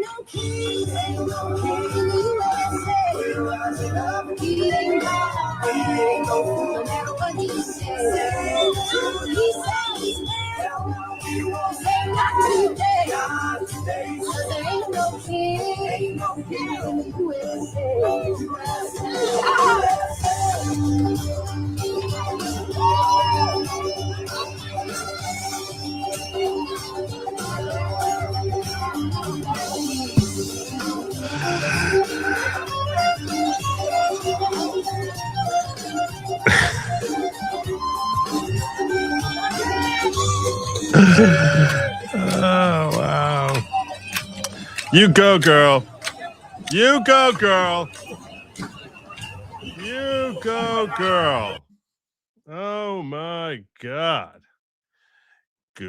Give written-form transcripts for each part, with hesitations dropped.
no king, ain't no king in the USA. We're rising up. He ain't God, he ain't no fool, no matter what he says. He said he's there. He won't say not today. Not today. So there ain't no king in the USA. Oh, wow. You go, girl. You go, girl. You go, girl. Oh, my God. Good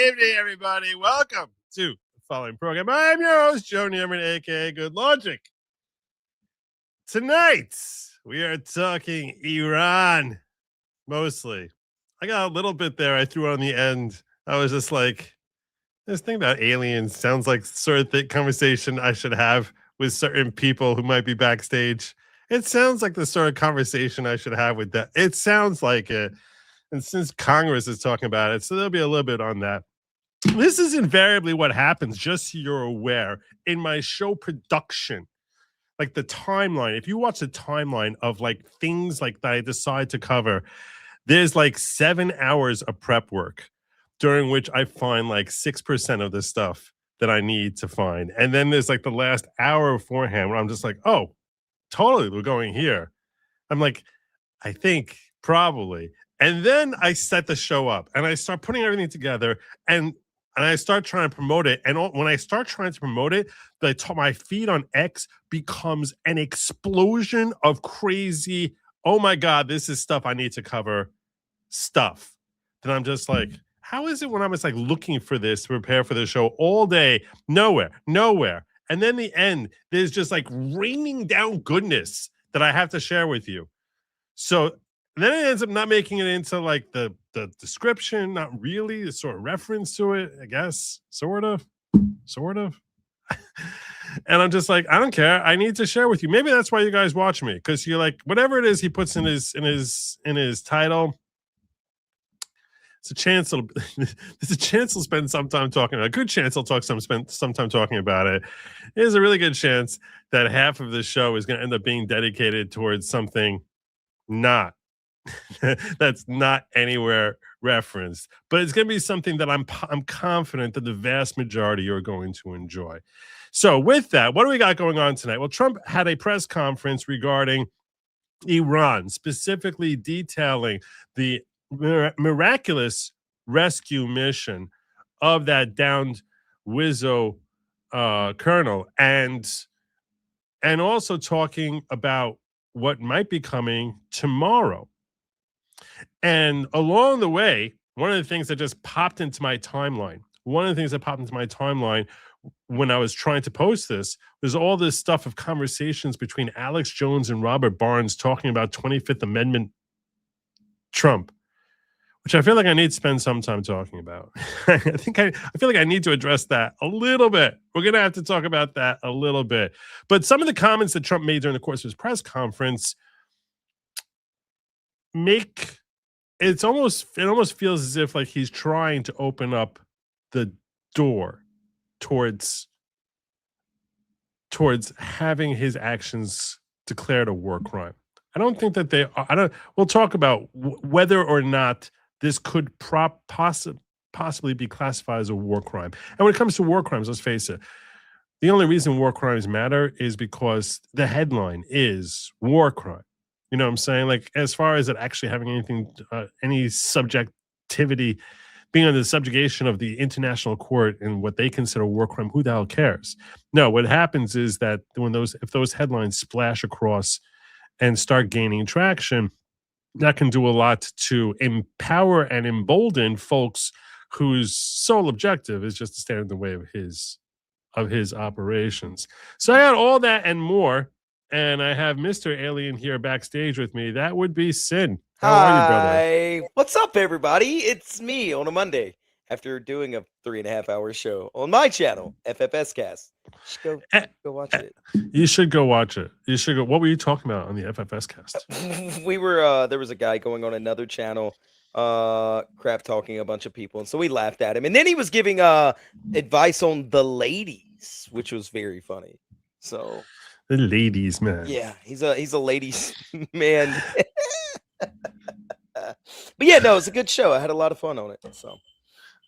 evening, everybody. Welcome to the following program. I'm your host, Joe Nierman, a.k.a. Good Logic. Tonight, we are talking Iran, mostly. I got a little bit there I threw on the end. I was just like, this thing about aliens sounds like sort of conversation I should have with certain people who might be backstage. It sounds like the sort of conversation I should have with that. It sounds like it. And since Congress is talking about it, so there'll be a little bit on that. This is invariably what happens, just so you're aware, in my show production. Like the timeline, if you watch the timeline of like things like that I decide to cover, there's like 7 hours of prep work during which I find like 6% of the stuff that I need to find. And then there's like the last hour beforehand where I'm just like, oh, totally, we're going here. I'm like, I think probably. And then I set the show up and I start putting everything together and I start trying to promote it. And when I start trying to promote it, my feed on X becomes an explosion of crazy, oh my God, this is stuff I need to cover stuff. Then I'm just like, how is it when I'm just like looking for this to prepare for the show all day, nowhere. And then the end, there's just like raining down goodness that I have to share with you. So then it ends up not making it into like the description, not really, the sort of reference to it, I guess, sort of. And I'm just like, I don't care. I need to share with you. Maybe that's why you guys watch me, because you're like, whatever it is he puts in his title, it's a chance he'll spend some time talking about it. A good chance he'll spend some time talking about it. There's a really good chance that half of the show is going to end up being dedicated towards something that's not anywhere referenced, but it's going to be something that I'm confident that the vast majority are going to enjoy. So with that, what do we got going on tonight? Well, Trump had a press conference regarding Iran, specifically detailing the miraculous rescue mission of that downed Wizzo colonel, and also talking about what might be coming tomorrow. And along the way, one of the things that just popped into my timeline, when I was trying to post this, was all this stuff of conversations between Alex Jones and Robert Barnes talking about 25th Amendment Trump, which I feel like I need to spend some time talking about. I feel like I need to address that a little bit. We're going to have to talk about that a little bit. But some of the comments that Trump made during the course of his press conference it almost feels as if like he's trying to open up the door towards having his actions declared a war crime. I don't think that they are. We'll talk about whether or not this could possibly be classified as a war crime. And when it comes to war crimes, let's face it, the only reason war crimes matter is because the headline is war crime. You know what I'm saying? Like, as far as it actually having any subjectivity, being under the subjugation of the international court and what they consider a war crime, who the hell cares? No, what happens is that if those headlines splash across and start gaining traction, that can do a lot to empower and embolden folks whose sole objective is just to stand in the way of his operations. So I had all that and more. And I have Mr. Alien here backstage with me. That would be Sin. How are you, brother? Hi. What's up, everybody? It's me on a Monday after doing a 3.5-hour show on my channel, FFS Cast. Just go Eh, watch it. You should go watch it. You should go. What were you talking about on the FFS cast? We were there was a guy going on another channel, crap talking a bunch of people, and so we laughed at him. And then he was giving advice on the ladies, which was very funny. So The ladies, man. yeah, he's a ladies man. But yeah, no, it's a good show. I had a lot of fun on it. So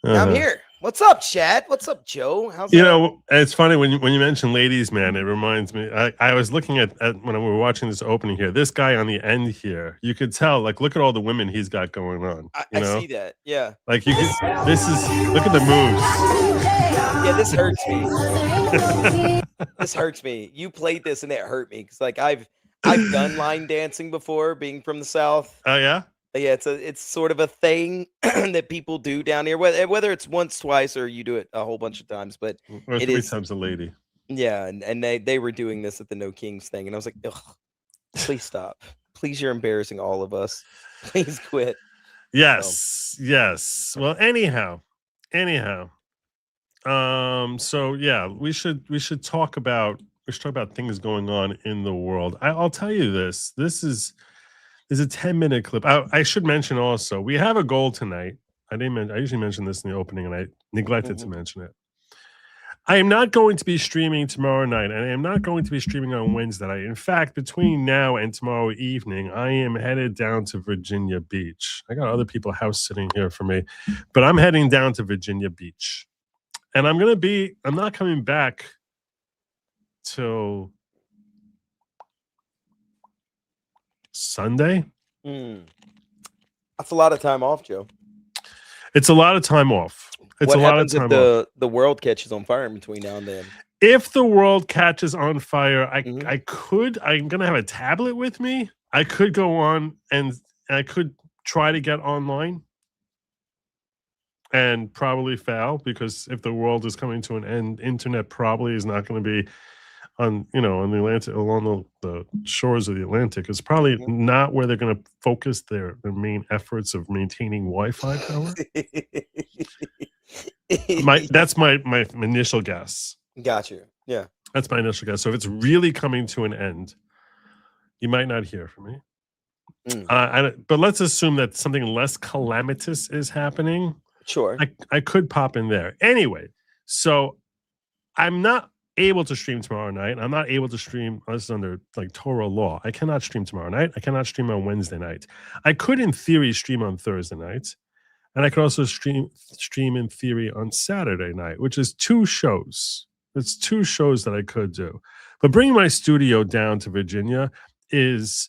I'm here. What's up, Chad? What's up, Joe? How's You that? know, it's funny when you mention ladies, man. It reminds me. I was looking at when we were watching this opening here. This guy on the end here, you could tell. Like, look at all the women he's got going on. I see that. Yeah. Like you could. This is look at the moves. Yeah, this hurts me. This hurts me. You played this and it hurt me because like I've done line dancing before, being from the South. Oh yeah. Yeah, it's sort of a thing that people do down here, whether it's once, twice, or you do it a whole bunch of times. But Or it 3 is times a lady. yeah, and they were doing this at the No Kings thing, and I was like, ugh, please stop, please, you're embarrassing all of us. Please quit. Yes, yes. Well, anyhow. So yeah, we should talk about things going on in the world. I'll tell you this. This is a 10-minute clip. I should mention also, we have a goal tonight. I usually mention this in the opening, and I neglected to mention it. I am not going to be streaming tomorrow night, and I am not going to be streaming on Wednesday night. In fact, between now and tomorrow evening, I am headed down to Virginia Beach. I got other people house sitting here for me, but I'm heading down to Virginia Beach. And I'm not coming back till Sunday. That's a lot of time off, Joe. It's a lot of time off. What happens if the world catches on fire in between now and then? If the world catches on fire, I'm gonna have a tablet with me. I could go on and I could try to get online and probably fail, because if the world is coming to an end, internet probably is not going to be on the Atlantic, along the shores of the Atlantic. It's probably not where they're going to focus their main efforts of maintaining Wi-Fi power. That's my initial guess. Got you. Yeah, that's my initial guess. So if it's really coming to an end, you might not hear from me. But let's assume that something less calamitous is happening. Sure. I could pop in there. Anyway, so I'm not able to stream tomorrow night. I'm not able to stream. This is under like Torah law. I cannot stream tomorrow night. I cannot stream on Wednesday night. I could, in theory, stream on Thursday night. And I could also stream in theory on Saturday night, which is 2 shows. It's 2 shows that I could do. But bringing my studio down to Virginia is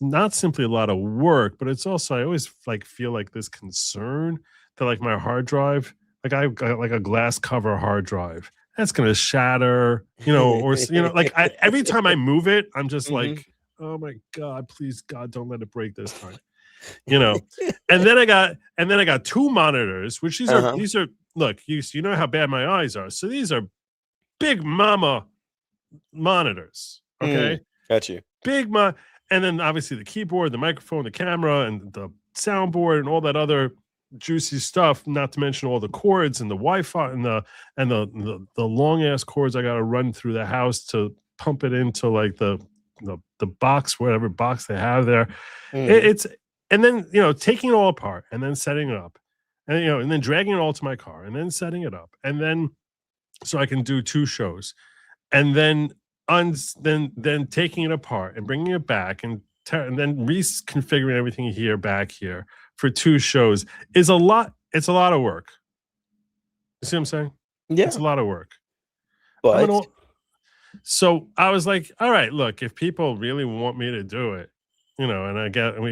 not simply a lot of work, but it's also, I always feel like this concern that like my hard drive, like I've got like a glass cover hard drive, that's gonna shatter, or like every time I move it, I'm just like, oh my God, please God, don't let it break this time. And then I got 2 monitors, which these are look, you know how bad my eyes are, so these are big mama monitors. Okay, got you. Big and then obviously the keyboard, the microphone, the camera, and the soundboard, and all that other juicy stuff. Not to mention all the cords and the Wi-Fi and the long ass cords I got to run through the house to pump it into like the box, whatever box they have there. It's and then taking it all apart and then setting it up, and and then dragging it all to my car and then setting it up, and then so I can do 2 shows, and then taking it apart and bringing it back and then reconfiguring everything back here for 2 shows is a lot. It's a lot of work. You see what I'm saying? Yeah, it's a lot of work. But so I was like, all right, look, if people really want me to do it, and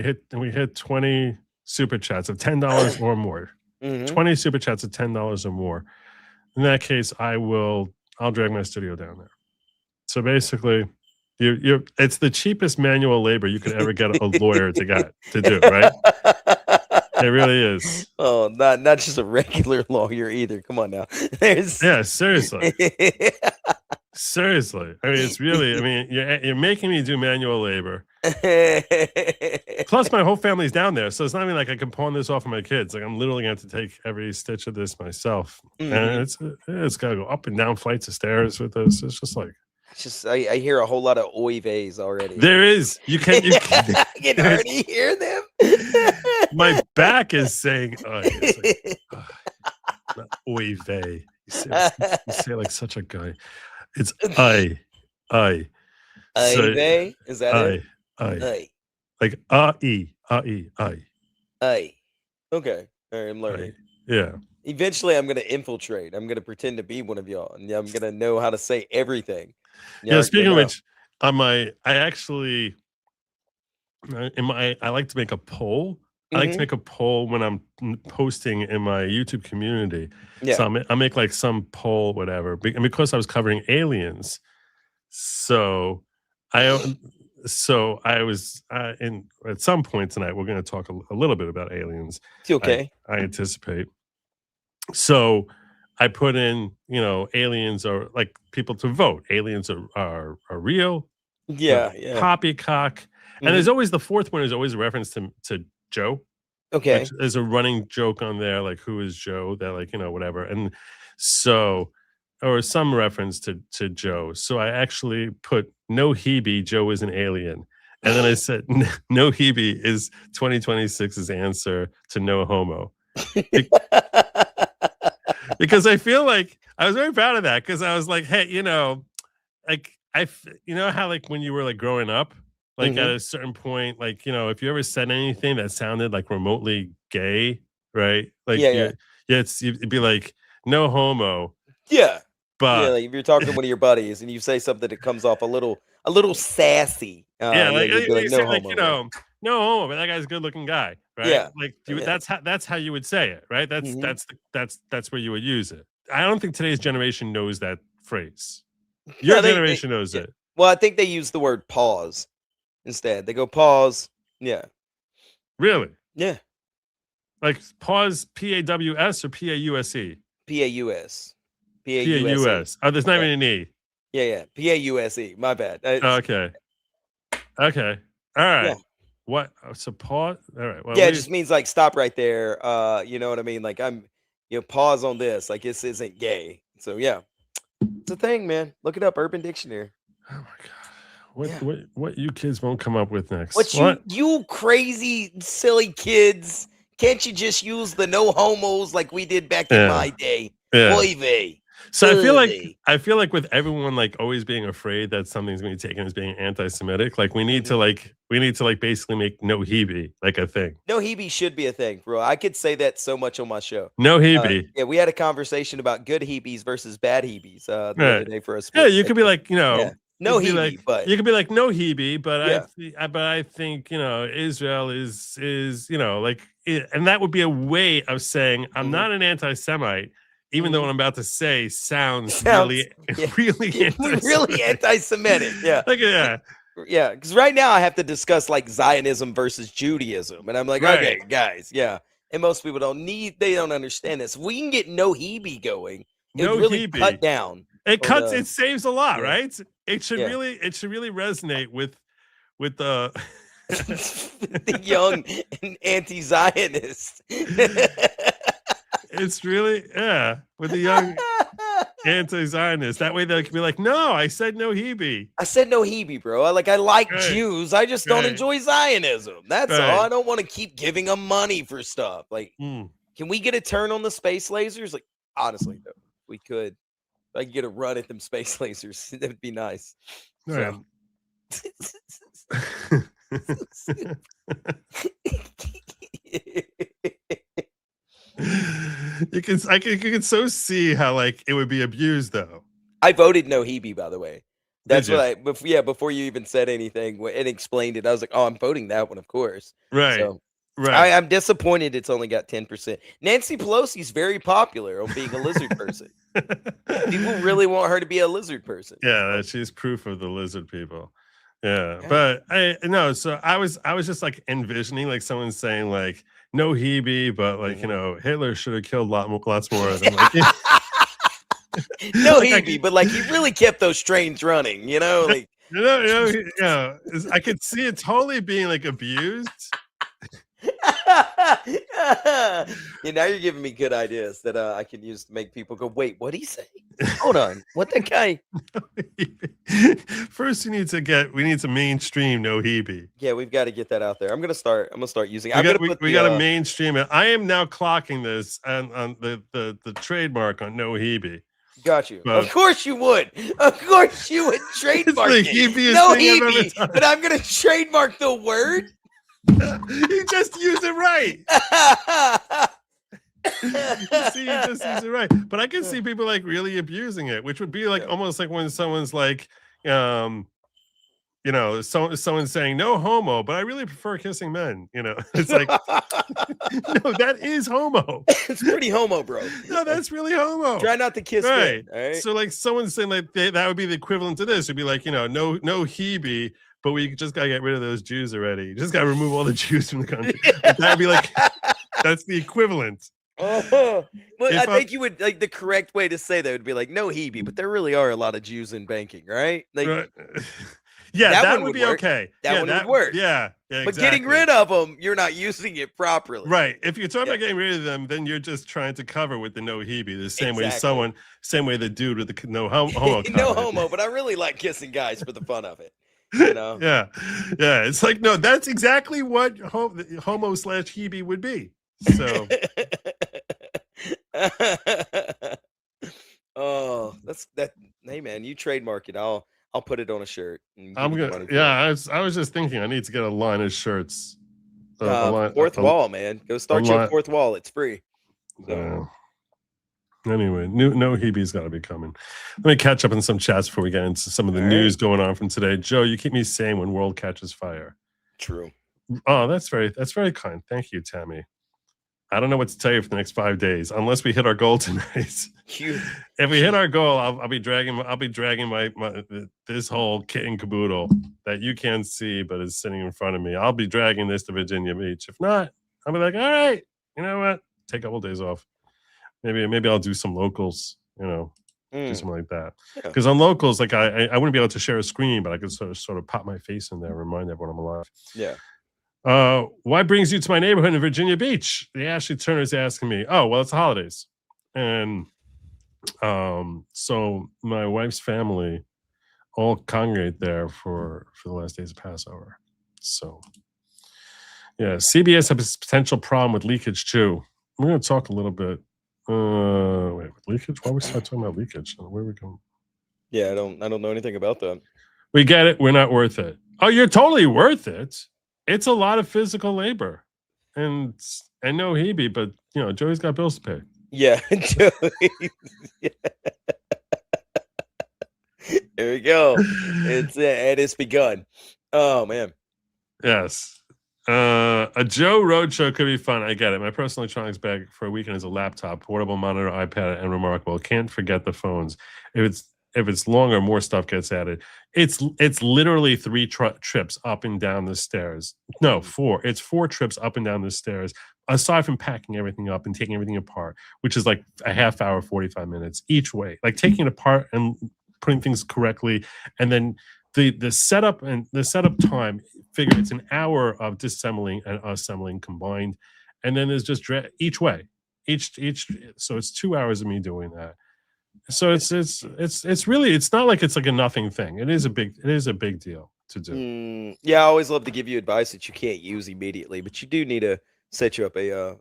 we hit 20 super chats of $10 or more, 20 super chats of $10 or more. In that case, I'll drag my studio down there. So basically, it's the cheapest manual labor you could ever get a lawyer to do, right? It really is. Oh, not just a regular lawyer either. Come on now. Yeah, seriously. Seriously. I mean, it's really. I mean, you're making me do manual labor, Plus, my whole family's down there, so it's not even like I can pawn this off of my kids. Like I'm literally going to have to take every stitch of this myself, and it's got to go up and down flights of stairs with this. It's just like I hear a whole lot of oy veys already. There is. You can I can already hear them. My back is saying, oy vey. You say like such a guy. It's I. Vey? Is that it? I. Like I. Okay. All right, I'm learning. Yeah. Eventually, I'm going to infiltrate. I'm going to pretend to be one of y'all, and I'm going to know how to say everything. Yeah. Speaking of which, I like to make a poll. I like to make a poll when I'm posting in my YouTube community. Yeah. So I make like some poll, whatever, and because I was covering aliens. So I was in at some point tonight. We're going to talk a little bit about aliens. Okay. I anticipate. So I put in, aliens are like people to vote. Aliens are real. Yeah. Poppycock. And there's always the fourth one is always a reference to Joe. Okay. There's a running joke on there, like who is Joe? That like, whatever. And so, or some reference to Joe. So I actually put no Hebe, Joe is an alien. And then I said, no Hebe is 2026's answer to no homo. Because I feel like I was very proud of that because I was like, hey, like how like when you were like growing up, like at a certain point, like, if you ever said anything that sounded like remotely gay, right? Like, you'd be like, no homo. Yeah. But like if you're talking to one of your buddies and you say something that comes off a little sassy. You'd be like, no homo. Like, no homo, but that guy's a good looking guy, right? Yeah. Like that's how you would say it, right? That's where you would use it. I don't think today's generation knows that phrase. Your generation knows it. Well, I think they use the word pause instead. They go pause. Yeah. Really? Yeah. Like pause PAWS or PAUSE? PAUS. PAUS. Oh, there's not even an E. Yeah. PAUSE. My bad. Okay. All right. Yeah. What? So pause. All right. Well, it just means like stop right there. You know what I mean? Like pause on this. Like this isn't gay. So yeah, it's a thing, man. Look it up. Urban Dictionary. Oh my god. What you kids won't come up with next? What you crazy silly kids? Can't you just use the no homos like we did back in my day? Yeah. Oy vey. So I feel like with everyone like always being afraid that something's going to be taken as being anti-Semitic, like we need to basically make no Hebe like a thing. No Hebe should be a thing, bro. I could say that so much on my show. No Hebe. We had a conversation about good Hebes versus bad Hebes the other day for us. Yeah, you could be like, no Hebe, but you could be like no Hebe, but I think Israel is like, and that would be a way of saying I'm not an anti-Semite. Even though what I'm about to say sounds really anti-Semitic. Yeah. Yeah. Because right now I have to discuss like Zionism versus Judaism. And I'm like, okay, guys. Yeah. And most people they don't understand this. We can get no Hebe going. It would really cut down. It saves a lot, right? It should really resonate with the the young and anti-Zionist. It's really, with the young anti-Zionist. That way they can be like, no, I said no Hebe. I said no Hebe, bro. I like Jews. I just don't enjoy Zionism. That's all. I don't want to keep giving them money for stuff. Like, can we get a turn on the space lasers? Like, honestly, though, we could. If I could get a run at them space lasers, that'd be nice. Right. You can so see how like it would be abused though. I voted no Hebe, by the way. That's what before you even said anything and explained it, I was like, oh, I'm voting that one, of course. Right. So, right. I'm disappointed it's only got 10%. Nancy Pelosi's very popular on being a lizard person. People really want her to be a lizard person. Yeah, she's proof of the lizard people. Yeah. But so I was just like envisioning like someone saying like no Hebe, but like Hitler should have killed lots more of them. Like, no Hebe, but like he really kept those trains running, like I could see it totally being like abused. Yeah, now you're giving me good ideas that I can use to make people go, wait, what'd he say? Hold on. What that guy? First, we need to mainstream no Hebe. Yeah, we've got to get that out there. I'm gonna start using. We got to mainstream it. I am now clocking this on the trademark on no Hebe. Got you. Of course you would. Of course you would trademark it's the it. No Hebe, but I'm gonna trademark the word. You just use it right. You just use it right. But I can see people like really abusing it, which would be like almost like when someone's like, someone's saying no homo, but I really prefer kissing men. It's like, no, that is homo. It's pretty homo, bro. No, that's really homo. Try not to kiss men. All right. So like someone's saying like that would be the equivalent to this. It'd be like, no Hebe. But we just gotta get rid of those Jews already. You just gotta remove all the Jews from the country. That'd be like, that's the equivalent. Well, I think you would like the correct way to say that would be like no Hebe, but there really are a lot of Jews in banking, right? Like, right. Yeah, that would be work. okay. That would work. Yeah, but getting rid of them, you're not using it properly. Right. If you're talking about getting rid of them, then you're just trying to cover with the no Hebe. The same way the dude with the no homo. No homo, but I really like kissing guys for the fun of it. Yeah. It's like, no, that's exactly what homo/Hebe would be. So oh, that's that. Hey man, you trademark it. I'll put it on a shirt. I'm gonna. Yeah, I was just thinking I need to get a line of shirts. Fourth wall, man. Go start your fourth wall. It's free. So. Anyway, no Hebe's got to be coming. Let me catch up on some chats before we get into some of the news going on from today. Joe, you keep me sane when world catches fire. True. Oh, that's very kind. Thank you, Tammy. I don't know what to tell you for the next 5 days, unless we hit our goal tonight. If we hit our goal, I'll be dragging my this whole kit and caboodle that you can't see, but is sitting in front of me. I'll be dragging this to Virginia Beach. If not, I'll be like, all right, you know what? Take a couple days off. Maybe I'll do some locals, do something like that. Because on locals, like I wouldn't be able to share a screen, but I could sort of pop my face in there, and remind everyone I'm alive. Yeah. Why brings you to my neighborhood in Virginia Beach? The Ashley Turner's asking me. Oh, well, it's the holidays, and so my wife's family all congregate there for the last days of Passover. So yeah, CBS has a potential problem with leakage too. We're going to talk a little bit. Wait, leakage? Why we start talking about leakage? Where are we going? Yeah, I don't know anything about that. We get it. We're not worth it. Oh, you're totally worth it. It's a lot of physical labor, and no Hebe, but Joey's got bills to pay. Yeah, Joey. There we go. It's begun. Oh man. Yes. A Joe Roadshow could be fun. I get it. My personal electronics bag for a weekend is a laptop, portable monitor, iPad, and Remarkable. Can't forget the phones. If it's longer, more stuff gets added. It's literally 3 trips up and down the stairs. No, 4. It's 4 trips up and down the stairs, aside from packing everything up and taking everything apart, which is like a half hour, 45 minutes each way. Like taking it apart and putting things correctly, and then the setup time, figure it's an hour of disassembling and assembling combined, and then there's just each way, so it's 2 hours of me doing that. So it's really, it's not like it's like a nothing thing. It is a big deal to do. Yeah, I always love to give you advice that you can't use immediately, but you do need to set you up a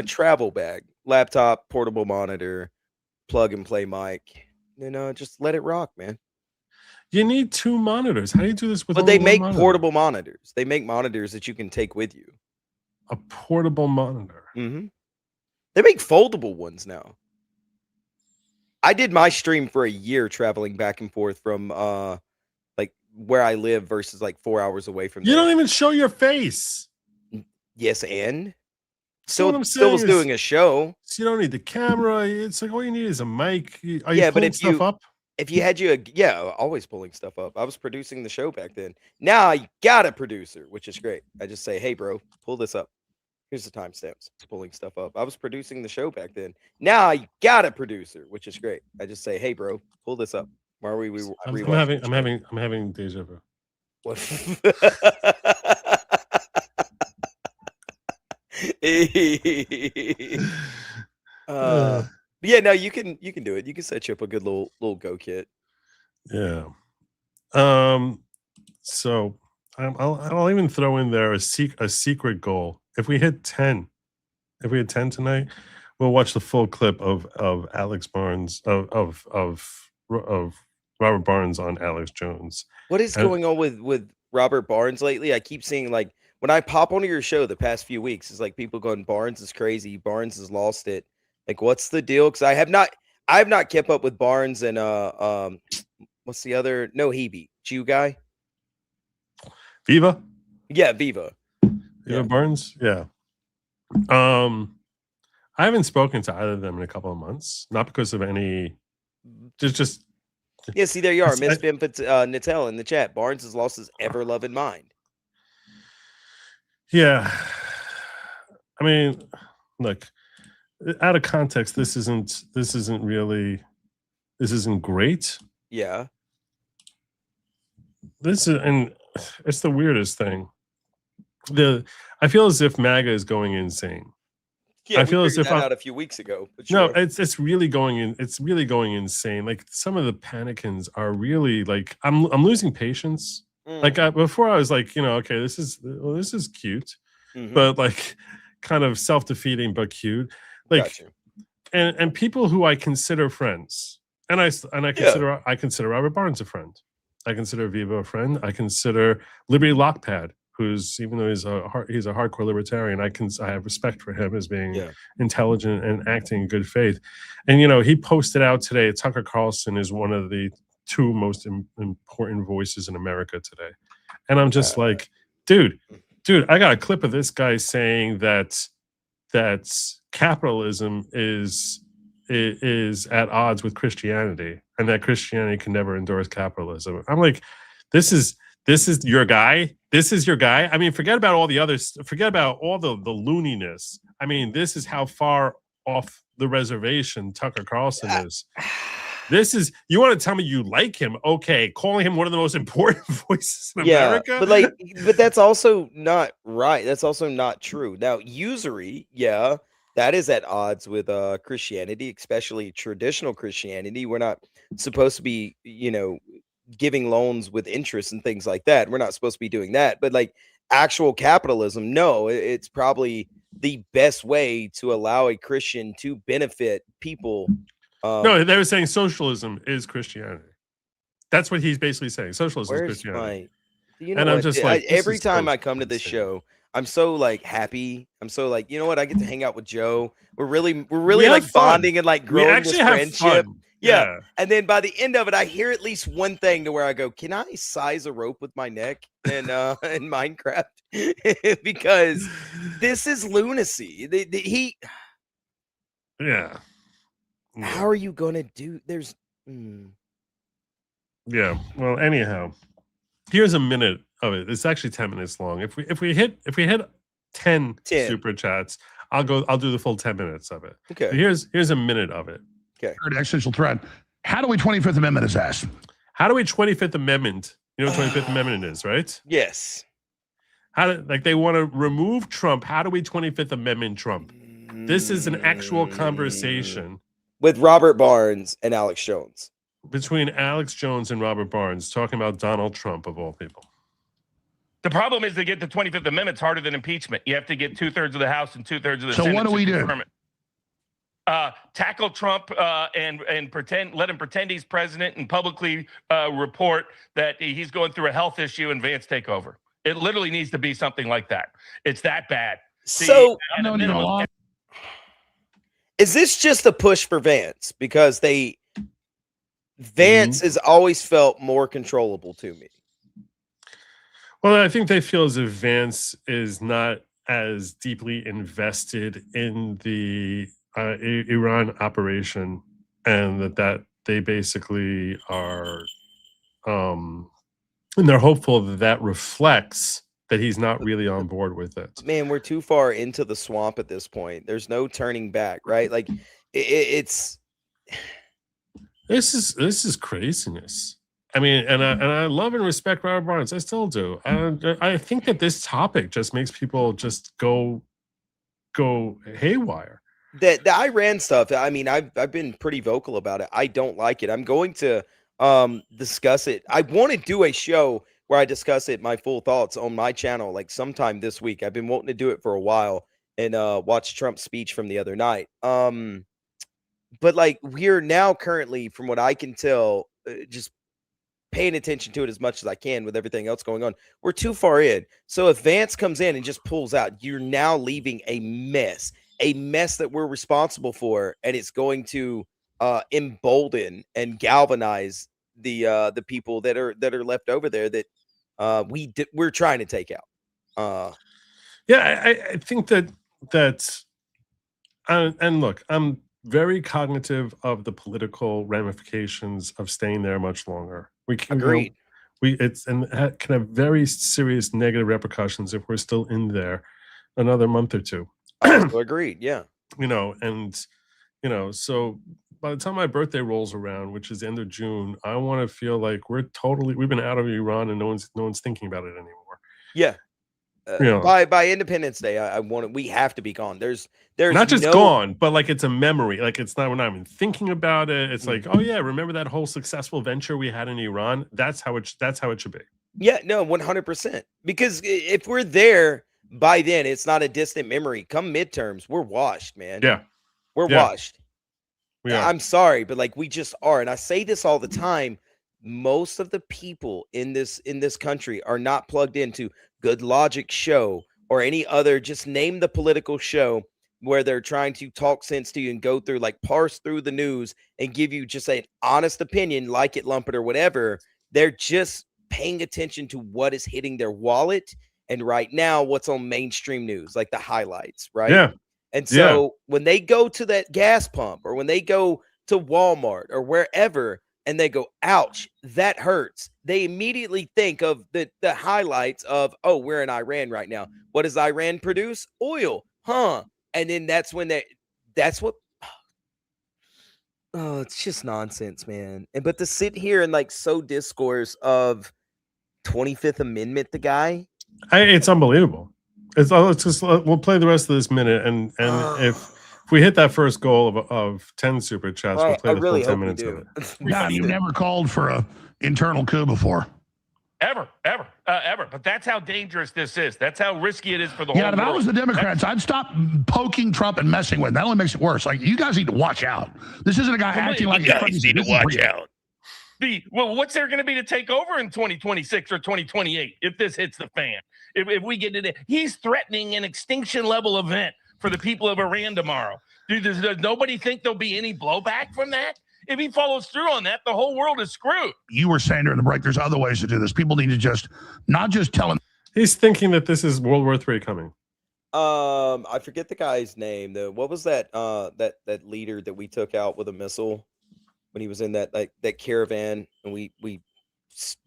travel bag, laptop, portable monitor, plug and play mic. Just let it rock, man. You need 2 monitors. How do you do this with? But they make portable monitors. They make monitors that you can take with you. A portable monitor. Mm-hmm. They make foldable ones now. I did my stream for a year traveling back and forth from like where I live versus like 4 hours away from there. You don't even show your face. Yes, and still was doing a show. So you don't need the camera. It's like all you need is a mic. Are you pulling stuff up? If you had always pulling stuff up. I was producing the show back then. Now I got a producer, which is great. I just say, hey, bro, pull this up. Here's the timestamps. Pulling stuff up. I was producing the show back then. Now I got a producer, which is great. I just say, hey, bro, pull this up. Why are we I'm rewatching? I'm having deja vu. What? Yeah, no, you can do it. You can set you up a good little go kit. Yeah. So I'll even throw in there a secret goal. If we hit 10 tonight, we'll watch the full clip of Alex Barnes of Robert Barnes on Alex Jones. What is And- going on with Robert Barnes lately? I keep seeing like when I pop onto your show the past few weeks, it's like people going, Barnes is crazy. Barnes has lost it. Like, what's the deal? Because I have not kept up with Barnes and what's the other? No, Hebe, Jew guy. Viva? Yeah, Viva. Viva Barnes? Yeah. I haven't spoken to either of them in a couple of months. Not because of any just Yeah, see, there you are. I- Miss Nattel in the chat. Barnes has lost his ever loving mind. yeah. I mean, look, out of context, this isn't great. Yeah. And it's the weirdest thing. I feel as if MAGA is going insane. Yeah, I feel as if that I'm out a few weeks ago. But no, sure. it's really going insane. Like some of the panicans are really like I'm losing patience. Like before I was like, okay, this is cute, but like kind of self-defeating but cute. Like Gotcha. and people who I consider friends, and I consider Robert Barnes a friend. I consider Viva a friend. I consider Liberty Lockpad, who's, even though he's a hardcore libertarian, I have respect for him as being intelligent and acting in good faith. And he posted out today, Tucker Carlson is one of the two most important voices in America today. And I'm just like, dude, I got a clip of this guy saying that capitalism is at odds with Christianity, and that Christianity can never endorse capitalism. I'm like, this is your guy. This is your guy. I mean, forget about all the others. Forget about all the looniness. I mean, this is how far off the reservation Tucker Carlson is. This is, you want to tell me you like him? Okay, calling him one of the most important voices in America. But that's also not right. That's also not true. Now, usury, that is at odds with Christianity, especially traditional Christianity. We're not supposed to be, giving loans with interest and things like that. We're not supposed to be doing that. But like actual capitalism, no, it's probably the best way to allow a Christian to benefit people. No, they were saying socialism is Christianity. That's what he's basically saying. Socialism is Christianity. I'm just like, every time I come to this show, I'm so like happy. I'm so like, you know what? I get to hang out with Joe. We're really like bonding and like growing this friendship. Yeah. And then by the end of it, I hear at least one thing to where I go, can I size a rope with my neck in Minecraft? Because this is lunacy. Yeah. How are you gonna do? Yeah. Well, anyhow, here's a minute of it. It's actually 10 minutes long. If we hit 10 super chats, I'll do the full 10 minutes of it. Okay. So here's a minute of it. Okay. Existential threat. How do we 25th Amendment is asked? How do we 25th Amendment? You know what 25th Amendment is, right? Yes. They want to remove Trump. How do we 25th Amendment Trump? This is an actual conversation with Robert Barnes and Alex Jones. Between Alex Jones and Robert Barnes, talking about Donald Trump, of all people. The problem is to get the 25th Amendment is harder than impeachment. You have to get 2/3 of the House and 2/3 of the Senate. So what do we do? Tackle Trump and pretend, let him pretend he's president and publicly report that he's going through a health issue and Vance take over. It literally needs to be something like that. It's that bad. So is this just a push for Vance? Because Vance has always felt more controllable to me. Well, I think they feel as if Vance is not as deeply invested in the Iran operation, and that they basically are, and they're hopeful that reflects that he's not really on board with it. Man, we're too far into the swamp at this point. There's no turning back, right? Like it's This is craziness. I mean, and I love and respect Robert Barnes. I still do. And I think that this topic just makes people just go haywire. The Iran stuff, I mean, I've been pretty vocal about it. I don't like it. I'm going to discuss it. I want to do a show where I discuss it, my full thoughts on my channel, like sometime this week. I've been wanting to do it for a while and watch Trump's speech from the other night. But like we're now currently, from what I can tell, just paying attention to it as much as I can with everything else going on. We're too far in. So if Vance comes in and just pulls out, you're now leaving a mess that we're responsible for, and it's going to embolden and galvanize the people that are left over there that we're trying to take out. Yeah, I think that and look, I'm very cognitive of the political ramifications of staying there much longer. We can, Agreed. It's and it can have very serious negative repercussions if we're still in there another month or two. Agreed. Yeah. So by the time my birthday rolls around, which is the end of June, I want to feel like we've been out of Iran and no one's thinking about it anymore. Yeah. By Independence Day, we have to be gone. There's not just gone, but like it's a memory. Like it's not, we're not even thinking about it. It's like, oh yeah, remember that whole successful venture we had in Iran? That's how it should be. Yeah, no, 100%. Because if we're there by then, it's not a distant memory. Come midterms, we're washed, man. Yeah, we're washed. We are. I'm sorry, but like we just are, and I say this all the time. Most of the people in this country are not plugged into Good Logic show or any other, just name the political show where they're trying to talk sense to you and go through, like parse through the news and give you just an honest opinion, like it, lump it, or whatever. They're just paying attention to what is hitting their wallet. And right now, what's on mainstream news, like the highlights, right? Yeah. And so when they go to that gas pump or when they go to Walmart or wherever, and they go, ouch, that hurts, they immediately think of the highlights of, oh, we're in Iran right now. What does Iran produce? Oil, huh? And then that's when oh, it's just nonsense, man. But to sit here and like sow discourse of 25th Amendment, the guy, it's unbelievable. We'll play the rest of this minute, and if we hit that first goal of 10 super chats, we'll play the full 10 minutes of it. God, you've never called for a internal coup before. Ever. But that's how dangerous this is. That's how risky it is for the whole world. Yeah, if I was the Democrats, I'd stop poking Trump and messing with him. That only makes it worse. Like, you guys need to watch out. This isn't a guy acting like you guys need to watch out. What's there going to be to take over in 2026 or 2028 if this hits the fan? If we get it, he's threatening an extinction level event for the people of Iran tomorrow. Does nobody think there'll be any blowback from that? If he follows through on that, the whole world is screwed. You were saying during the break, there's other ways to do this. People need to not just tell him. He's thinking that this is World War III coming. I forget the guy's name. What was that leader that we took out with a missile when he was in that caravan, and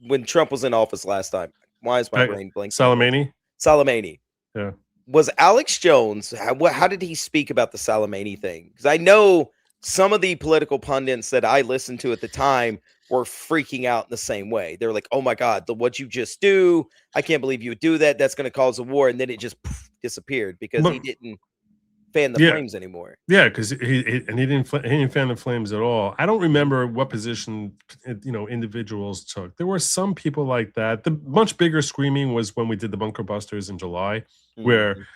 when Trump was in office last time? Why is my brain blanking? Soleimani. Yeah. Was Alex Jones, how did he speak about the Soleimani thing? Because I know some of the political pundits that I listened to at the time were freaking out in the same way. They were like, oh my God, what you just do, I can't believe you would do that. That's going to cause a war. And then it just disappeared because he didn't fan the flames anymore. Yeah, because he didn't fan the flames at all. I don't remember what position individuals took. There were some people like that. The much bigger screaming was when we did the bunker busters in July, where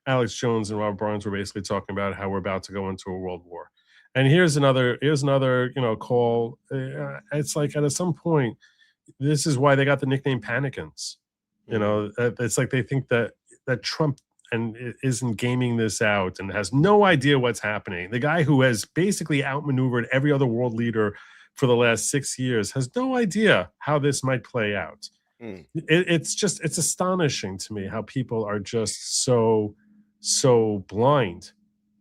Alex Jones and Robert Barnes were basically talking about how we're about to go into a world war. And here's another call. It's like at some point, this is why they got the nickname Panicans. It's like they think that Trump isn't gaming this out and has no idea what's happening. The guy who has basically outmaneuvered every other world leader for the last 6 years has no idea how this might play out. It's astonishing to me how people are just so blind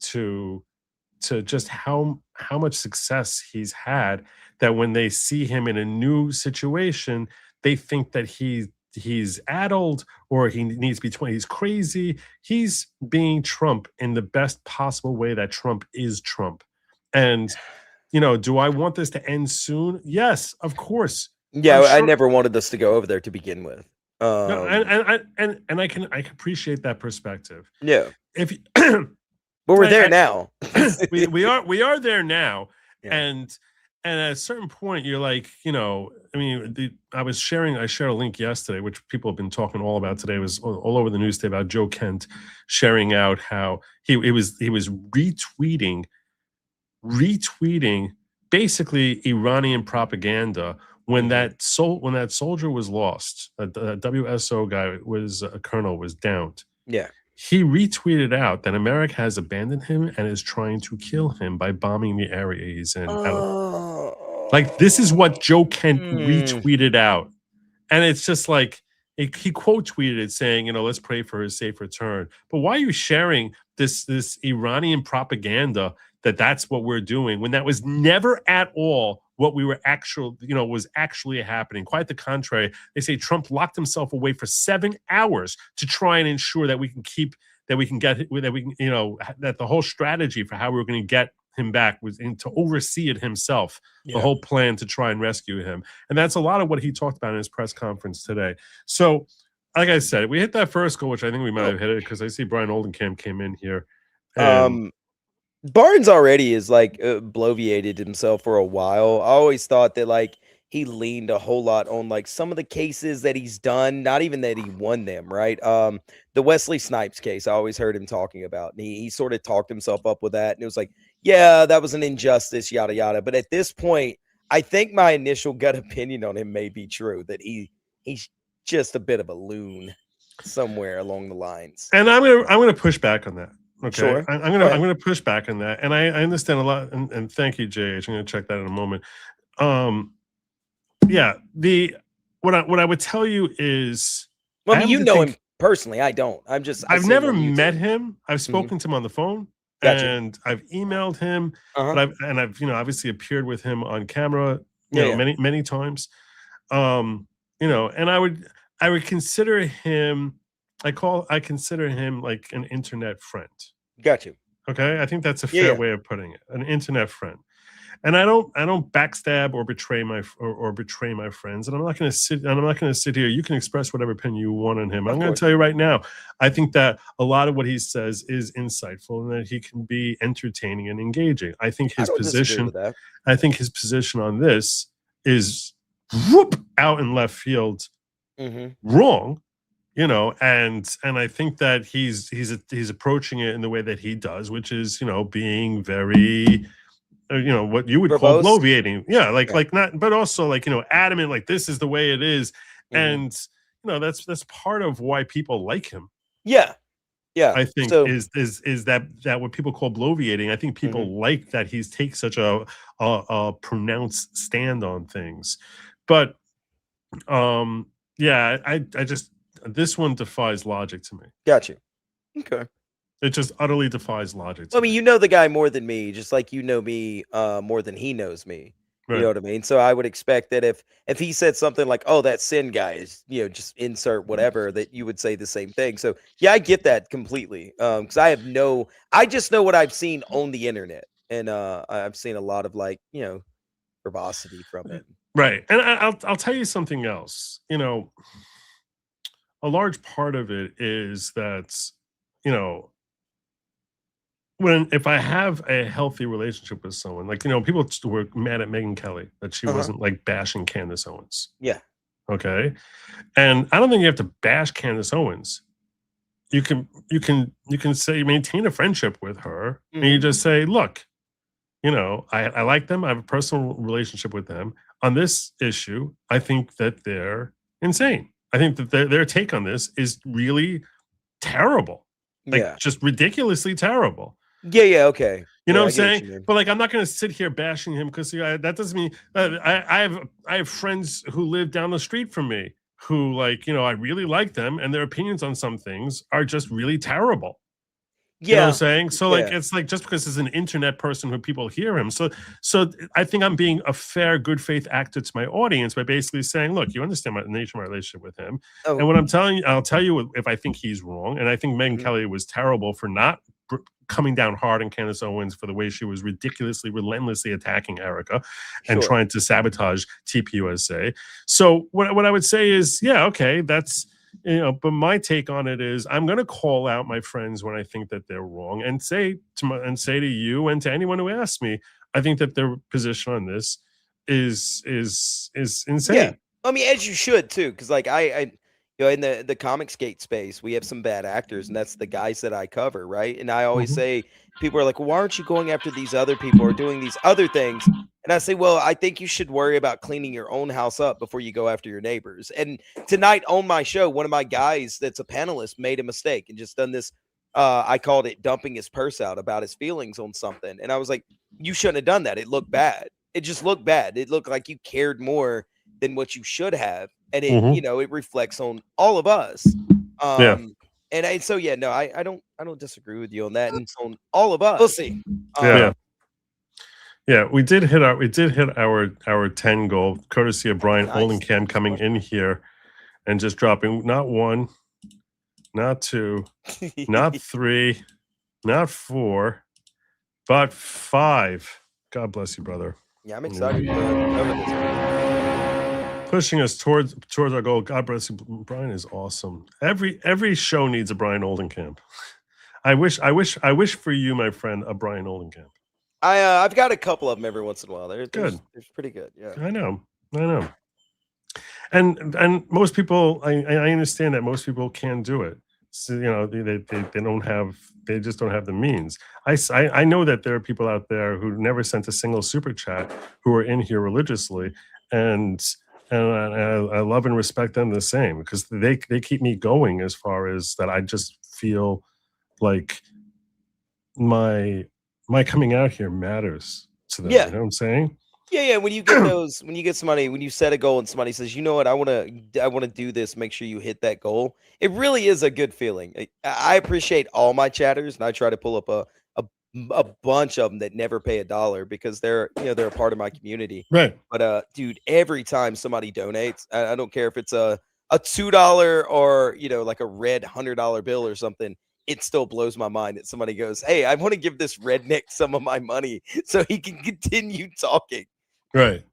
to just how much success he's had, that when they see him in a new situation, they think that he's addled or he needs to be he's crazy. He's being Trump in the best possible way that Trump is Trump. And you know, do I want this to end soon? Yes, of course. Yeah, I'm I sure- never wanted us to go over there to begin with. No, and I can appreciate that perspective. Yeah, If you- but we're there I- now. we are there now, Yeah. and at a certain point you're like, you know, I mean, I shared a link yesterday, which people have been talking all about today. It was all over the news today about Joe Kent sharing out how he was retweeting basically Iranian propaganda when that soldier was lost, the WSO guy was a colonel was downed. Yeah. He retweeted out that America has abandoned him and is trying to kill him by bombing the area he's in. Like, this is what Joe Kent retweeted out. And it's just like, he quote tweeted it saying, you know, let's pray for his safe return. But why are you sharing this Iranian propaganda that that's what we're doing when that was never at all what we were was actually happening? Quite the contrary. They say Trump locked himself away for 7 hours to try and ensure that that the whole strategy for how we were going to get him back was to oversee it himself, the whole plan to try and rescue him. And that's a lot of what he talked about in his press conference today. So, like I said, we hit that first goal, which I think we might have hit it because I see Brian Oldenkamp came in here. Barnes already is like bloviated himself for a while. I always thought that like he leaned a whole lot on like some of the cases that he's done, not even that he won them, right? The Wesley Snipes case, I always heard him talking about. And he sort of talked himself up with that. And it was like, yeah, that was an injustice, yada, yada. But at this point, I think my initial gut opinion on him may be true, that he's just a bit of a loon somewhere along the lines. And I'm gonna push back on that. Okay, Sure. I'm gonna push back on that, and I understand a lot. And thank you, JH. I'm gonna check that in a moment. Yeah, what I would tell you is, well, I mean, you know him personally. I don't. I've never met him. I've spoken to him on the phone, Gotcha. and I've emailed him, Uh-huh. but I've obviously appeared with him on camera, many times. And I would consider him. I consider him like an internet friend. Got you. Okay, I think that's a fair way of putting it. An internet friend. And I don't backstab or betray my friends. And I'm not going to sit here. You can express whatever opinion you want on him. I'm going to tell you right now, I think that a lot of what he says is insightful and that he can be entertaining and engaging. I think his position on this is out in left field, wrong. And I think that he's approaching it in the way that he does, which is, being very, what you would call bloviating. Yeah, like not, but also like, adamant, like this is the way it is. And, that's part of why people like him. Yeah. Yeah. I think is that what people call bloviating. I think people like that he's takes such a pronounced stand on things. But, I just, this one defies logic to me. Got you. Okay. It just utterly defies logic. I mean, you know the guy more than me, just like you know me more than he knows me. Right. You know what I mean? So I would expect that if he said something like, "Oh, that Sin guy is," just insert whatever, that you would say the same thing. So yeah, I get that completely. Because I just know what I've seen on the internet, and I've seen a lot of like verbosity from it. Right, and I'll tell you something else. A large part of it is that, if I have a healthy relationship with someone, like, people were mad at Megyn Kelly that she wasn't like bashing Candace Owens. Yeah. Okay. And I don't think you have to bash Candace Owens. You can say, maintain a friendship with her, and you just say, look, I like them. I have a personal relationship with them. On this issue, I think that they're insane. I think that their take on this is really terrible. Like, just ridiculously terrible. Yeah, okay. You know what I'm saying? But like, I'm not going to sit here bashing him because that doesn't mean I have friends who live down the street from me who, like, I really like them, and their opinions on some things are just really terrible. You know what I'm saying? So like, it's like, just because it's an internet person who people hear him. So I think I'm being a fair, good faith actor to my audience by basically saying, look, you understand the nature of my relationship with him. And what I'm telling you, I'll tell you if I think he's wrong. And I think Megyn Kelly was terrible for not coming down hard on Candace Owens for the way she was ridiculously, relentlessly attacking Erica and Sure. trying to sabotage TPUSA. So what I would say is, yeah, okay, that's, but my take on it is I'm going to call out my friends when I think that they're wrong and say to you and to anyone who asks me, I think that their position on this is insane. Yeah. I mean, as you should too, because like I in the Comicsgate space, we have some bad actors, and that's the guys that I cover, right? And I always say, people are like, well, why aren't you going after these other people or doing these other things? And I say, well, I think you should worry about cleaning your own house up before you go after your neighbors. And tonight on my show, one of my guys that's a panelist made a mistake and just done this. I called it dumping his purse out about his feelings on something. And I was like, you shouldn't have done that. It looked bad. It just looked bad. It looked like you cared more than what you should have. And it, it reflects on all of us. And so, yeah, no, I don't disagree with you on that. And on all of us. We'll see. Yeah, we did hit our 10 goal, courtesy of Brian Olenkamp coming in here and just dropping not 1, not 2, not 3, not 4, but 5. God bless you, brother. Yeah, I'm excited for this. Pushing us towards our goal. God bless you. Brian is awesome. Every show needs a Brian Olenkamp. I wish for you, my friend, a Brian Olenkamp. I've got a couple of them every once in a while. They're pretty good. Yeah, I know. And most people, I understand that most people can't do it. So, they just don't have the means. I know that there are people out there who never sent a single super chat who are in here religiously, and I love and respect them the same, because they keep me going, as far as that I just feel like my coming out here matters to them. Yeah. You know what I'm saying? Yeah. When you get somebody, when you set a goal and somebody says, you know what, I want to do this, make sure you hit that goal. It really is a good feeling. I appreciate all my chatters, and I try to pull up a bunch of them that never pay $1 because they're a part of my community. Right. But dude, every time somebody donates, I don't care if it's a $2 or like a red $100 bill or something. It still blows my mind that somebody goes, hey, I want to give this redneck some of my money so he can continue talking. Right.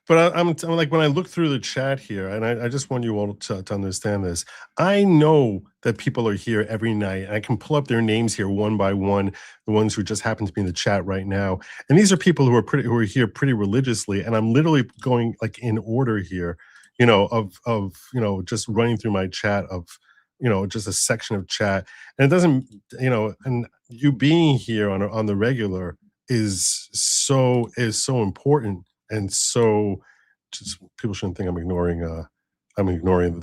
But I'm like, when I look through the chat here, and I just want you all to understand this, I know that people are here every night. I can pull up their names here one by one, the ones who just happen to be in the chat right now. And these are people who are here pretty religiously. And I'm literally going like in order here, of just running through my chat of, just a section of chat. And it doesn't, and you being here on the regular is so important. And so just people shouldn't think I'm ignoring the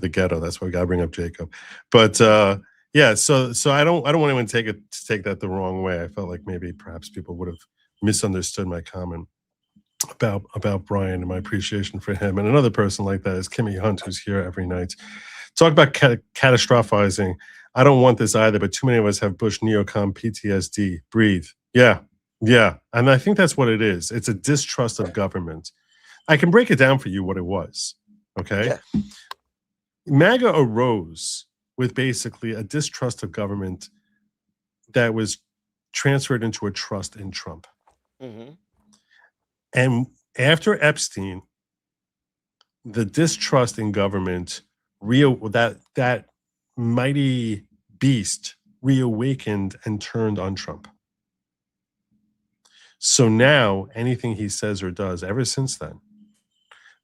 ghetto. That's why I gotta bring up Jacob. But yeah, so I don't want anyone to take that the wrong way. I felt like maybe perhaps people would have misunderstood my comment about Brian and my appreciation for him. And another person like that is Kimmy Hunt, who's here every night. Talk about catastrophizing. I don't want this either, but too many of us have Bush neocon PTSD. Breathe. Yeah. And I think that's what it is. It's a distrust of government. I can break it down for you what it was. Okay. Yeah. MAGA arose with basically a distrust of government that was transferred into a trust in Trump. Mm-hmm. And after Epstein, the distrust in government, that mighty beast reawakened and turned on Trump. So now anything he says or does ever since then,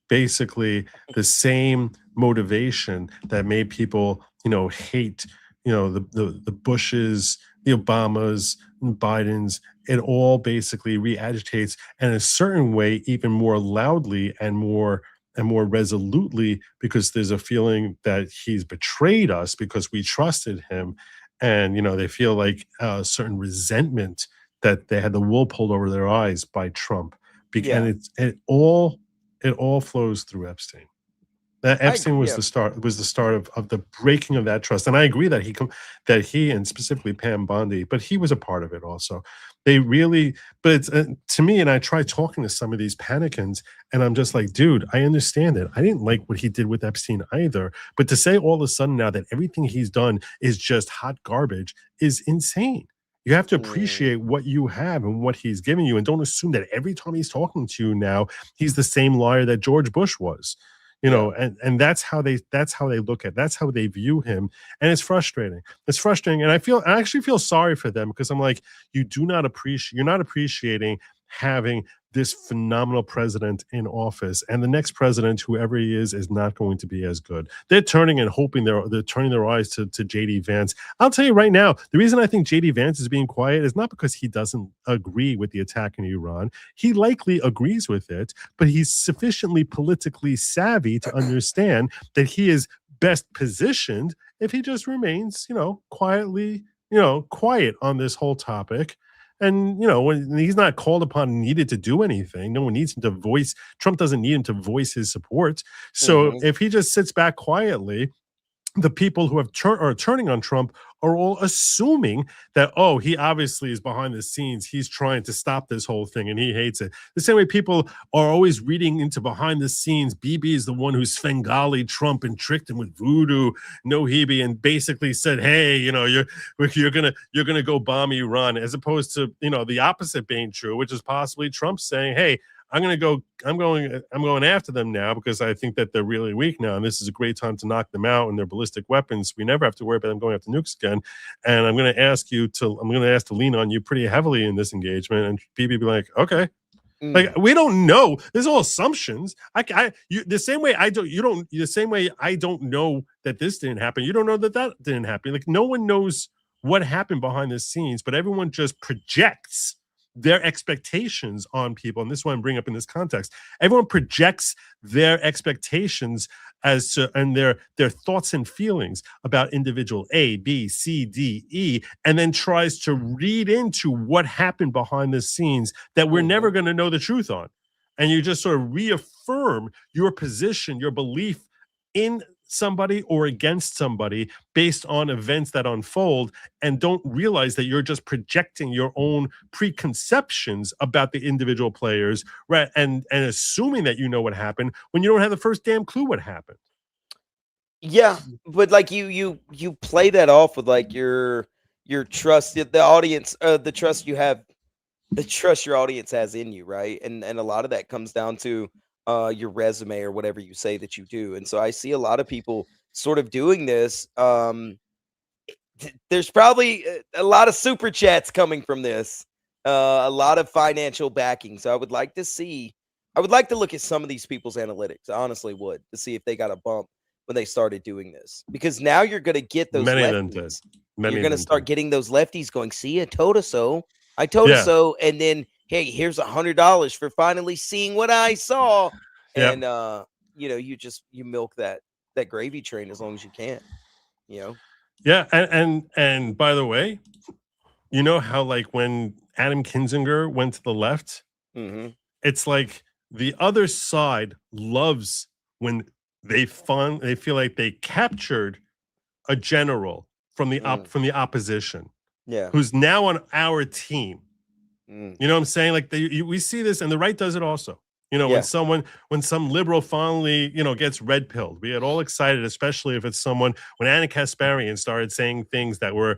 basically the same motivation that made people, hate, the Bushes, the Obamas, and Bidens, it all basically re-agitates, and in a certain way, even more loudly and more resolutely, because there's a feeling that he's betrayed us because we trusted him. And, they feel like a certain resentment that they had the wool pulled over their eyes by Trump. And it all flows through Epstein. That Epstein was the start of the breaking of that trust. And I agree that he and specifically Pam Bondi, but he was a part of it also. They really, but it's, to me, and I try talking to some of these panicans, and I'm just like, dude, I understand it. I didn't like what he did with Epstein either. But to say all of a sudden now that everything he's done is just hot garbage is insane. You have to appreciate what you have and what he's giving you, and don't assume that every time he's talking to you now, he's the same liar that George Bush was. You know, and that's how they look at, that's how they view him, and it's frustrating. It's frustrating, and I actually feel sorry for them, because I'm like, you're not appreciating having this phenomenal president in office, and the next president, whoever he is not going to be as good. They're turning and hoping they're turning their eyes to JD Vance. I'll tell you right now, the reason I think JD Vance is being quiet is not because he doesn't agree with the attack in Iran. He likely agrees with it, but he's sufficiently politically savvy to understand that he is best positioned if he just remains, quietly, quiet on this whole topic. And, when he's not called upon and needed to do anything, no one needs him to voice. Trump doesn't need him to voice his support. So if he just sits back quietly, the people who are turning on Trump are all assuming that, oh, he obviously is behind the scenes. He's trying to stop this whole thing and he hates it. The same way people are always reading into behind the scenes. Bibi is the one who Svengali Trump and tricked him with voodoo, no Hebe, and basically said, hey, you're gonna go bomb Iran, as opposed to, the opposite being true, which is possibly Trump saying, hey, I'm going after them now because I think that they're really weak now, and this is a great time to knock them out and their ballistic weapons. We never have to worry about them going after nukes again. And I'm going to ask to lean on you pretty heavily in this engagement. And Bibi be like, okay. Like, we don't know. There's all assumptions. The same way I don't know that this didn't happen. You don't know that didn't happen. Like, no one knows what happened behind the scenes, but everyone just projects their expectations on people. And this is what I'm bringing up in this context. Everyone projects their expectations and their thoughts and feelings about individual A, B, C, D, E, and then tries to read into what happened behind the scenes that we're never going to know the truth on. And you just sort of reaffirm your position, your belief in somebody or against somebody based on events that unfold, and don't realize that you're just projecting your own preconceptions about the individual players, right? And assuming that you know what happened when you don't have the first damn clue what happened. Yeah, but like you play that off with like your trust, the audience, the trust you have, the trust your audience has in you, right? And a lot of that comes down to your resume or whatever you say that you do. And so I see a lot of people sort of doing this. There's probably a lot of super chats coming from this, a lot of financial backing. So I would like to look at some of these people's analytics. I honestly would, to see if they got a bump when they started doing this, because now you're going to get those lefties. You're going to start getting those lefties going, see, I told us so. I told us so. And then, hey, here's $100 for finally seeing what I saw. And, you milk that gravy train as long as you can, Yeah. And by the way, you know how, like, when Adam Kinzinger went to the left, it's like the other side loves when they feel like they captured a general from the opposition, who's now on our team. You know what I'm saying? Like, we see this, and the right does it also. When some liberal finally, gets red pilled, we get all excited, especially if it's someone. When Anna Kasparian started saying things that were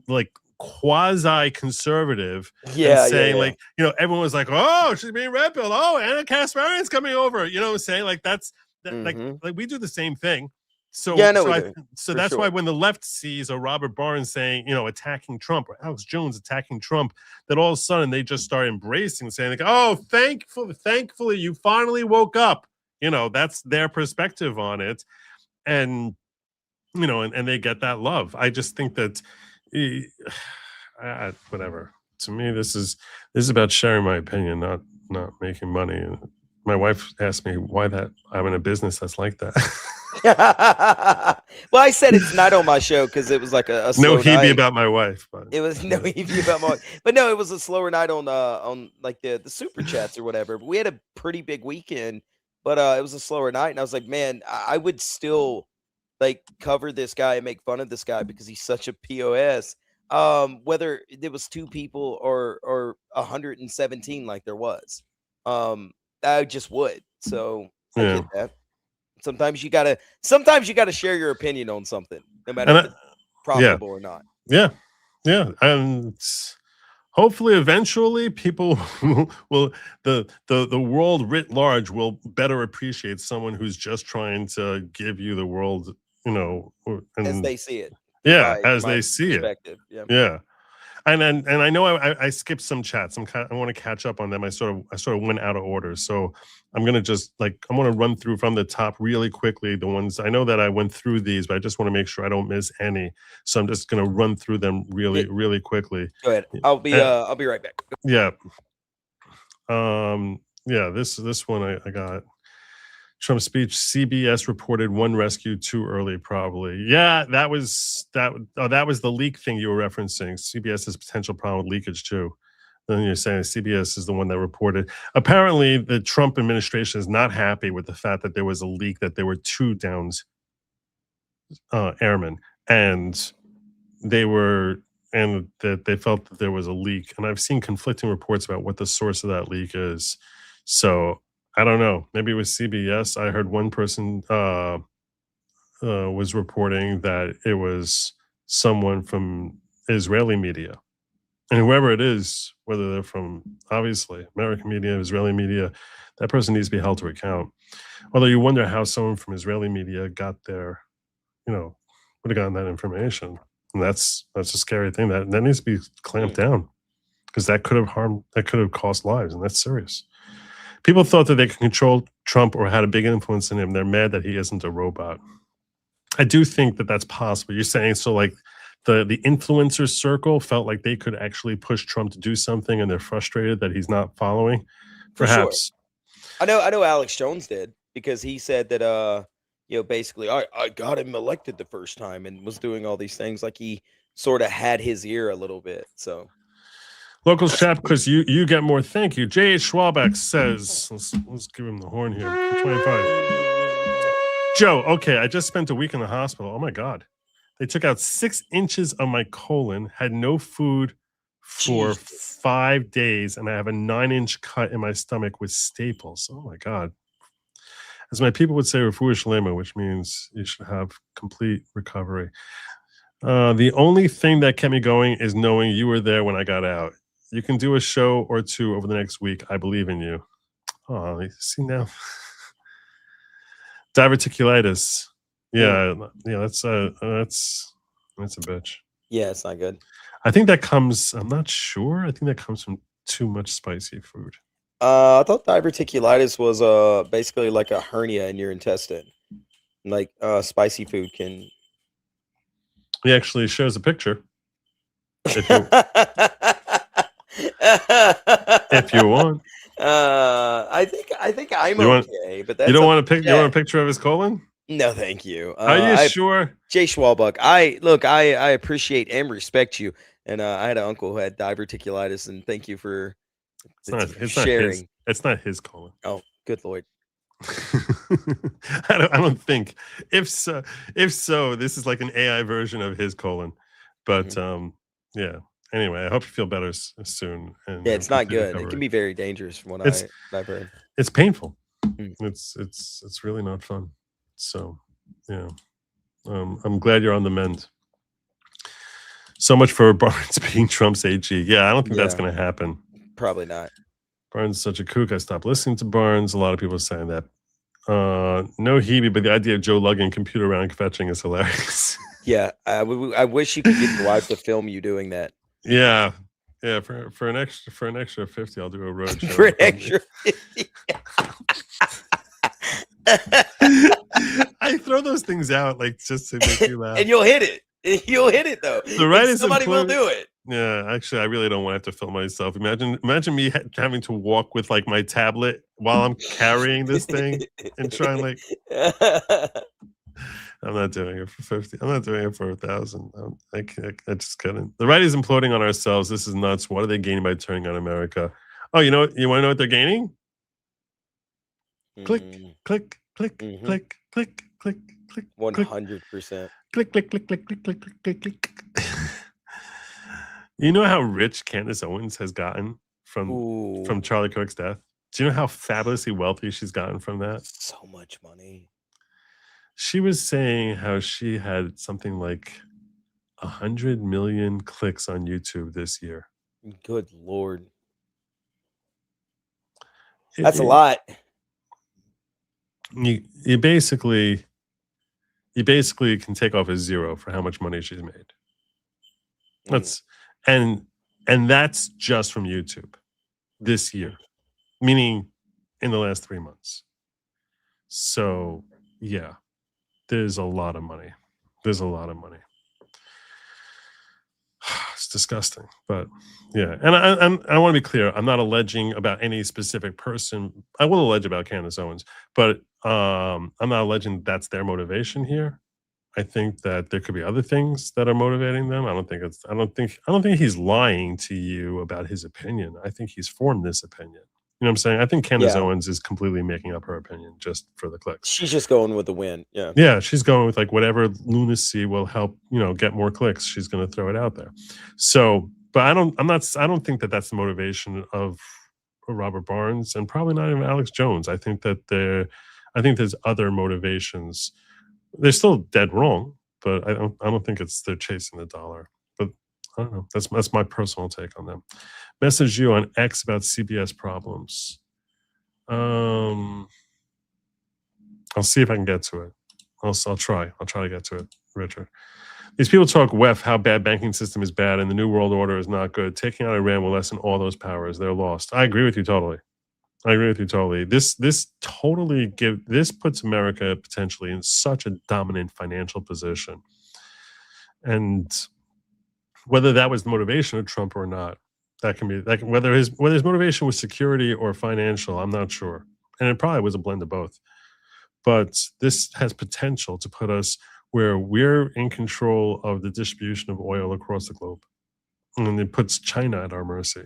like quasi conservative, saying everyone was like, oh, she's being red pilled. Oh, Anna Kasparian's coming over. You know what I'm saying? Like, that's like we do the same thing. So that's why when the left sees a Robert Barnes saying, attacking Trump, or Alex Jones attacking Trump, that all of a sudden they just start embracing, saying like, oh, thankfully you finally woke up. That's their perspective on it. And, and they get that love. I just think that whatever. To me, this is about sharing my opinion, not making money. My wife asked me why I'm in a business that's like that. Well, I said it's not on my show because it was like a slow no Hebe night. About my wife, but it was no Hebe about my wife. But no, it was a slower night on like the super chats or whatever. But we had a pretty big weekend, but it was a slower night, and I was like, man, I would still like cover this guy and make fun of this guy because he's such a POS. Whether there was 2 people or 117 like there was. I just would. So I get that. Sometimes you gotta share your opinion on something, no matter if it's profitable or not. Yeah. Yeah, and hopefully eventually people will the world writ large will better appreciate someone who's just trying to give you the world, As and they see it. yeah, From as my they see it. perspective. Yeah. Yeah. And I know I skipped some chats. I want to catch up on them. I sort of went out of order. So I'm gonna just I'm gonna run through from the top really quickly. The ones I know that I went through these, but I just want to make sure I don't miss any. So I'm just gonna run through them really quickly. Go ahead. I'll be right back. Yeah. Yeah, this one I got. Trump's speech, CBS reported one rescue too early, probably. Yeah, that was the leak thing you were referencing. CBS has potential problem with leakage too. Then you're saying CBS is the one that reported. Apparently, the Trump administration is not happy with the fact that there was a leak that there were 2 downed airmen, and that they felt that there was a leak. And I've seen conflicting reports about what the source of that leak is. So I don't know. Maybe it was CBS. I heard one person was reporting that it was someone from Israeli media. And whoever it is, whether they're from, obviously, American media, Israeli media, that person needs to be held to account. Although you wonder how someone from Israeli media got there, would have gotten that information. And that's a scary thing. That needs to be clamped down, because that could have cost lives, and that's serious. People thought that they could control Trump or had a big influence in him. They're mad that he isn't a robot. I do think that that's possible. You're saying so, like the influencer circle felt like they could actually push Trump to do something, and they're frustrated that he's not following. Perhaps. I know Alex Jones did, because he said that basically I got him elected the first time and was doing all these things, like he sort of had his ear a little bit. So Local chat, because you get more. Thank you. J.H. Schwalbach says, let's give him the horn here. 25. Joe, okay, I just spent a week in the hospital. Oh my God. They took out 6 inches of my colon, had no food for 5 days, and I have a 9-inch cut in my stomach with staples. Oh my God. As my people would say, refuah shlema, which means you should have complete recovery. The only thing that kept me going is knowing you were there when I got out. You can do a show or 2 over the next week. I believe in you. Oh, see now. Diverticulitis. Yeah, that's a bitch. yeah, it's not good. I think that comes. I'm not sure. I think that comes from too much spicy food. I thought diverticulitis was basically like a hernia in your intestine. Like spicy food can. He actually shows a picture. If you want. I think I'm okay, but that's you don't want to pick. You want a picture of his colon? No, thank you. Are you sure? Jay Schwalbach, I appreciate and respect you. And I had an uncle who had diverticulitis, and thank you for sharing. It's not his colon. Oh, good Lord. I don't think. If so, this is like an AI version of his colon. But yeah. Anyway, I hope you feel better soon. And yeah, it's not good. It can be very dangerous from what I've heard. It's painful. It's really not fun. So yeah, I'm glad you're on the mend. So much for Barnes being Trump's AG. Yeah, I don't think that's going to happen. Probably not. Barnes is such a kook. I stopped listening to Barnes. A lot of people are saying that. No Hebe, but the idea of Joe lugging computer around fetching is hilarious. Yeah, I wish you could get your wife to film you doing that. Yeah. For an extra 50, I'll do a road show. For an extra 50. I throw those things out like just to make you laugh. And you'll hit it. You'll hit it though. Somebody will do it. Yeah, actually, I really don't want to have to film myself. Imagine me having to walk with like my tablet while I'm carrying this thing and trying like. I'm not doing it for 50. I'm not doing it for 1,000. I just couldn't. The right is imploding on ourselves. This is nuts. What are they gaining by turning on America? Oh, you want to know what they're gaining? Click, click, click, click, click, click, click. 100%. Click, click, click, click, click, click, click, click. You know how rich Candace Owens has gotten from Charlie Kirk's death? Do you know how fabulously wealthy she's gotten from that? So much money. She was saying how she had something like 100 million clicks on YouTube this year. Good Lord. That's a lot. You basically can take off a zero for how much money she's made. That's and that's just from YouTube this year, meaning in the last 3 months. So yeah, there's a lot of money. There's a lot of money. It's disgusting, but yeah. And I want to be clear. I'm not alleging about any specific person. I will allege about Candace Owens, but I'm not alleging that's their motivation here. I think that there could be other things that are motivating them. I don't think he's lying to you about his opinion. I think he's formed this opinion. You know what I'm saying? I think Candace Owens is completely making up her opinion just for the clicks. She's just going with the win. Yeah. Yeah, she's going with like whatever lunacy will help, get more clicks. She's going to throw it out there. So, but I don't think that that's the motivation of Robert Barnes and probably not even Alex Jones. I think there's other motivations. They're still dead wrong, but I don't think they're chasing the dollar. But I don't know. That's my personal take on them. Message you on X about CBS problems. I'll see if I can get to it. I'll try. I'll try to get to it, Richard. These people talk WEF, how bad banking system is bad and the New World Order is not good. Taking out Iran will lessen all those powers. They're lost. I agree with you totally. This puts America potentially in such a dominant financial position. And whether that was the motivation of Trump or not, whether his motivation was security or financial, I'm not sure. And it probably was a blend of both. But this has potential to put us where we're in control of the distribution of oil across the globe. And it puts China at our mercy.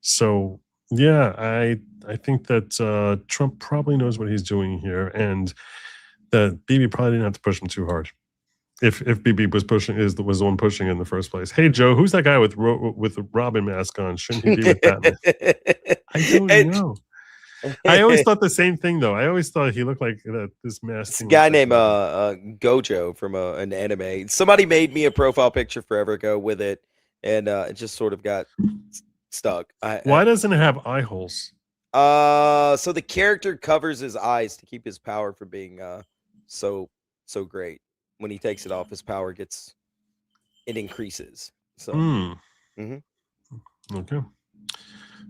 So yeah, I think that Trump probably knows what he's doing here, and that Bibi probably didn't have to push him too hard. If Bibi was the one pushing in the first place. Hey Joe, who's that guy with the Robin mask on? Shouldn't he be with Batman? I don't know. I always thought the same thing though. I always thought he looked like this mask. This guy named Gojo from an anime. Somebody made me a profile picture forever ago with it, and it just sort of got stuck. Why doesn't it have eye holes? So the character covers his eyes to keep his power from being so great. When he takes it off, his power increases. So Okay.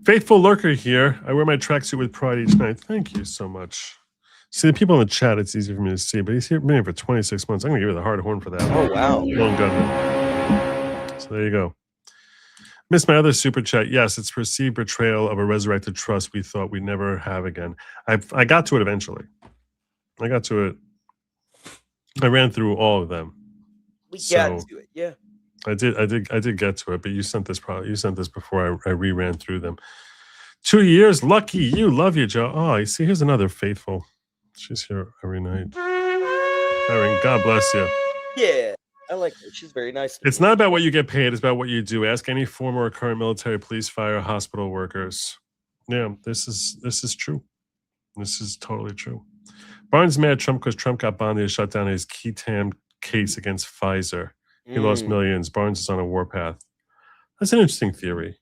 Faithful lurker here. I wear my tracksuit with pride each night. Thank you so much. See, the people in the chat, it's easy for me to see, but he's been here for 26 months. I'm going to give you the hard horn for that. Oh, wow. Long gunman. So there you go. Missed my other super chat. Yes, it's perceived betrayal of a resurrected trust we thought we'd never have again. I got to it eventually. I got to it. I ran through all of them. We got to it, yeah. I did get to it, but you sent this before I re-ran through them. 2 years, lucky you, love you, Joe. Oh, you see, here's another faithful. She's here every night. Erin, God bless you. Yeah, I like her. She's very nice. It's not about what you get paid; it's about what you do. Ask any former or current military, police, fire, hospital workers. Yeah, this is true. This is totally true. Barnes mad at Trump because Trump got bonded to shut down his Ketam case against Pfizer. He lost millions. Barnes is on a warpath. That's an interesting theory.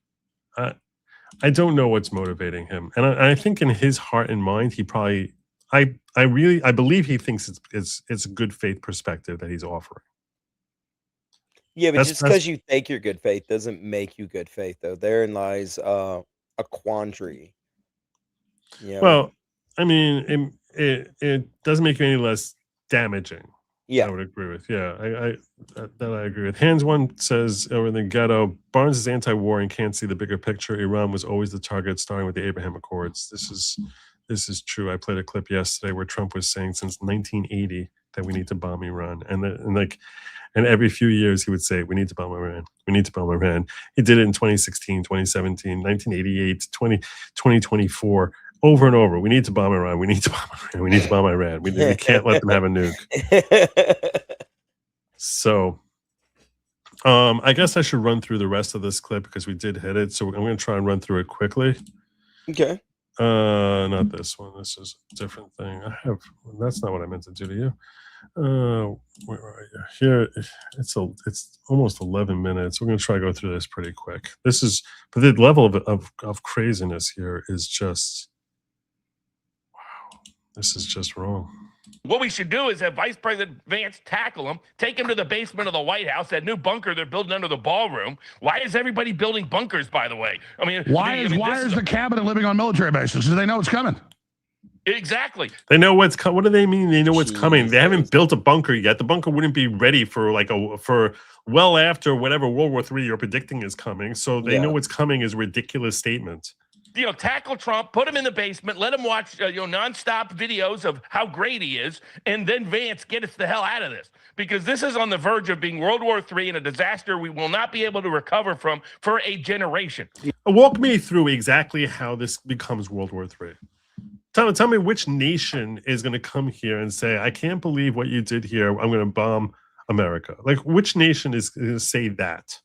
I don't know what's motivating him, and I think in his heart and mind, he probably, I believe he thinks it's a good faith perspective that he's offering. Yeah, but just because you think you're good faith doesn't make you good faith, though. Therein lies a quandary. Yeah. Well, I mean, it doesn't make you any less damaging. Yeah, I would agree with. Yeah, I agree with. Hands One says over in the ghetto, Barnes is anti-war and can't see the bigger picture. Iran was always the target, starting with the Abraham Accords. This is true. I played a clip yesterday where Trump was saying since 1980 that we need to bomb Iran, and every few years he would say we need to bomb Iran. We need to bomb Iran. He did it in 2016, 2017, 1988, 2024. Over and over, we need to bomb Iran. We need to bomb Iran. We need to bomb Iran. We can't let them have a nuke. So, I guess I should run through the rest of this clip because we did hit it. So I'm going to try and run through it quickly. Okay. Not this one. This is a different thing. That's not what I meant to do to you. Where are you? Here, it's almost 11 minutes. We're gonna try to go through this pretty quick. But the level of craziness here is just, wow. This is just wrong. What we should do is have Vice President Vance tackle him, take him to the basement of the White House, that new bunker they're building under the ballroom. Why is everybody building bunkers, by the way? I mean, why is the cabinet living on military bases? Do they know it's coming? Exactly. They know what's coming. What do they mean? They know what's coming. They haven't built a bunker yet. The bunker wouldn't be ready for well after whatever World War III you're predicting is coming. So they know what's coming is a ridiculous statement. Tackle Trump, put him in the basement, let him watch, nonstop videos of how great he is, and then Vance, get us the hell out of this, because this is on the verge of being World War III and a disaster we will not be able to recover from for a generation. Walk me through exactly how this becomes World War III. Tell me which nation is going to come here and say, I can't believe what you did here. I'm going to bomb America. Like, which nation is going to say that?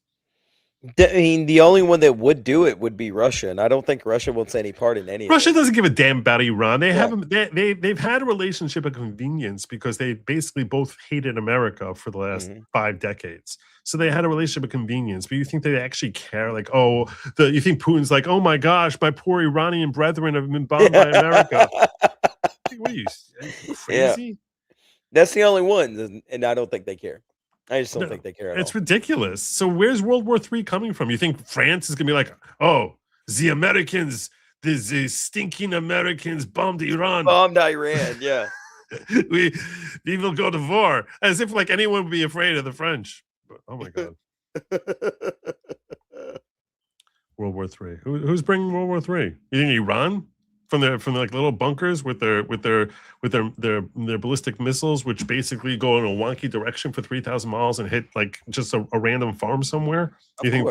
I mean, the only one that would do it would be Russia, and I don't think Russia wants any part in any. Russia doesn't give a damn about Iran. They've had a relationship of convenience because they basically both hated America for the last 5 decades. So they had a relationship of convenience. But you think they actually care? Like, you think Putin's like, oh my gosh, my poor Iranian brethren have been bombed by America. What are you crazy? Yeah. That's the only one, and I don't think they care. I just don't think they care at all. It's ridiculous. So where's World War III coming from? You think France is going to be like, the Americans, the stinking Americans bombed Iran. Bombed Iran, yeah. we will go to war. As if like anyone would be afraid of the French. But, oh my God. World War III. Who's bringing World War III? You think Iran? From like little bunkers with their ballistic missiles, which basically go in a wonky direction for 3,000 miles and hit like just a random farm somewhere. You think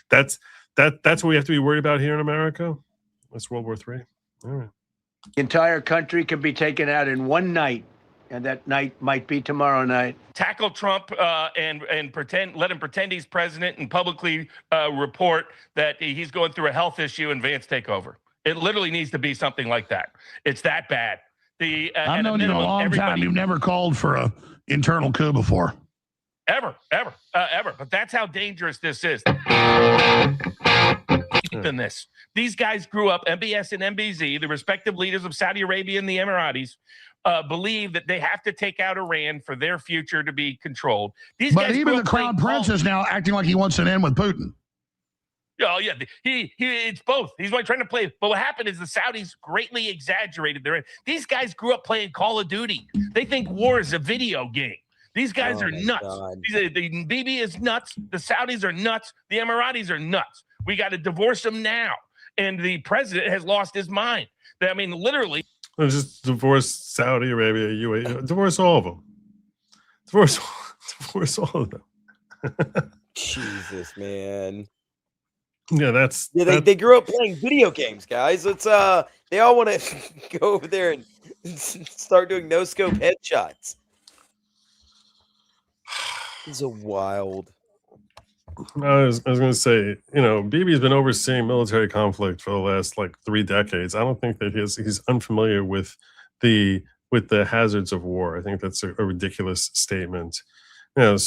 that's what we have to be worried about here in America? That's World War III. All right. The entire country can be taken out in one night, and that night might be tomorrow night. Tackle Trump and let him pretend he's president and publicly report that he's going through a health issue and Vance take over. It literally needs to be something like that. It's that bad. I've known you a long time. You've never called for an internal coup before. Ever. But that's how dangerous this is. In this, these guys grew up, MBS and MBZ, the respective leaders of Saudi Arabia and the Emiratis, believe that they have to take out Iran for their future to be controlled. But even the crown prince is now acting like he wants an end with Putin. Oh yeah, it's both. He's trying to play. But what happened is the Saudis greatly exaggerated their. These guys grew up playing Call of Duty. They think war is a video game. These guys are nuts. The Bibi is nuts. The Saudis are nuts. The Emiratis are nuts. We got to divorce them now. And the president has lost his mind. I mean, literally. Just divorce Saudi Arabia, UAE, divorce all of them. Divorce all of them. Jesus, man. Yeah, they grew up playing video games, guys. It's they all want to go over there and start doing no scope headshots. It's a wild. I was going to say, Bibi's been overseeing military conflict for the last 3 decades. I don't think that he's unfamiliar with the hazards of war. I think that's a ridiculous statement. And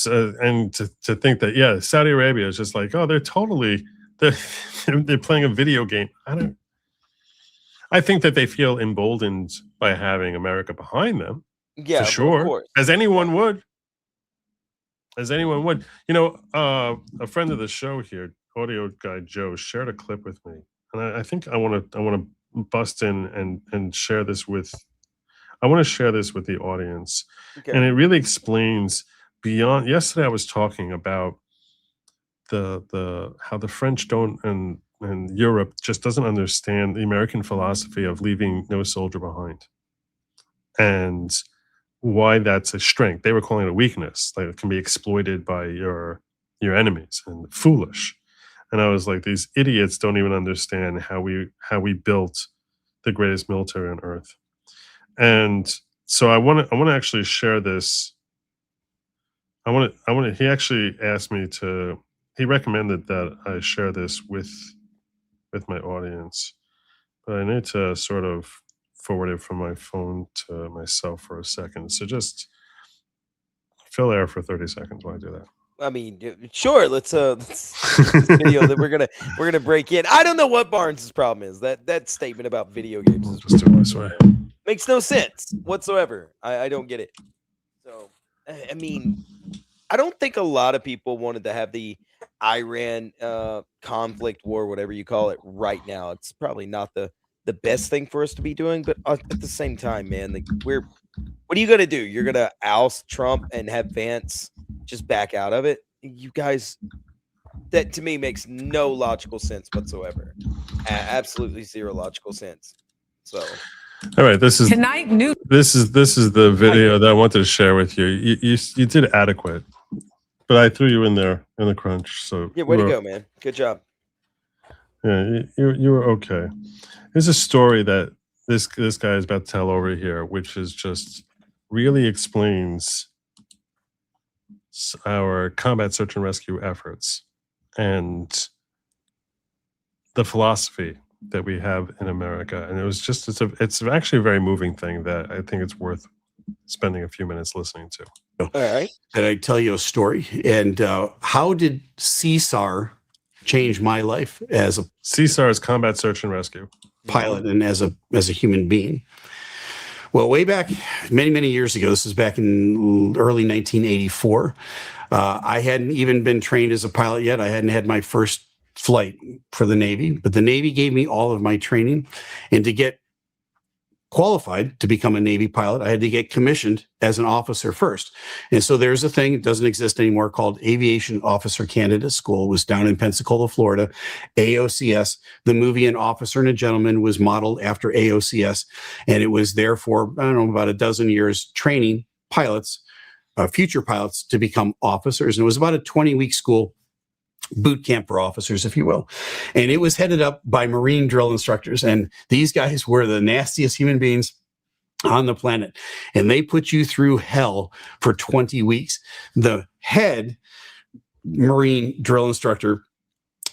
to think that Saudi Arabia is just like, they're totally. They're playing a video game. I think that they feel emboldened by having America behind them. Yeah, for sure. Of course. As anyone would. A friend of the show here, audio guy Joe, shared a clip with me, and I think I want to bust in and share this with. I want to share this with the audience, and it really explains beyond. Yesterday, I was talking about how the French don't and Europe just doesn't understand the American philosophy of leaving no soldier behind, and why that's a strength. They were calling it a weakness, like it can be exploited by your enemies, and foolish. And I was like, these idiots don't even understand how we built the greatest military on earth. And so I want to actually share this. He actually asked me to. He recommended that I share this with my audience. I need to sort of forward it from my phone to myself for a second. So just fill air for 30 seconds while I do that. I mean, sure. Let's video that we're gonna break in. I don't know what Barnes' problem is. That statement about video games is Just do it this way. makes no sense whatsoever. I don't get it. So I mean, I don't think a lot of people wanted to have the Iran conflict war, whatever you call it, right now. It's probably not the best thing for us to be doing, but at the same time, man, like what are you gonna do? You're gonna oust Trump and have Vance just back out of it? You guys, that to me makes no logical sense whatsoever. Absolutely zero logical sense. So, all right, this is Tonight, new. this is the video that I wanted to share with you. You did adequate, but I threw you in there in the crunch. So yeah, way to go, man. Good job. Yeah, you were okay. There's a story that this guy is about to tell over here, which is just really explains our combat search and rescue efforts and the philosophy that we have in America. And it was just it's actually a very moving thing that I think it's worth spending a few minutes listening to. All right. And I tell you a story. And how did CSAR change my life as a CSAR is combat search and rescue pilot and as a human being? Well, way back many years ago, this is back in early 1984. I hadn't even been trained as a pilot yet. I hadn't had my first flight for the Navy, but the Navy gave me all of my training. And to get qualified to become a Navy pilot, I had to get commissioned as an officer first. And so there's a thing, it doesn't exist anymore, called Aviation Officer Candidate School. It was down in Pensacola, Florida, AOCS. The movie An Officer and a Gentleman was modeled after AOCS. And it was there for, I don't know, about a dozen years training pilots, future pilots to become officers. And it was about a 20-week school, boot camp for officers, if you will. And it was headed up by Marine drill instructors. And these guys were the nastiest human beings on the planet. And they put you through hell for 20 weeks. The head Marine drill instructor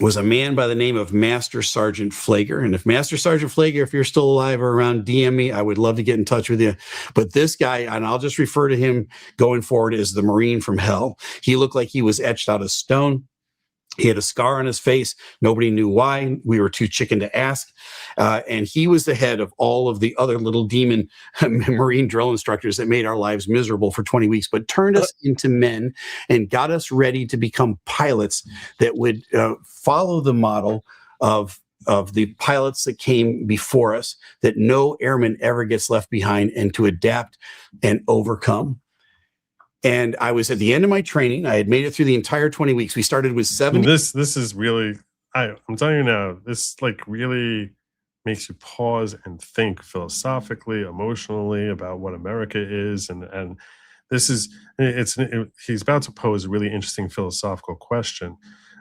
was a man by the name of Master Sergeant Flager. And if Master Sergeant Flager, if you're still alive or around, DM me, I would love to get in touch with you. But this guy, and I'll just refer to him going forward as the Marine from hell. He looked like he was etched out of stone. He had a scar on his face. Nobody knew why. We were too chicken to ask. And he was the head of all of the other little demon Marine drill instructors that made our lives miserable for 20 weeks, but turned us into men and got us ready to become pilots that would follow the model of the pilots that came before us, that no airman ever gets left behind, and to adapt and overcome. And I was at the end of my training. I had made it through the entire 20 weeks. We started with 70. This is really, I'm telling you now, this like really makes you pause and think philosophically, emotionally about what America is. And this is, he's about to pose a really interesting philosophical question,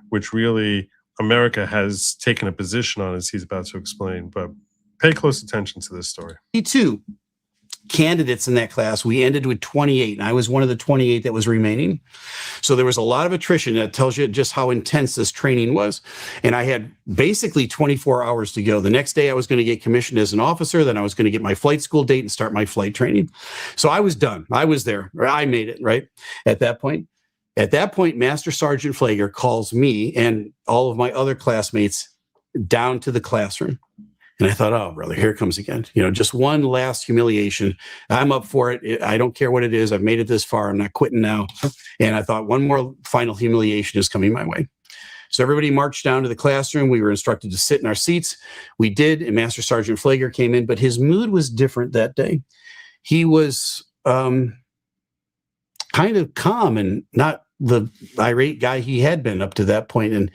which really America has taken a position on, as he's about to explain. But pay close attention to this story. 22 candidates in that class. We ended with 28, and I was one of the 28 that was remaining. So there was a lot of attrition. That tells you just how intense this training was. And I had basically 24 hours to go. The next day I was going to get commissioned as an officer. Then I was going to get my flight school date and start my flight training. So I was done. I was there. I made it, right? At that point, Master Sergeant Flager calls me and all of my other classmates down to the classroom. And I thought, oh, brother, here it comes again. You know, just one last humiliation. I'm up for it. I don't care what it is. I've made it this far. I'm not quitting now. And I thought one more final humiliation is coming my way. So everybody marched down to the classroom. We were instructed to sit in our seats. We did. And Master Sergeant Flager came in, but his mood was different that day. He was kind of calm and not the irate guy he had been up to that point. And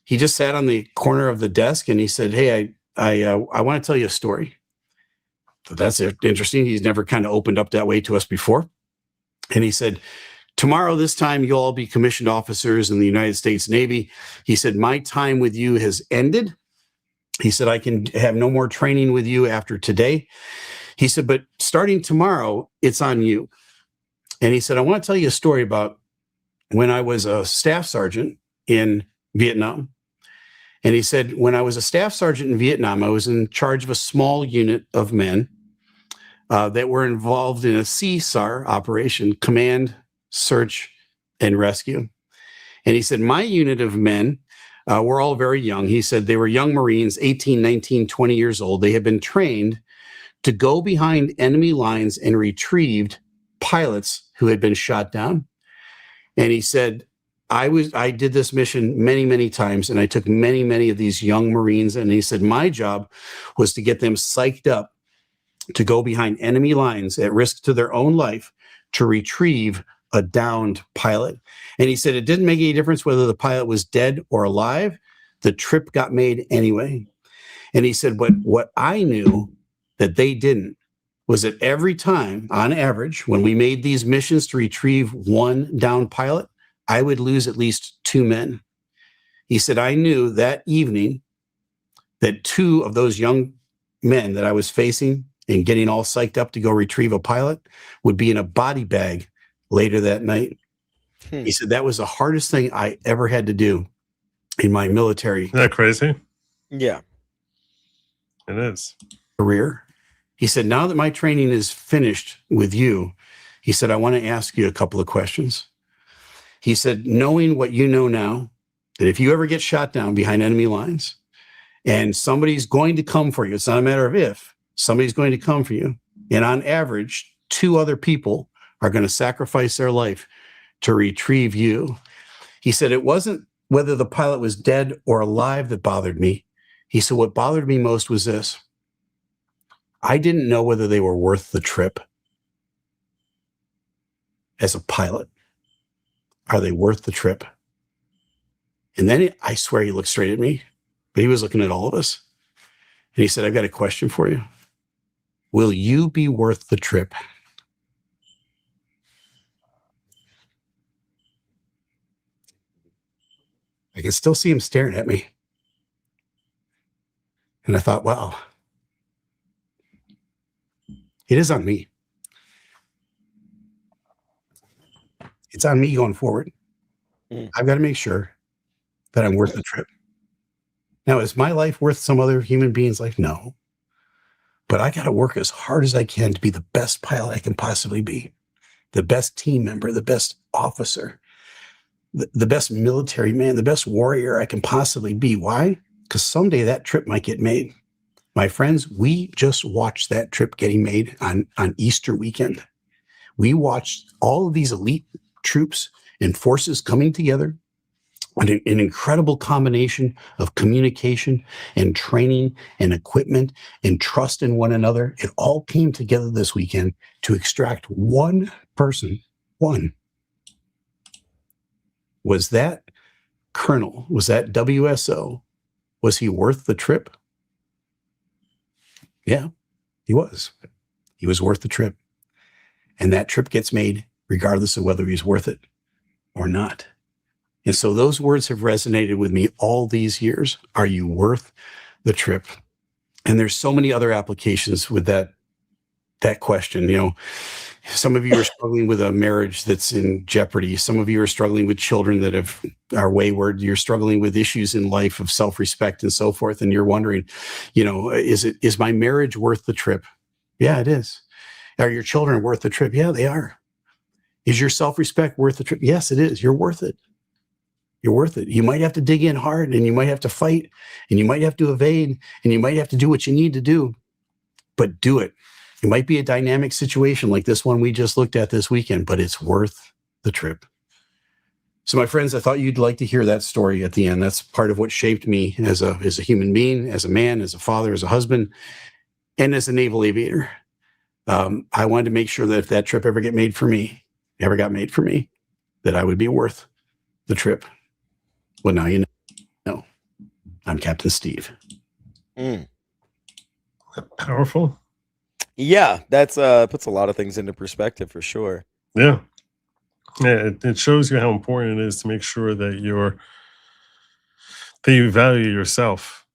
he just sat on the corner of the desk and he said, hey, I want to tell you a story. So that's interesting. He's never kind of opened up that way to us before. And he said, tomorrow this time, you'll all be commissioned officers in the United States Navy. He said, my time with you has ended. He said, I can have no more training with you after today. He said, but starting tomorrow, it's on you. And he said, I want to tell you a story about when I was a staff sergeant in Vietnam. And he said, when I was a staff sergeant in Vietnam, I was in charge of a small unit of men that were involved in a CSAR operation, Command, Search, and Rescue. And he said, my unit of men were all very young. He said they were young Marines, 18, 19, 20 years old. They had been trained to go behind enemy lines and retrieved pilots who had been shot down. And he said, I did this mission many, many times, and I took many, many of these young Marines. And he said, my job was to get them psyched up to go behind enemy lines at risk to their own life to retrieve a downed pilot. And he said, it didn't make any difference whether the pilot was dead or alive. The trip got made anyway. And he said, but what I knew that they didn't was that every time, on average, when we made these missions to retrieve one downed pilot, I would lose at least 2 men. He said, I knew that evening that 2 of those young men that I was facing and getting all psyched up to go retrieve a pilot would be in a body bag later that night. He said, that was the hardest thing I ever had to do in my military. Isn't that crazy? Yeah. It is. Career. He said, now that my training is finished with you, he said, I want to ask you a couple of questions. He said, knowing what you know now, that if you ever get shot down behind enemy lines and somebody's going to come for you, it's not a matter of if, somebody's going to come for you. And on average, 2 other people are going to sacrifice their life to retrieve you. He said, it wasn't whether the pilot was dead or alive that bothered me. He said, what bothered me most was this. I didn't know whether they were worth the trip as a pilot. Are they worth the trip? And then I swear he looked straight at me, but he was looking at all of us. And he said, I've got a question for you. Will you be worth the trip? I can still see him staring at me. And I thought, wow, it is on me. It's on me going forward. I've got to make sure that I'm worth the trip. Now, is my life worth some other human being's life? No. But I got to work as hard as I can to be the best pilot I can possibly be, the best team member, the best officer, the best military man, the best warrior I can possibly be. Why? Because someday that trip might get made. My friends, we just watched that trip getting made on Easter weekend. We watched all of these elite troops and forces coming together, an incredible combination of communication and training and equipment and trust in one another. It all came together this weekend to extract one person. One. Was that colonel, was that WSO, was he worth the trip? Yeah, he was. He was worth the trip. And that trip gets made regardless of whether he's worth it or not. And so those words have resonated with me all these years. Are you worth the trip? And there's so many other applications with that question. You know, some of you are struggling with a marriage that's in jeopardy. Some of you are struggling with children that are wayward. You're struggling with issues in life of self-respect and so forth. And you're wondering, you know, is my marriage worth the trip? Yeah, it is. Are your children worth the trip? Yeah, they are. Is your self-respect worth the trip? Yes, it is. You're worth it. You're worth it. You might have to dig in hard, and you might have to fight, and you might have to evade, and you might have to do what you need to do, but do it. It might be a dynamic situation like this one we just looked at this weekend, but it's worth the trip. So my friends, I thought you'd like to hear that story at the end. That's part of what shaped me as a human being, as a man, as a father, as a husband, and as a naval aviator. I wanted to make sure that if that trip ever got made for me, that I would be worth the trip. Well, now you know. I'm Captain Steve. Powerful. Yeah, that's puts a lot of things into perspective for sure. Yeah. Yeah, it shows you how important it is to make sure that you value yourself,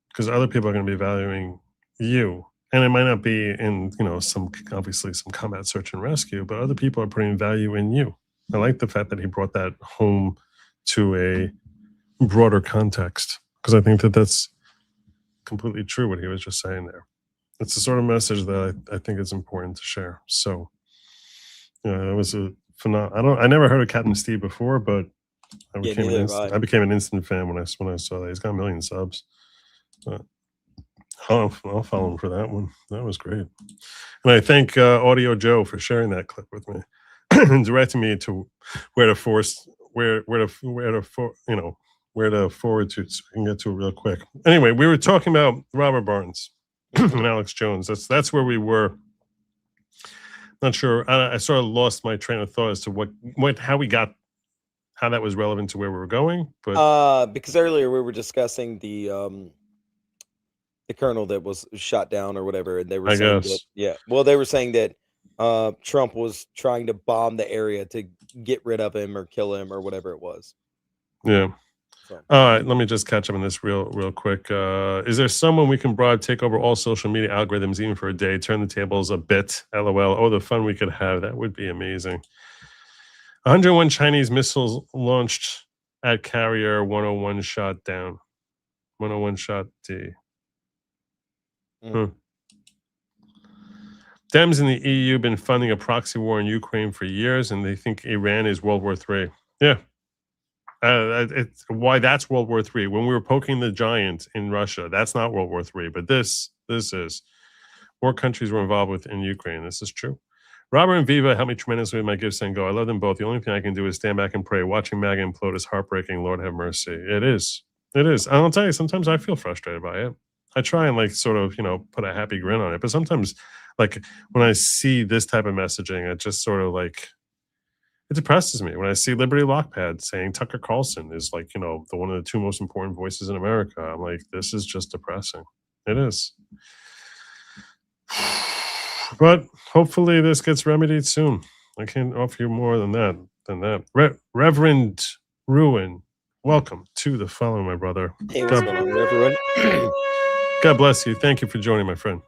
because other people are going to be valuing you. And it might not be in, you know, some combat search and rescue, but other people are putting value in you. I like the fact that he brought that home to a broader context, because I think that that's completely true what he was just saying there. It's the sort of message that I think is important to share. So, it was a phenomenal. I never heard of Captain Steve before, but I became an instant fan when I saw that. He's got 1 million subs. I'll follow him for that one. That was great. And I thank Audio Joe for sharing that clip with me and directing me to where to forward to, so I can get to it real quick. Anyway, we were talking about Robert Barnes and Alex Jones. That's where we were. Not sure. I sort of lost my train of thought as to how that was relevant to where we were going. But because earlier we were discussing the colonel that was shot down or whatever, and they were saying that, they were saying that Trump was trying to bomb the area to get rid of him or kill him or whatever it was. Yeah. So. All right, let me just catch up on this real quick. Is there someone we can bribe take over all social media algorithms even for a day, turn the tables a bit? LOL. Oh, the fun we could have. That would be amazing. 101 Chinese missiles launched at carrier, 101 shot down. 101 shot D. Dems in the EU been funding a proxy war in Ukraine for years, and they think Iran is World War III. Yeah. It's why that's World War III. When we were poking the giant in Russia, that's not World War III, but this is. More countries were involved with in Ukraine. This is true. Robert and Viva helped me tremendously with my gifts and go. I love them both. The only thing I can do is stand back and pray. Watching MAGA implode is heartbreaking. Lord have mercy. It is. I'll tell you, sometimes I feel frustrated by it. I try and sort of, put a happy grin on it. But sometimes when I see this type of messaging, it just sort of it depresses me. When I see Liberty Lockpad saying Tucker Carlson is the one of the two most important voices in America, I'm like, this is just depressing. It is. But hopefully this gets remedied soon. I can't offer you more than that. Reverend Ruin, welcome to the following, my brother. Hey, what's going on, Reverend? God bless you. Thank you for joining, my friend.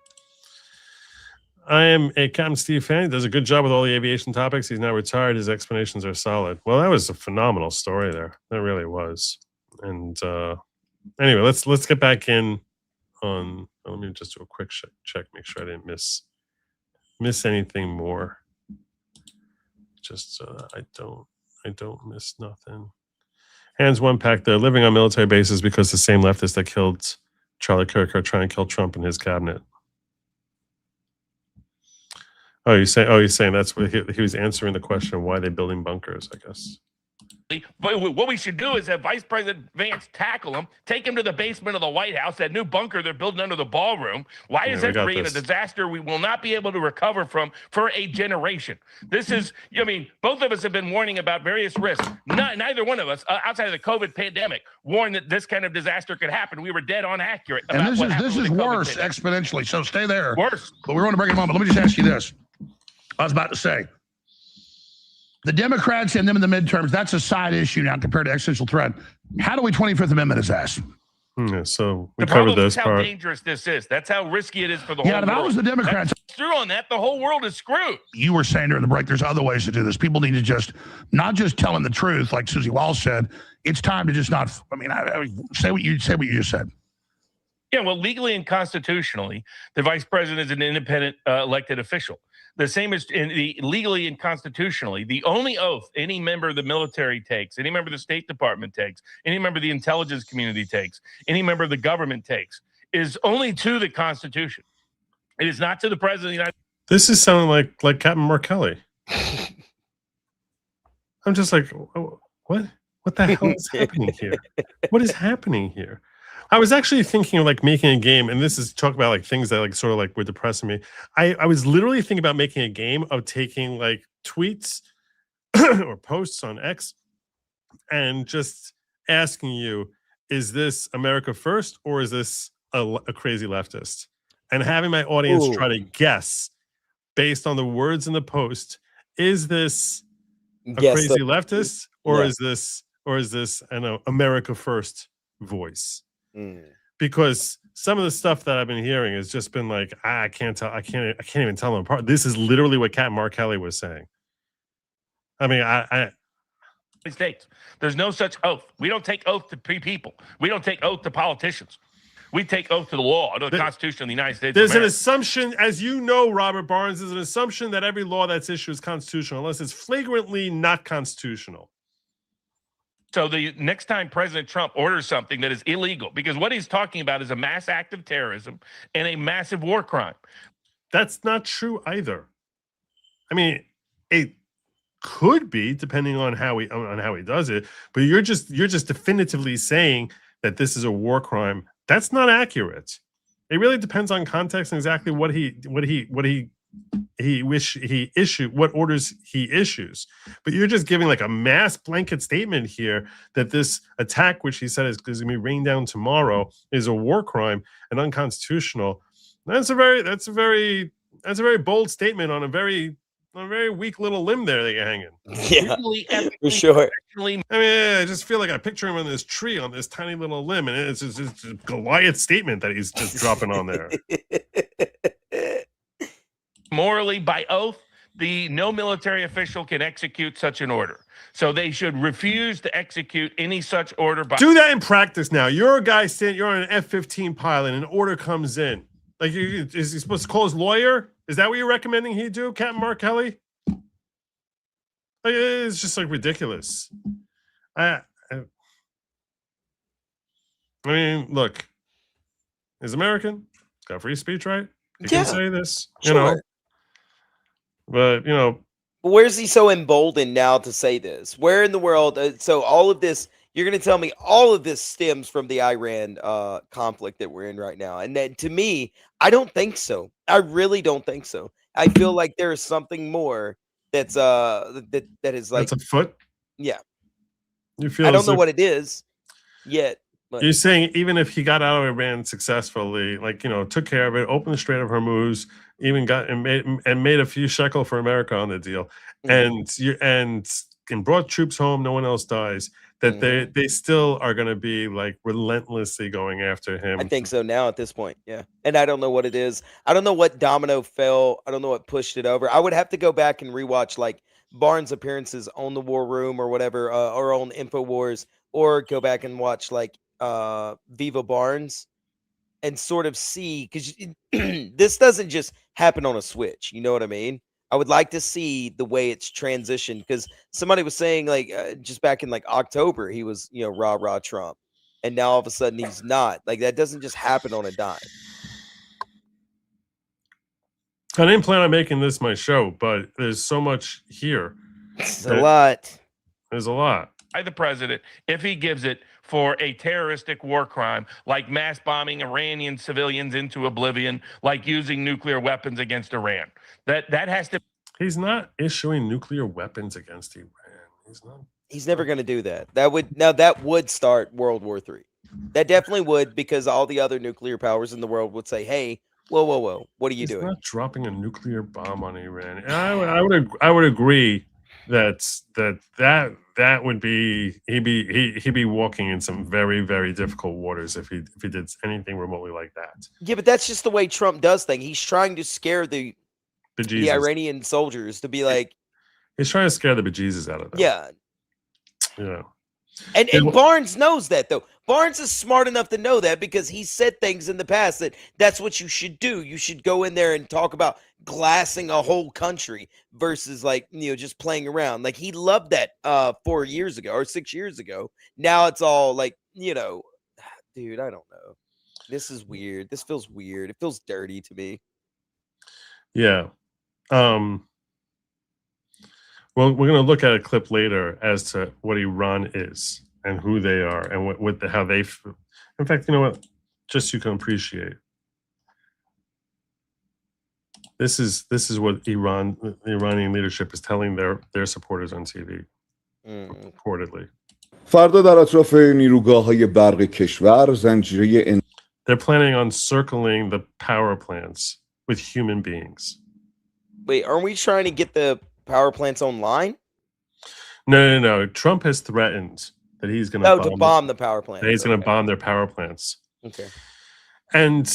I am a Captain Steve fan. He does a good job with all the aviation topics. He's now retired. His explanations are solid. Well, that was a phenomenal story there. That really was. And anyway, let's get back in on. Let me just do a quick check, make sure I didn't miss anything more. Just I don't miss nothing. Hands one pack. They're living on military bases because the same leftists that killed Charlie Kirk are trying to kill Trump and his cabinet. Oh, he's saying that's what he was answering the question: why are they building bunkers? I guess. But what we should do is have Vice President Vance tackle him, take him to the basement of the White House, that new bunker they're building under the ballroom. Why is that creating a disaster we will not be able to recover from for a generation? This is, both of us have been warning about various risks. Neither one of us, outside of the COVID pandemic, warned that this kind of disaster could happen. We were dead on accurate. And this is worse exponentially. So stay there. Worse. But we're going to break it on. But let me just ask you this. I was about to say, the Democrats and them in the midterms, that's a side issue now compared to existential threat. How do we 25th Amendment his ass? Yeah, so we covered this part. That's how dangerous this is. That's how risky it is for the whole world. Yeah, if I was the Democrats. Through on that, the whole world is screwed. You were saying during the break, there's other ways to do this. People need to not just tell them the truth, like Susie Walsh said. It's time to just not, say what you just said. Yeah, well, legally and constitutionally, the vice president is an independent elected official. The same as legally and constitutionally, the only oath any member of the military takes, any member of the State Department takes, any member of the intelligence community takes, any member of the government takes, is only to the Constitution. It is not to the President of the United States. This is sounding like Captain Mark Kelly. I'm just like, what? What the hell is happening here? What is happening here? I was actually thinking of making a game, and this is talk about things that sort of were depressing me. I was literally thinking about making a game of taking tweets or posts on X and just asking you, is this America first or is this a crazy leftist? And having my audience try to guess based on the words in the post, is this a crazy leftist or is this an America first voice? Because some of the stuff that I've been hearing has just been I can't even tell them apart. This is literally what Captain Mark Kelly was saying. I mean, States. There's no such oath. We don't take oath to people. We don't take oath to politicians. We take oath to the law, to the Constitution of the United States. There's an assumption, as you know, Robert Barnes, there's an assumption that every law that's issued is constitutional, unless it's flagrantly not constitutional. So the next time President Trump orders something that is illegal, because what he's talking about is a mass act of terrorism and a massive war crime. That's not true either. I mean, it could be, depending on how he does it, but you're just definitively saying that this is a war crime. That's not accurate. It really depends on context and exactly what orders he issues. But you're just giving like a mass blanket statement here that this attack, which he said is going to be rained down tomorrow, is a war crime and unconstitutional. That's a very bold statement on a very weak little limb there that you're hanging. Yeah, for sure. I mean, I just feel like I picture him on this tree on this tiny little limb, and it's just a Goliath statement that he's just dropping on there. Morally, by oath, no military official can execute such an order. So they should refuse to execute any such order. Do that in practice now. You're a guy you're on an F-15 pilot, and an order comes in. Like, is he supposed to call his lawyer? Is that what you're recommending he do, Captain Mark Kelly? Like, it's just like ridiculous. I mean, look, he's American. He's got free speech, right? He can say this, you know. But where's he so emboldened now to say this? Where in the world? So all of this, you're going to tell me all of this stems from the Iran conflict that we're in right now? And then, to me, I don't think so. I really don't think so. I feel like there is something more that's that is like that's afoot. Yeah, you feel? I don't know what it is yet. But you're saying even if he got out of Iran successfully, like took care of it, opened the Strait of Hormuz, even got and made a few shekel for America on the deal, and brought troops home, no one else dies. That they still are going to be like relentlessly going after him. I think so now at this point, yeah. And I don't know what it is. I don't know what domino fell. I don't know what pushed it over. I would have to go back and rewatch like Barnes' appearances on the War Room or whatever, or on InfoWars, or go back and watch like Viva Barnes and sort of see, because this doesn't just happen on a switch. You know what I mean? I would like to see the way it's transitioned, because somebody was saying like just back in like October, he was, rah Trump. And now all of a sudden he's not. Like, that doesn't just happen on a dime. I didn't plan on making this my show, but there's so much here. It's a lot. There's a lot. By the president, if he gives it for a terroristic war crime, like mass bombing Iranian civilians into oblivion, like using nuclear weapons against Iran. That has to. He's not issuing nuclear weapons against Iran. He's not. He's never going to do that. That would start World War III. That definitely would, because all the other nuclear powers in the world would say, "Hey, whoa, what are you doing?" He's not dropping a nuclear bomb on Iran. And I would agree that would be he'd be walking in some very, very difficult waters if he did anything remotely like that. Yeah, but that's just the way Trump does things. He's trying to scare the Iranian soldiers to be like. He's trying to scare the bejesus out of them. Yeah. Yeah. And Barnes knows that, though. Barnes is smart enough to know that, because he said things in the past that's what you should do. You should go in there and talk about glassing a whole country versus like, just playing around. Like, he loved that 4 years ago or 6 years ago. Now it's all like, dude, I don't know. This is weird. This feels weird. It feels dirty to me. Yeah. Well, we're going to look at a clip later as to what Iran is and who they are and how they. In fact, you know what? Just so you can appreciate. This is what the Iranian leadership is telling their supporters on TV, reportedly. فردا در اطراف نیروگاه‌های برق کشور زنجیره. They're planning on circling the power plants with human beings. Wait, aren't we trying to get the power plants online? No. Trump has threatened that he's going to bomb the power plants. He's going to bomb their power plants. Okay. And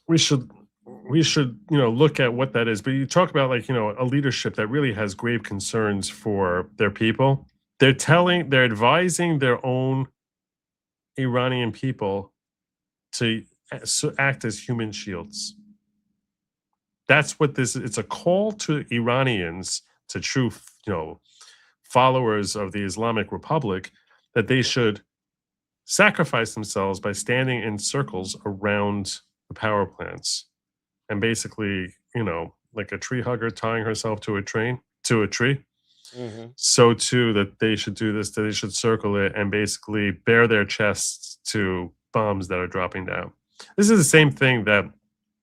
we should we should, look at what that is. But you talk about like, a leadership that really has grave concerns for their people. They're advising their own Iranian people to act as human shields. That's what this is. It's a call to Iranians, to true, followers of the Islamic Republic, that they should sacrifice themselves by standing in circles around the power plants, and basically, like a tree hugger tying herself to a tree. Mm-hmm. So too, that they should do this, that they should circle it and basically bare their chests to bombs that are dropping down. This is the same thing that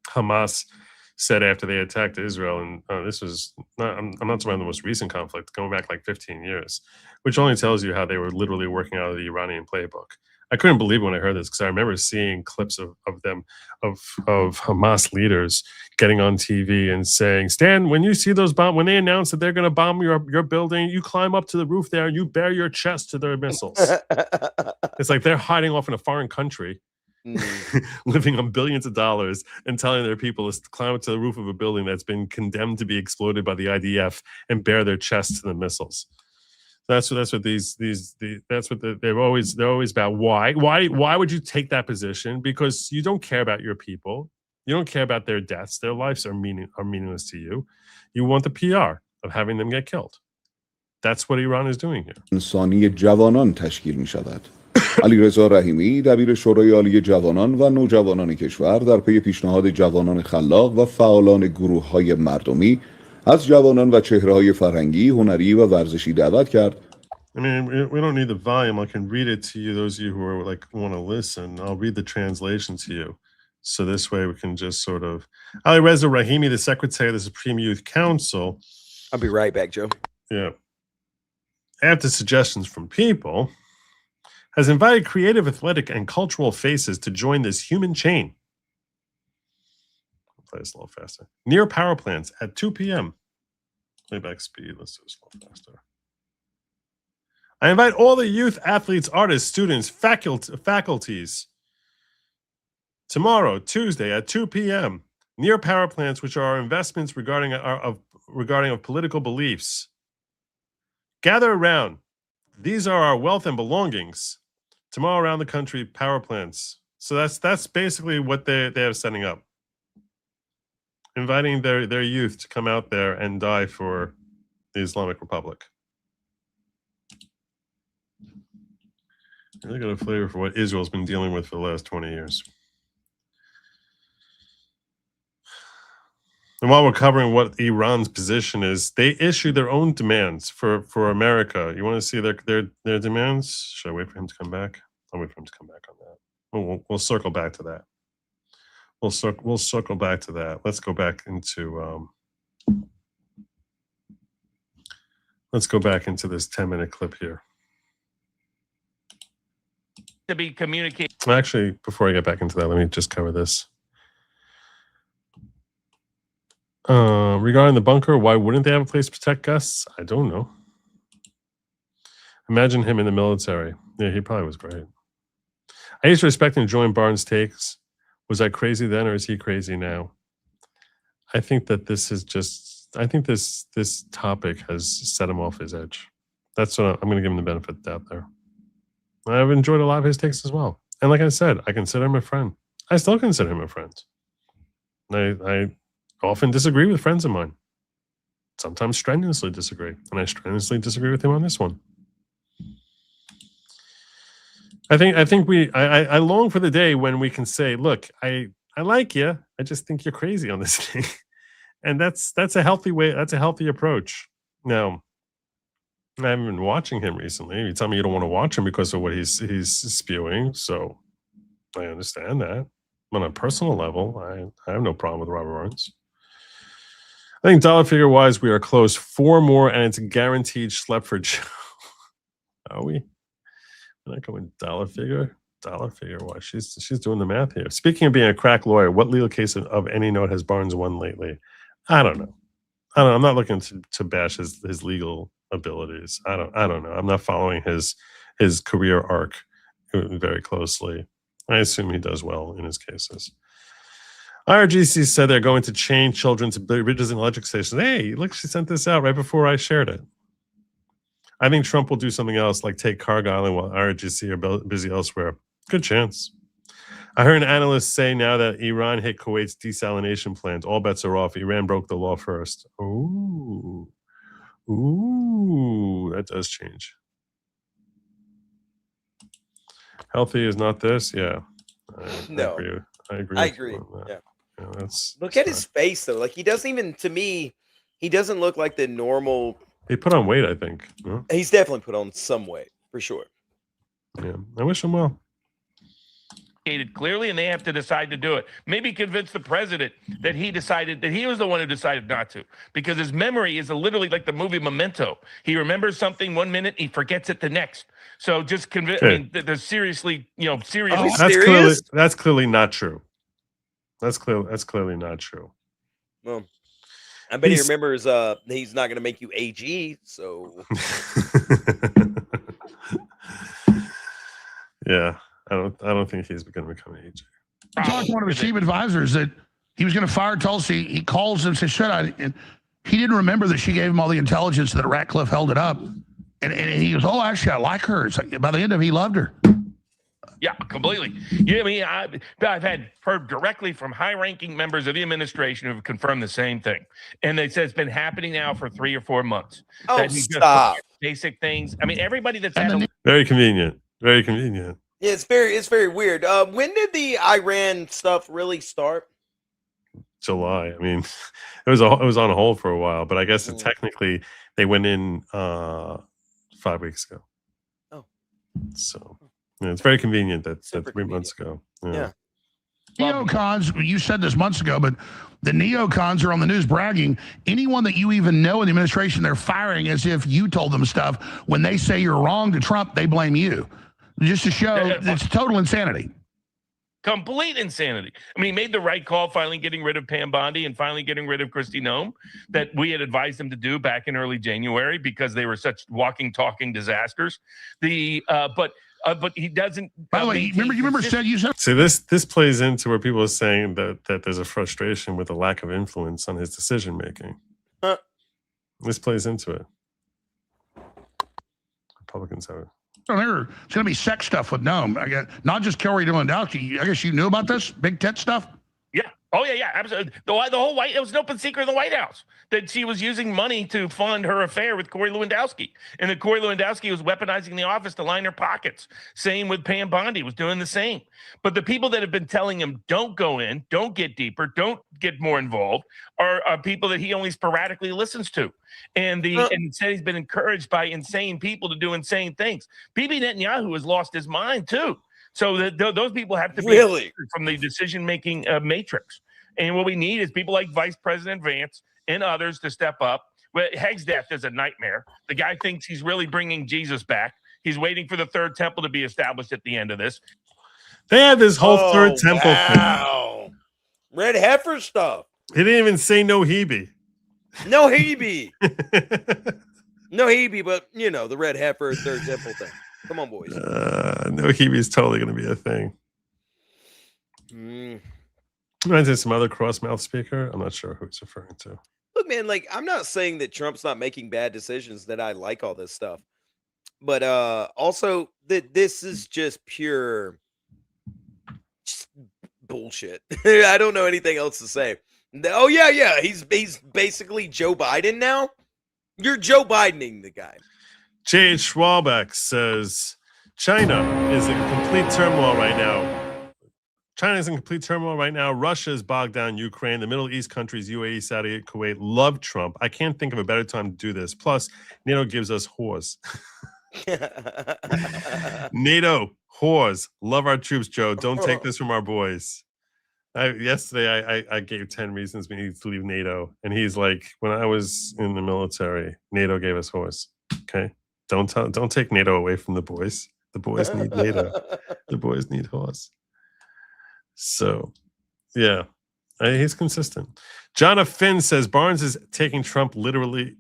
Hamas said after they attacked Israel. And this was not, I'm not talking about the most recent conflict, going back like 15 years, which only tells you how they were literally working out of the Iranian playbook. I couldn't believe when I heard this, because I remember seeing clips of Hamas leaders getting on TV and saying, "Stan, when you see those when they announce that they're going to bomb your building, you climb up to the roof there and you bare your chest to their missiles." It's like they're hiding off in a foreign country, living on billions of dollars, and telling their people to climb up to the roof of a building that's been condemned to be exploded by the IDF and bare their chest to the missiles. They're always about why would you take that position? Because you don't care about your people, you don't care about their deaths, their lives are meaningless to you. You want the PR of having them get killed. That's what Iran is doing here. انسانی جوانان تشکیل می شود. علیرضا رحیمی دبیر شورای عالی جوانان و نوجوانان کشور در پی پیشنهاد جوانان خلاق و فعالان گروه‌های مردمی از جوانان و چهره‌های فرهنگی، هنری و ورزشی دعوت کرد. I mean, we don't need the volume. I can read it to you, those of you who are like want to listen. I'll read the translation to you. So this way we can just sort of... Alireza Rahimi, the Secretary of the Supreme Youth Council. I'll be right back, Joe. Yeah. After suggestions from people, has invited creative, athletic, and cultural faces to join this human chain. I'll play this a little faster. Near power plants at 2 p.m. Playback speed. Let's do this a little faster. I invite all the youth, athletes, artists, students, faculties tomorrow, Tuesday at 2 p.m. near power plants, which are our investments regarding of political beliefs. Gather around. These are our wealth and belongings. Tomorrow around the country, power plants. So that's basically what they are setting up. Inviting their youth to come out there and die for the Islamic Republic. Really got a flavor for what Israel's been dealing with for the last 20 years. And while we're covering what Iran's position is, they issue their own demands for America. You want to see their demands? Should I wait for him to come back? I'll wait for him to come back on that. We'll circle back to that. We'll circle back to that. Let's go back into this 10-minute clip here. To be communicated. Actually, before I get back into that, let me just cover this. Regarding the bunker, why wouldn't they have a place to protect guests? I don't know. Imagine him in the military. Yeah, he probably was great. I used to respect and join Barnes' takes. Was I crazy then, or is he crazy now? I think that this is just... I think this topic has set him off his edge. That's what I'm going to give him the benefit of the doubt there. I've enjoyed a lot of his takes as well. And like I said, I consider him a friend. I still consider him a friend. I often disagree with friends of mine. Sometimes strenuously disagree. And I strenuously disagree with him on this one. I long for the day when we can say, look, I like you. I just think you're crazy on this thing. And that's a healthy way. That's a healthy approach. Now, I haven't been watching him recently. You tell me you don't want to watch him because of what he's spewing. So I understand that. On a personal level, I have no problem with Robert Barnes. I think dollar figure wise, we are close. 4 more, and it's guaranteed Schlepford show. Are we? We're not going dollar figure. Dollar figure wise, she's doing the math here. Speaking of being a crack lawyer, what legal case of any note has Barnes won lately? I don't know. I'm not looking to bash his legal abilities. I don't know. I'm not following his career arc very closely. I assume he does well in his cases. IRGC said they're going to chain children to bridges and electric stations. Hey, look, she sent this out right before I shared it. I think Trump will do something else, like take Cargo Island while IRGC are busy elsewhere. Good chance. I heard an analyst say now that Iran hit Kuwait's desalination plant. All bets are off. Iran broke the law first. Ooh. Ooh, that does change. Healthy is not this? Yeah. No. I agree. I agree. Yeah. Look at his face, though. Like, he doesn't even, to me, he doesn't look like the normal. He put on weight, I think. No? He's definitely put on some weight, for sure. Yeah, I wish him well. Clearly, and they have to decide to do it. Maybe convince the president that he decided that he was the one who decided not to, because his memory is literally like the movie Memento. He remembers something 1 minute, he forgets it the next. So just convince. Okay. I mean, there's seriously, seriously. Oh, That's clearly not true. That's clearly not true. Well, I bet he remembers. He's not going to make you AG. So yeah. I don't think he's going to become an agent. I talked to one of his chief advisors that he was going to fire Tulsi. He calls him and says, "Should I?" And he didn't remember that she gave him all the intelligence that Ratcliffe held it up. And he goes, "Oh, actually, I like her." It's like, by the end of it, he loved her. Yeah, completely. Yeah, I mean, I've heard directly from high-ranking members of the administration who have confirmed the same thing, and they said it's been happening now for 3 or 4 months. Oh, stop! Basic things. I mean, everybody that's very convenient. Very convenient. Yeah, it's very weird. When did the Iran stuff really start? July. I mean, it was on hold for a while, but I guess technically they went in 5 weeks ago. Oh, so yeah, it's very convenient that 3 months ago. Yeah. Neocons, you said this months ago, but the neocons are on the news bragging. Anyone that you even know in the administration, they're firing as if you told them stuff. When they say you're wrong to Trump, they blame you. Just to show it's total insanity. Complete insanity. I mean, he made the right call, finally getting rid of Pam Bondi and finally getting rid of Kristi Noem, that we had advised him to do back in early January because they were such walking, talking disasters. But he doesn't. By the way, you remember said you said. See, this plays into where people are saying that there's a frustration with the lack of influence on his decision making. This plays into it. Republicans have it. It's going to be sex stuff with Noam. I guess not just Kelly Lewandowski. I guess you knew about this big tent stuff. Yeah. Oh yeah, absolutely. The whole it was an open secret in the White House that she was using money to fund her affair with Corey Lewandowski, and that Corey Lewandowski was weaponizing the office to line her pockets. Same with Pam Bondi, was doing the same. But the people that have been telling him don't go in, don't get deeper, don't get more involved, are people that he only sporadically listens to, and said he's been encouraged by insane people to do insane things. Bibi Netanyahu has lost his mind too. So those people have to be from the decision-making matrix. And what we need is people like Vice President Vance and others to step up. But Haig's death is a nightmare. The guy thinks he's really bringing Jesus back. He's waiting for the third temple to be established at the end of this. They had this whole third temple thing. Red heifer stuff. He didn't even say no Hebe. No Hebe. No Hebe, but, the red heifer third temple thing. Come on, boys. No Hebe is totally going to be a thing. Reminds me of some other cross-mouth speaker. I'm not sure who it's referring to. Look, man, I'm not saying that Trump's not making bad decisions, that I like all this stuff. But also that this is just pure bullshit. I don't know anything else to say. Oh, yeah. He's basically Joe Biden now. You're Joe Bidening the guy. J.H. Schwalbeck says, China is in complete turmoil right now. Russia is bogged down Ukraine. The Middle East countries, UAE, Saudi, Kuwait, love Trump. I can't think of a better time to do this. Plus, NATO gives us whores. NATO, whores. Love our troops, Joe. Don't take this from our boys. Yesterday, I gave 10 reasons we need to leave NATO. And he's like, when I was in the military, NATO gave us whores. Okay? Don't take NATO away from the boys. The boys need NATO. The boys need whores. So, yeah, he's consistent. John of Finn says Barnes is taking Trump literally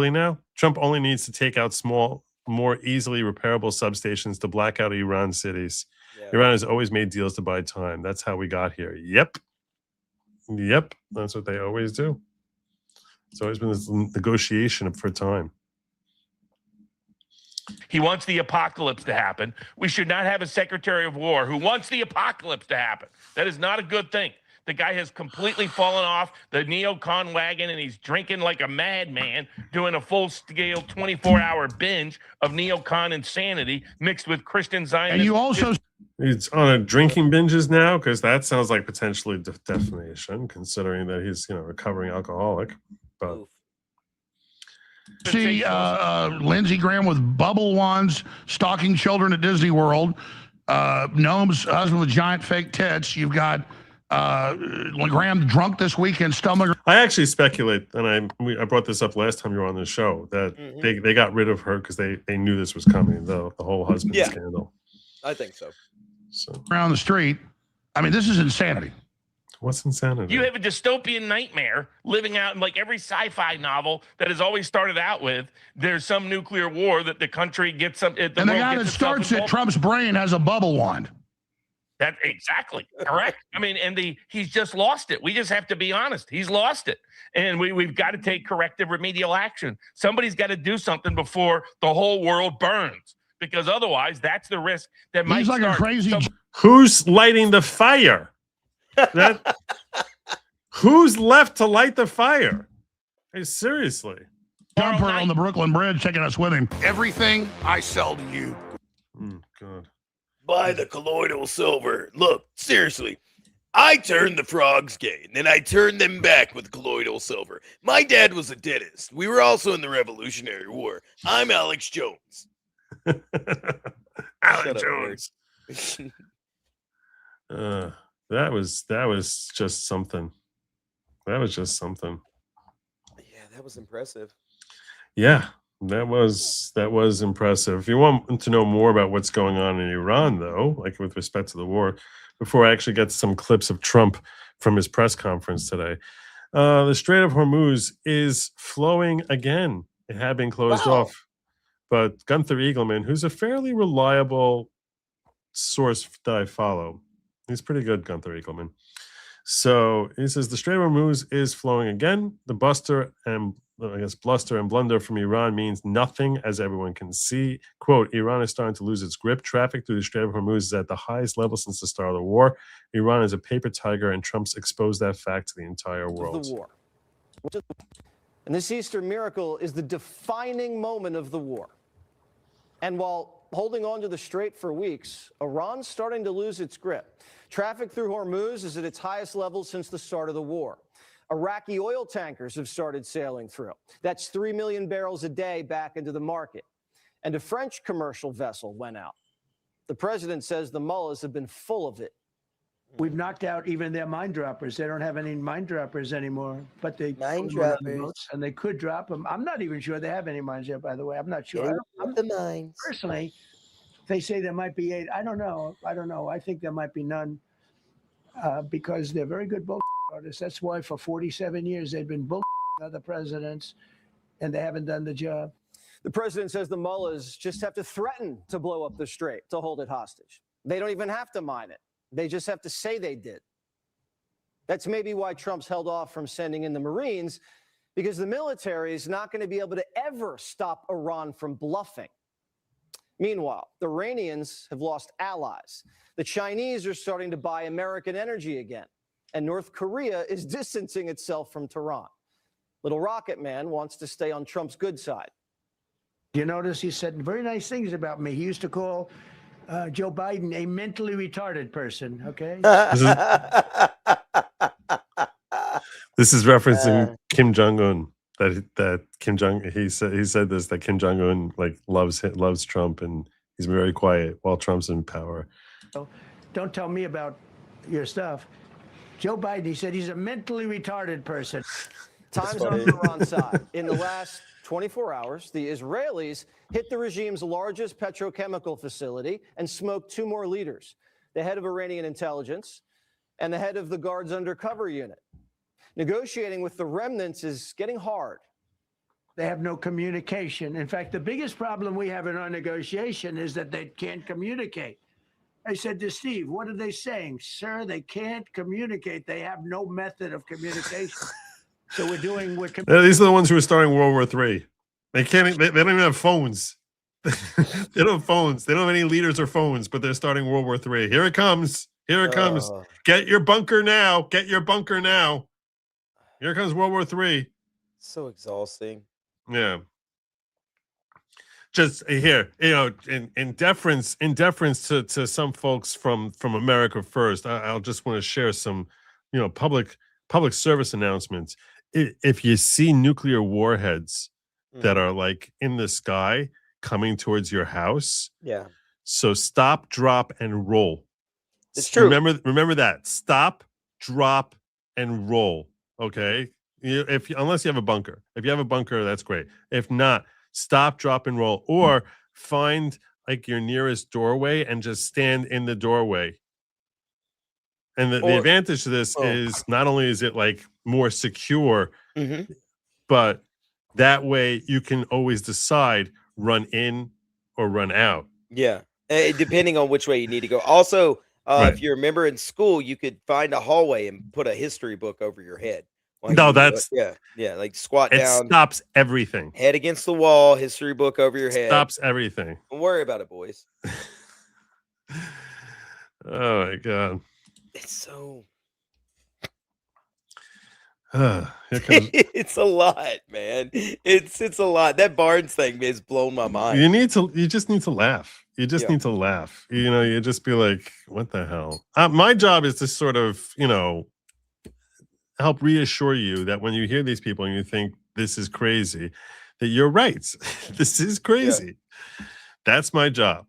now. Trump only needs to take out small, more easily repairable substations to black out Iran cities. Yeah. Iran has always made deals to buy time. That's how we got here. Yep. Yep, that's what they always do. It's always been this negotiation for time. He wants the apocalypse to happen. We should not have a Secretary of War who wants the apocalypse to happen. That is not a good thing. The guy has completely fallen off the neocon wagon, and he's drinking like a madman, doing a full-scale 24-hour binge of neocon insanity mixed with Christian Zionism. And you also... He's on a drinking binges now, because that sounds like potentially defamation, considering that he's, you know, a recovering alcoholic. But see Lindsey Graham with bubble wands stalking children at Disney World. Gnome's husband with giant fake tits. You've got Graham drunk this weekend, stomach. I actually speculate, and I brought this up last time you were on the show, that they got rid of her because they knew this was coming, the whole husband scandal. I think so. Around the street. I mean, this is insanity. What's insanity? You have a dystopian nightmare living out in like every sci-fi novel that has always started out with there's some nuclear war that the country gets some. And the guy that starts it, Trump's brain, has a bubble wand. That exactly correct. I mean, and he's just lost it. We just have to be honest. He's lost it, and we've got to take corrective remedial action. Somebody's got to do something before the whole world burns, because otherwise, that's the risk that might. He's like a crazy. Who's lighting the fire? Who's left to light the fire? Hey, seriously. Jumper on the Brooklyn Bridge taking us with him. Everything I sell to you. God. Buy the colloidal silver. Look, seriously. I turned the frogs gay, and then I turned them back with colloidal silver. My dad was a dentist. We were also in the Revolutionary War. I'm Alex Jones. Alex Jones. That was just something. That was just something. Yeah, that was impressive. Yeah, that was impressive. If you want to know more about what's going on in Iran, though, like with respect to the war, before I actually get some clips of Trump from his press conference today, the Strait of Hormuz is flowing again. It had been closed off, but Gunther Eagleman, who's a fairly reliable source that I follow, he's pretty good, Gunther Eagleman. So he says the Strait of Hormuz is flowing again. The bluster and blunder from Iran means nothing, as everyone can see. Quote, Iran is starting to lose its grip. Traffic through the Strait of Hormuz is at the highest level since the start of the war. Iran is a paper tiger, and Trump's exposed that fact to the entire world. The war. And this Easter miracle is the defining moment of the war. And while holding on to the strait for weeks, Iran's starting to lose its grip. Traffic through Hormuz is at its highest level since the start of the war. Iraqi oil tankers have started sailing through. That's 3 million barrels a day back into the market. And a French commercial vessel went out. The president says the mullahs have been full of it. We've knocked out even their mine droppers. They don't have any mine droppers anymore, but they mine droppers, and they could drop them. I'm not even sure they have any mines yet, by the way. I'm not sure. The mines. Personally, they say there might be 8. I don't know. I think there might be none because they're very good bull artists. That's why for 47 years they've been bull other presidents, and they haven't done the job. The president says the mullahs just have to threaten to blow up the strait to hold it hostage. They don't even have to mine it. They just have to say they did. That's maybe why Trump's held off from sending in the Marines, because the military is not going to be able to ever stop Iran from bluffing. Meanwhile, the Iranians have lost allies. The Chinese are starting to buy American energy again, and North Korea is distancing itself from Tehran. Little Rocket Man wants to stay on Trump's good side. You notice he said very nice things about me. He used to call Joe Biden a mentally retarded person, okay? This is referencing Kim Jong-un. That Kim Jong he said this, that Kim Jong-un like loves Trump, and he's very quiet while Trump's in power. Don't tell me about your stuff. Joe Biden, he said he's a mentally retarded person. Time's on Iran's side. In the last 24 hours, the Israelis hit the regime's largest petrochemical facility and smoked 2 more leaders, the head of Iranian intelligence and the head of the Guard's undercover unit. Negotiating with the remnants is getting hard. They have no communication. In fact, the biggest problem we have in our negotiation is that they can't communicate. I said to Steve, what are they saying? Sir, they can't communicate. They have no method of communication. So we're these are the ones who are starting World War III. They can't. They don't even have phones. They don't have phones. They don't have any leaders or phones, but they're starting World War III. Here it comes. Here it comes. Get your bunker now. Get your bunker now. Here comes World War III. So exhausting. Yeah. Just here, in deference to some folks from America First, I'll just want to share some, public service announcements. If you see nuclear warheads that are like in the sky coming towards your house, so stop, drop, and roll. It's true. Remember that. Stop, drop, and roll. Okay. Unless you have a bunker. If you have a bunker, that's great. If not, stop, drop, and roll, or find like your nearest doorway and just stand in the doorway. And the advantage to this is not only is it like more secure, but that way you can always decide run in or run out. Yeah. Depending on which way you need to go. Also, Right. if you remember in school, you could find a hallway and put a history book over your head. No, that's like squat it down. Stops everything. Head against the wall, history book over your head. Stops everything. Don't worry about it, boys. Oh my God. It's so Here comes... it's a lot, man. It's a lot. That Barnes thing has blown my mind. You just need to laugh. You just need to laugh. You just be like, what the hell? My job is to sort of, help reassure you that when you hear these people and you think this is crazy, that you're right. This is crazy. That's my job.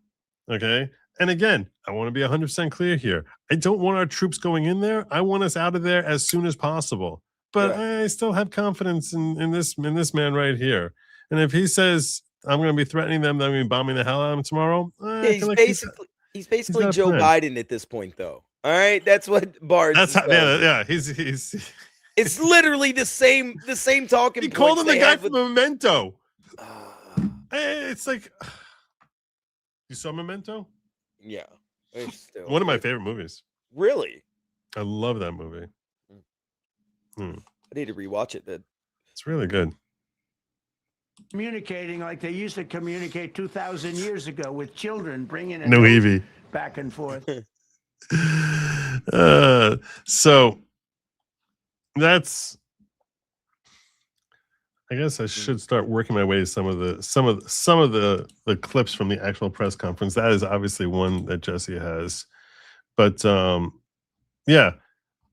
Okay. And again, I want to be 100% clear here. I don't want our troops going in there. I want us out of there as soon as possible. But I still have confidence in this man right here. And if he says I'm going to be threatening them, that I'm going to be bombing the hell out of them tomorrow, he's basically Joe Biden at this point, though. All right, that's what Barnes. That's how, he's. It's literally the same talking. He called him the guy from Memento. It's like, you saw Memento? Yeah, one of my favorite movies. Really, I love that movie. I need to rewatch it. Then it's really good. Communicating like they used to communicate 2,000 years ago with children, bringing a no Evie back and forth. So that's, I guess I should start working my way to some of the clips from the actual press conference. That is obviously one that Jesse has, but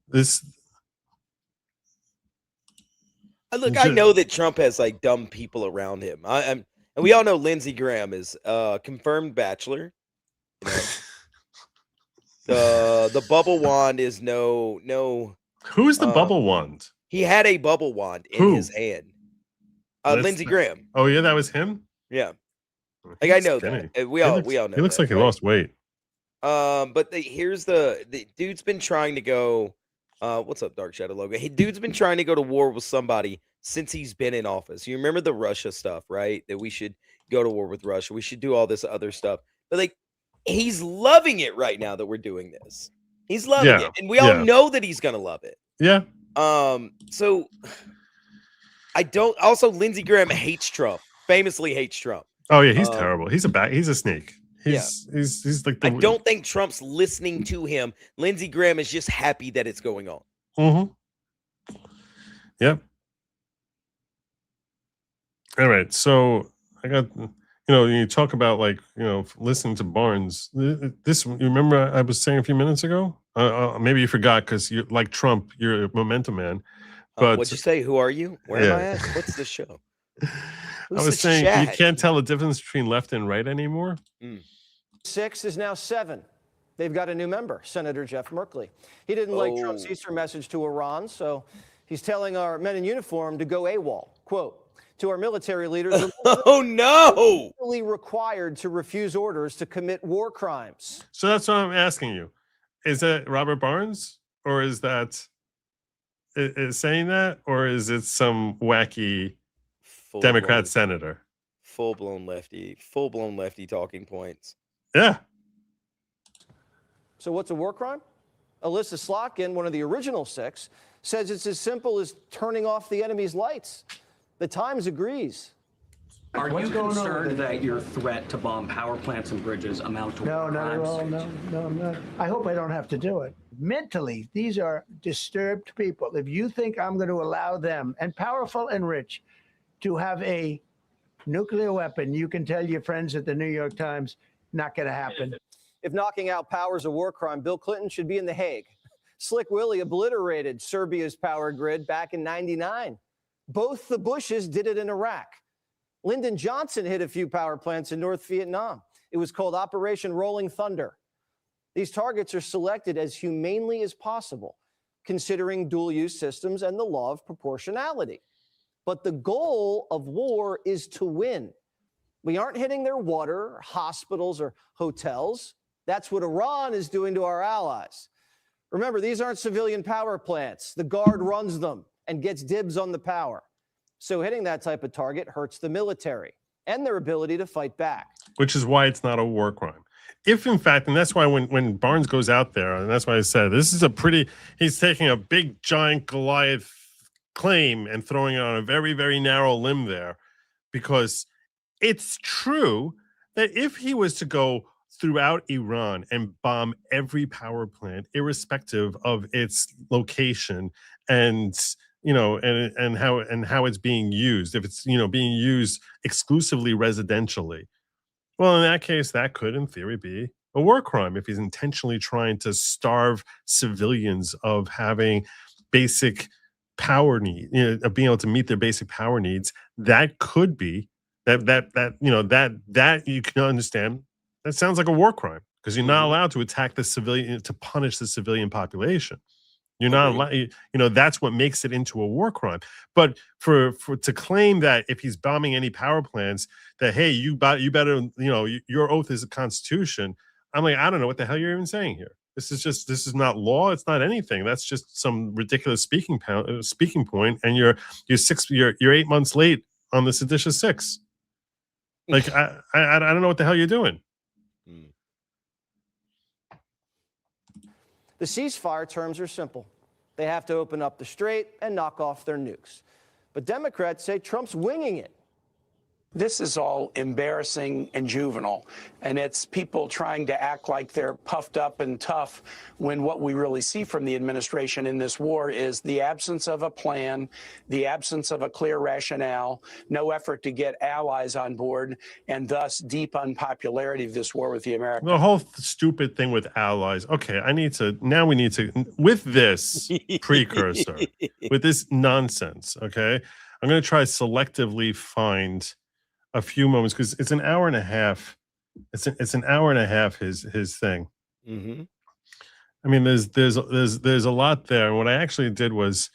this. Look, I know that Trump has like dumb people around him. And we all know Lindsey Graham is confirmed bachelor. The bubble wand is no. Who's the bubble wand? He had a bubble wand in his hand. Lindsey Graham. Oh yeah, that was him. Yeah, like I know that. We all know. He looks like he lost weight. But here's the dude's been trying to go. What's up, Dark Shadow Logo? Hey, dude's been trying to go to war with somebody since he's been in office. You remember the Russia stuff, right? That we should go to war with Russia. We should do all this other stuff. But like, he's loving it right now that we're doing this. He's loving it, and we all know that he's gonna love it. Yeah. So I don't. Also, Lindsey Graham hates Trump. Famously hates Trump. Oh yeah, he's terrible. He's a snake. He's like I don't think Trump's listening to him. Lindsey Graham is just happy that it's going on. Mm-hmm. Yep. All right. So I got, you talk about like, listening to Barnes. This, you remember I was saying a few minutes ago? Maybe you forgot because you're like Trump, you're a momentum man. But what'd you say? Who are you? Where am I at? What's the show? I was saying you can't tell the difference between left and right anymore. 6 is now 7. They've got a new member, Senator Jeff Merkley. He didn't like Trump's Easter message to Iran, so he's telling our men in uniform to go AWOL. Quote, to our military leaders, oh no! Legally required to refuse orders to commit war crimes. So that's what I'm asking you. Is that Robert Barnes, or is that is saying that, or is it some wacky Democrat senator? Full blown lefty talking points. Yeah. So what's a war crime? Alyssa Slotkin, one of the original 6, says it's as simple as turning off the enemy's lights. The Times agrees. Are you concerned that your threat to bomb power plants and bridges amount to No, war not at crimes? all. No, I'm not. I hope I don't have to do it. Mentally, these are disturbed people. If you think I'm going to allow them, and powerful and rich, to have a nuclear weapon, you can tell your friends at the New York Times, not going to happen. If knocking out power is a war crime, Bill Clinton should be in The Hague. Slick Willie obliterated Serbia's power grid back in '99. Both the Bushes did it in Iraq. Lyndon Johnson hit a few power plants in North Vietnam. It was called Operation Rolling Thunder. These targets are selected as humanely as possible, considering dual-use systems and the law of proportionality. But the goal of war is to win. We aren't hitting their water, hospitals, or hotels. That's what Iran is doing to our allies. Remember, these aren't civilian power plants. The Guard runs them and gets dibs on the power. So hitting that type of target hurts the military and their ability to fight back. Which is why it's not a war crime. If in fact, and that's why when Barnes goes out there, and that's why I said this is he's taking a big giant Goliath claim and throwing it on a very, very narrow limb there, because it's true that if he was to go throughout Iran and bomb every power plant, irrespective of its location and and how it's being used, if it's being used exclusively residentially, well, in that case, that could in theory be a war crime if he's intentionally trying to starve civilians of having basic power need, of being able to meet their basic power needs. That could be that you can understand. That sounds like a war crime because you're not allowed to attack the civilian, to punish the civilian population. You're not allowed, that's what makes it into a war crime. But for to claim that if he's bombing any power plants, that hey, you better, your oath is a constitution. I'm like, I don't know what the hell you're even saying here. This is not law. It's not anything. That's just some ridiculous speaking point. And you're 8 months late on the seditious 6. Like I don't know what the hell you're doing. The ceasefire terms are simple. They have to open up the strait and knock off their nukes. But Democrats say Trump's winging it. This is all embarrassing and juvenile, and it's people trying to act like they're puffed up and tough when what we really see from the administration in this war is the absence of a plan, the absence of a clear rationale, no effort to get allies on board, and thus deep unpopularity of this war with the Americans. The whole stupid thing with allies. Okay, we need to, with this precursor, with this nonsense, okay, I'm going to try selectively find a few moments because it's an hour and a half. It's an hour and a half. His thing. Mm-hmm. I mean, there's a lot there. And what I actually did was,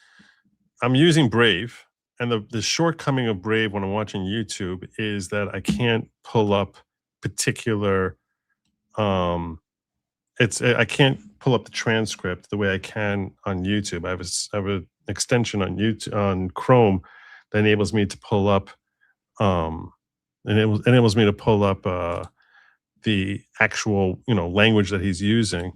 I'm using Brave, and the shortcoming of Brave when I'm watching YouTube is that I can't pull up particular. I can't pull up the transcript the way I can on YouTube. I have an extension on YouTube on Chrome that enables me to pull up. Enables me to pull up the actual language that he's using.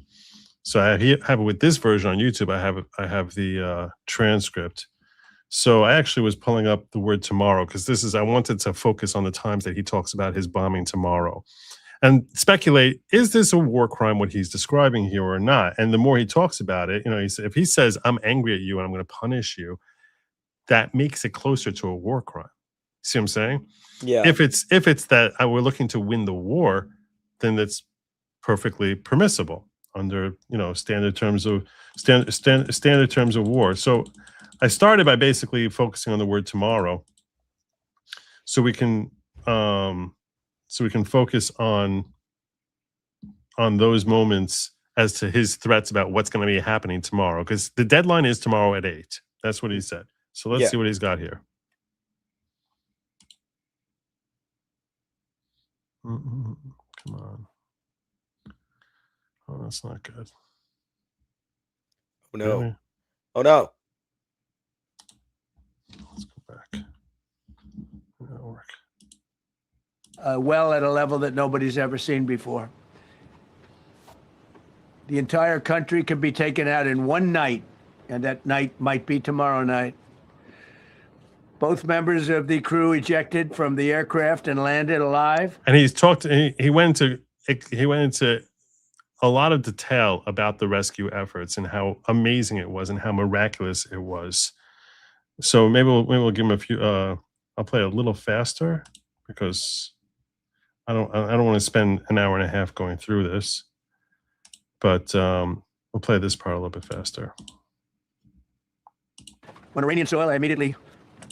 So I have it with this version on YouTube. I have the transcript. So I actually was pulling up the word tomorrow because I wanted to focus on the times that he talks about his bombing tomorrow, and speculate, is this a war crime what he's describing here or not? And the more he talks about it, if he says I'm angry at you and I'm going to punish you, that makes it closer to a war crime. See what I'm saying? Yeah. If it's that we're looking to win the war, then that's perfectly permissible under standard terms of war. So I started by basically focusing on the word tomorrow, so we can focus on those moments as to his threats about what's going to be happening tomorrow, because the deadline is tomorrow at 8. That's what he said. So let's see what he's got here. Come on. Oh, that's not good. Oh, no. Really? Oh, no. Let's go back. That'll work. Well, at a level that nobody's ever seen before. The entire country could be taken out in one night, and that night might be tomorrow night. Both members of the crew ejected from the aircraft and landed alive. And he's talked. He went into a lot of detail about the rescue efforts and how amazing it was and how miraculous it was. So maybe we'll give him a few. I'll play a little faster because I don't want to spend an hour and a half going through this. But we'll play this part a little bit faster. On Iranian soil, I immediately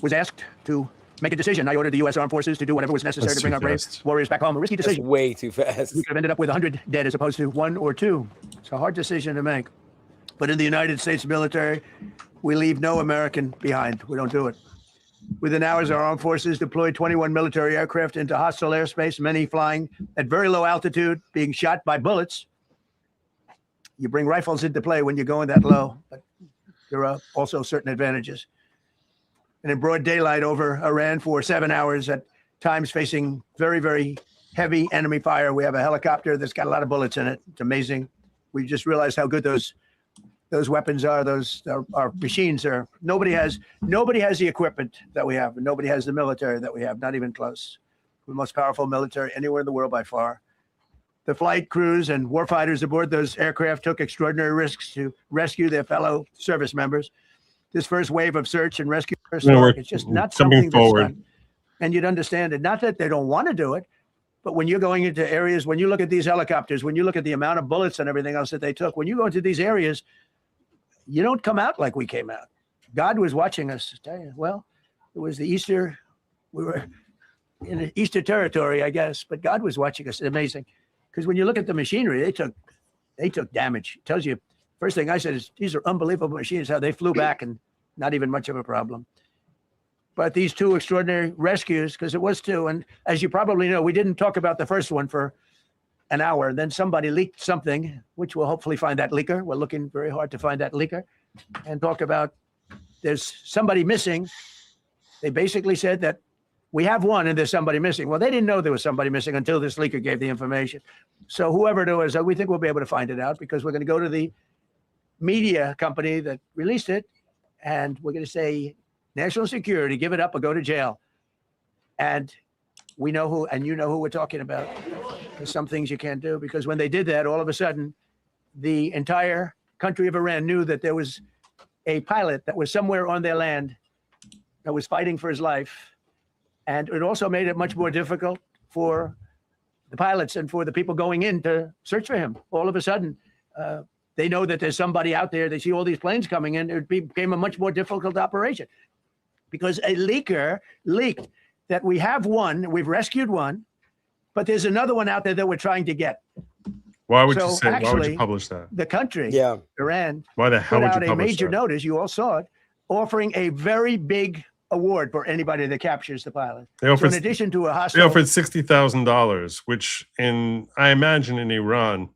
was asked to make a decision. I ordered the U.S. Armed Forces to do whatever was necessary to bring our brave warriors back home. A risky decision. That's way too fast. We could have ended up with 100 dead as opposed to 1 or 2. It's a hard decision to make. But in the United States military, we leave no American behind. We don't do it. Within hours, our armed forces deployed 21 military aircraft into hostile airspace, many flying at very low altitude, being shot by bullets. You bring rifles into play when you're going that low, but there are also certain advantages. And in broad daylight over Iran for 7 hours, at times facing very, very heavy enemy fire. We have a helicopter that's got a lot of bullets in it. It's amazing. We just realized how good those weapons are. Those our machines are. Nobody has the equipment that we have, and nobody has the military that we have. Not even close. We're the most powerful military anywhere in the world by far. The flight crews and warfighters aboard those aircraft took extraordinary risks to rescue their fellow service members. This first wave of search and rescue, it's just not something that's done. And you'd understand it. Not that they don't want to do it, but when you're going into areas, when you look at these helicopters, when you look at the amount of bullets and everything else that they took, when you go into these areas, you don't come out like we came out. God was watching us. Tell you, well, it was the Easter. We were in the Easter territory, I guess, but God was watching us. It's amazing. Because when you look at the machinery, they took damage. It tells you, first thing I said is, these are unbelievable machines, how they flew back and not even much of a problem. But these 2 extraordinary rescues, because it was 2, and as you probably know, we didn't talk about the first one for an hour. And then somebody leaked something, which we'll hopefully find that leaker. We're looking very hard to find that leaker and talk about there's somebody missing. They basically said that we have one and there's somebody missing. Well, they didn't know there was somebody missing until this leaker gave the information. So whoever it was, we think we'll be able to find it out because we're going to go to the media company that released it and we're going to say, national security, give it up or go to jail. And we know who, and you know who we're talking about. There's some things you can't do because when they did that, all of a sudden, the entire country of Iran knew that there was a pilot that was somewhere on their land that was fighting for his life. And it also made it much more difficult for the pilots and for the people going in to search for him. All of a sudden, they know that there's somebody out there. They see all these planes coming in. It became a much more difficult operation because a leaker leaked that we have one, we've rescued one, but there's another one out there that we're trying to get. Why would you publish that? The country, Iran, why the hell put would out you a publish major that? notice, you all saw it, offering a very big award for anybody that captures the pilot. They offered, so in addition to a they hostile, offered $60,000, which I imagine in Iran,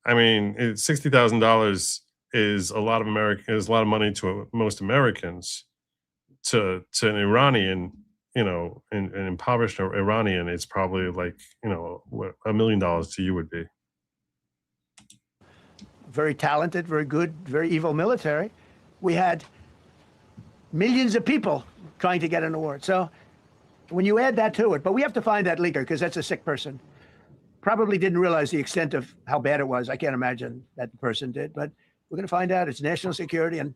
I mean, $60,000 is a lot of money to most Americans. To an Iranian, an impoverished Iranian, it's probably like, what $1 million to you would be. very talented, very good, very evil military. We had millions of people trying to get an award. So when you add that to it, but we have to find that leaker because that's a sick person. Probably didn't realize the extent of how bad it was. I can't imagine that the person did, but we're going to find out. It's national security. And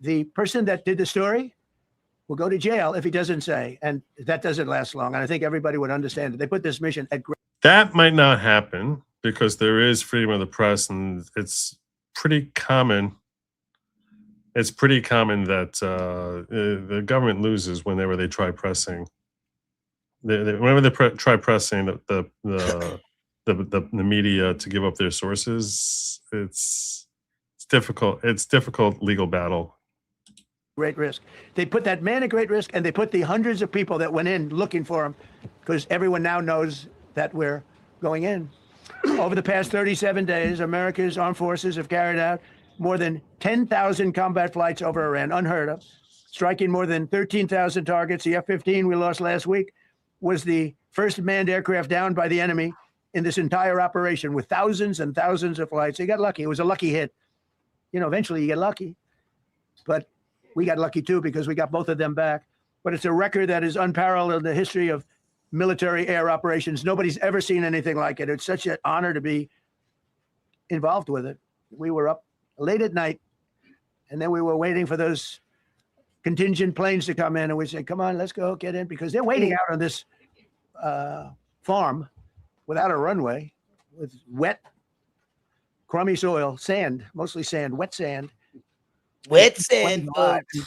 the person that did the story will go to jail if he doesn't say. And that doesn't last long. And I think everybody would understand it. They put this mission at great. That might not happen because there is freedom of the press, and it's pretty common. It's pretty common that the government loses whenever they try pressing. Whenever they try pressing the media to give up their sources, it's difficult. It's difficult legal battle. Great risk. They put that man at great risk, and they put the hundreds of people that went in looking for him, because everyone now knows that we're going in. Over the past 37 days, America's armed forces have carried out more than 10,000 combat flights over Iran, unheard of, striking more than 13,000 targets. The F-15 we lost last week was the first manned aircraft down by the enemy in this entire operation with thousands and thousands of flights. They got lucky. It was a lucky hit. Eventually you get lucky. But we got lucky too because we got both of them back. But it's a record that is unparalleled in the history of military air operations. Nobody's ever seen anything like it. It's such an honor to be involved with it. We were up late at night, and then we were waiting for those contingent planes to come in, and we said, come on, let's go, get in, because they're waiting out on this farm without a runway, with wet, crummy soil, sand, mostly sand, wet sand. Wet sand, folks.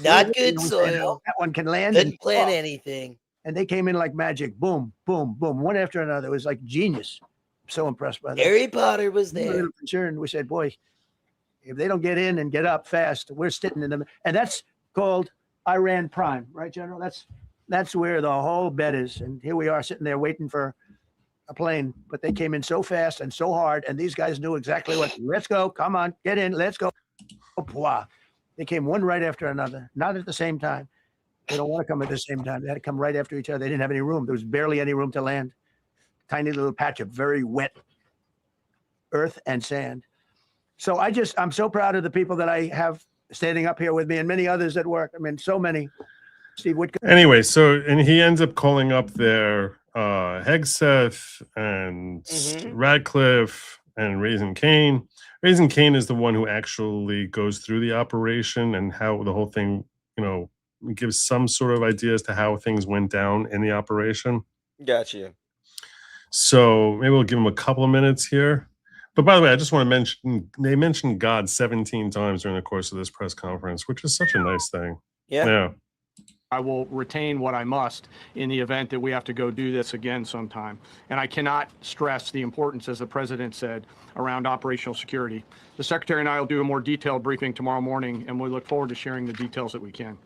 Not good soil. That one can land. Couldn't plant anything. And they came in like magic. Boom, boom, boom, one after another. It was like genius. So impressed by that. Harry Potter was We were a there. little concerned. We said, boy, if they don't get in and get up fast, we're sitting in them. And that's called Iran Prime, right, General? That's where the whole bet is. And here we are sitting there waiting for a plane. But they came in so fast and so hard. And these guys knew exactly what, let's go, come on, get in, let's go. Oh, they came one right after another, not at the same time. They don't want to come at the same time. They had to come right after each other. They didn't have any room. There was barely any room to land. Tiny little patch of very wet earth and sand. So I'm so proud of the people that I have standing up here with me and many others at work. I mean, so many. Steve Whitcomb. Anyway, and he ends up calling up their Hegseth and Radcliffe and Raising Cane. Raising Cane is the one who actually goes through the operation and how the whole thing, gives some sort of idea as to how things went down in the operation. Gotcha. So maybe we'll give him a couple of minutes here. But by the way, I just want to mention, they mentioned God 17 times during the course of this press conference, which is such a nice thing. Yeah. I will retain what I must in the event that we have to go do this again sometime. And I cannot stress the importance, as the president said, around operational security. The secretary and I will do a more detailed briefing tomorrow morning, and we look forward to sharing the details that we can.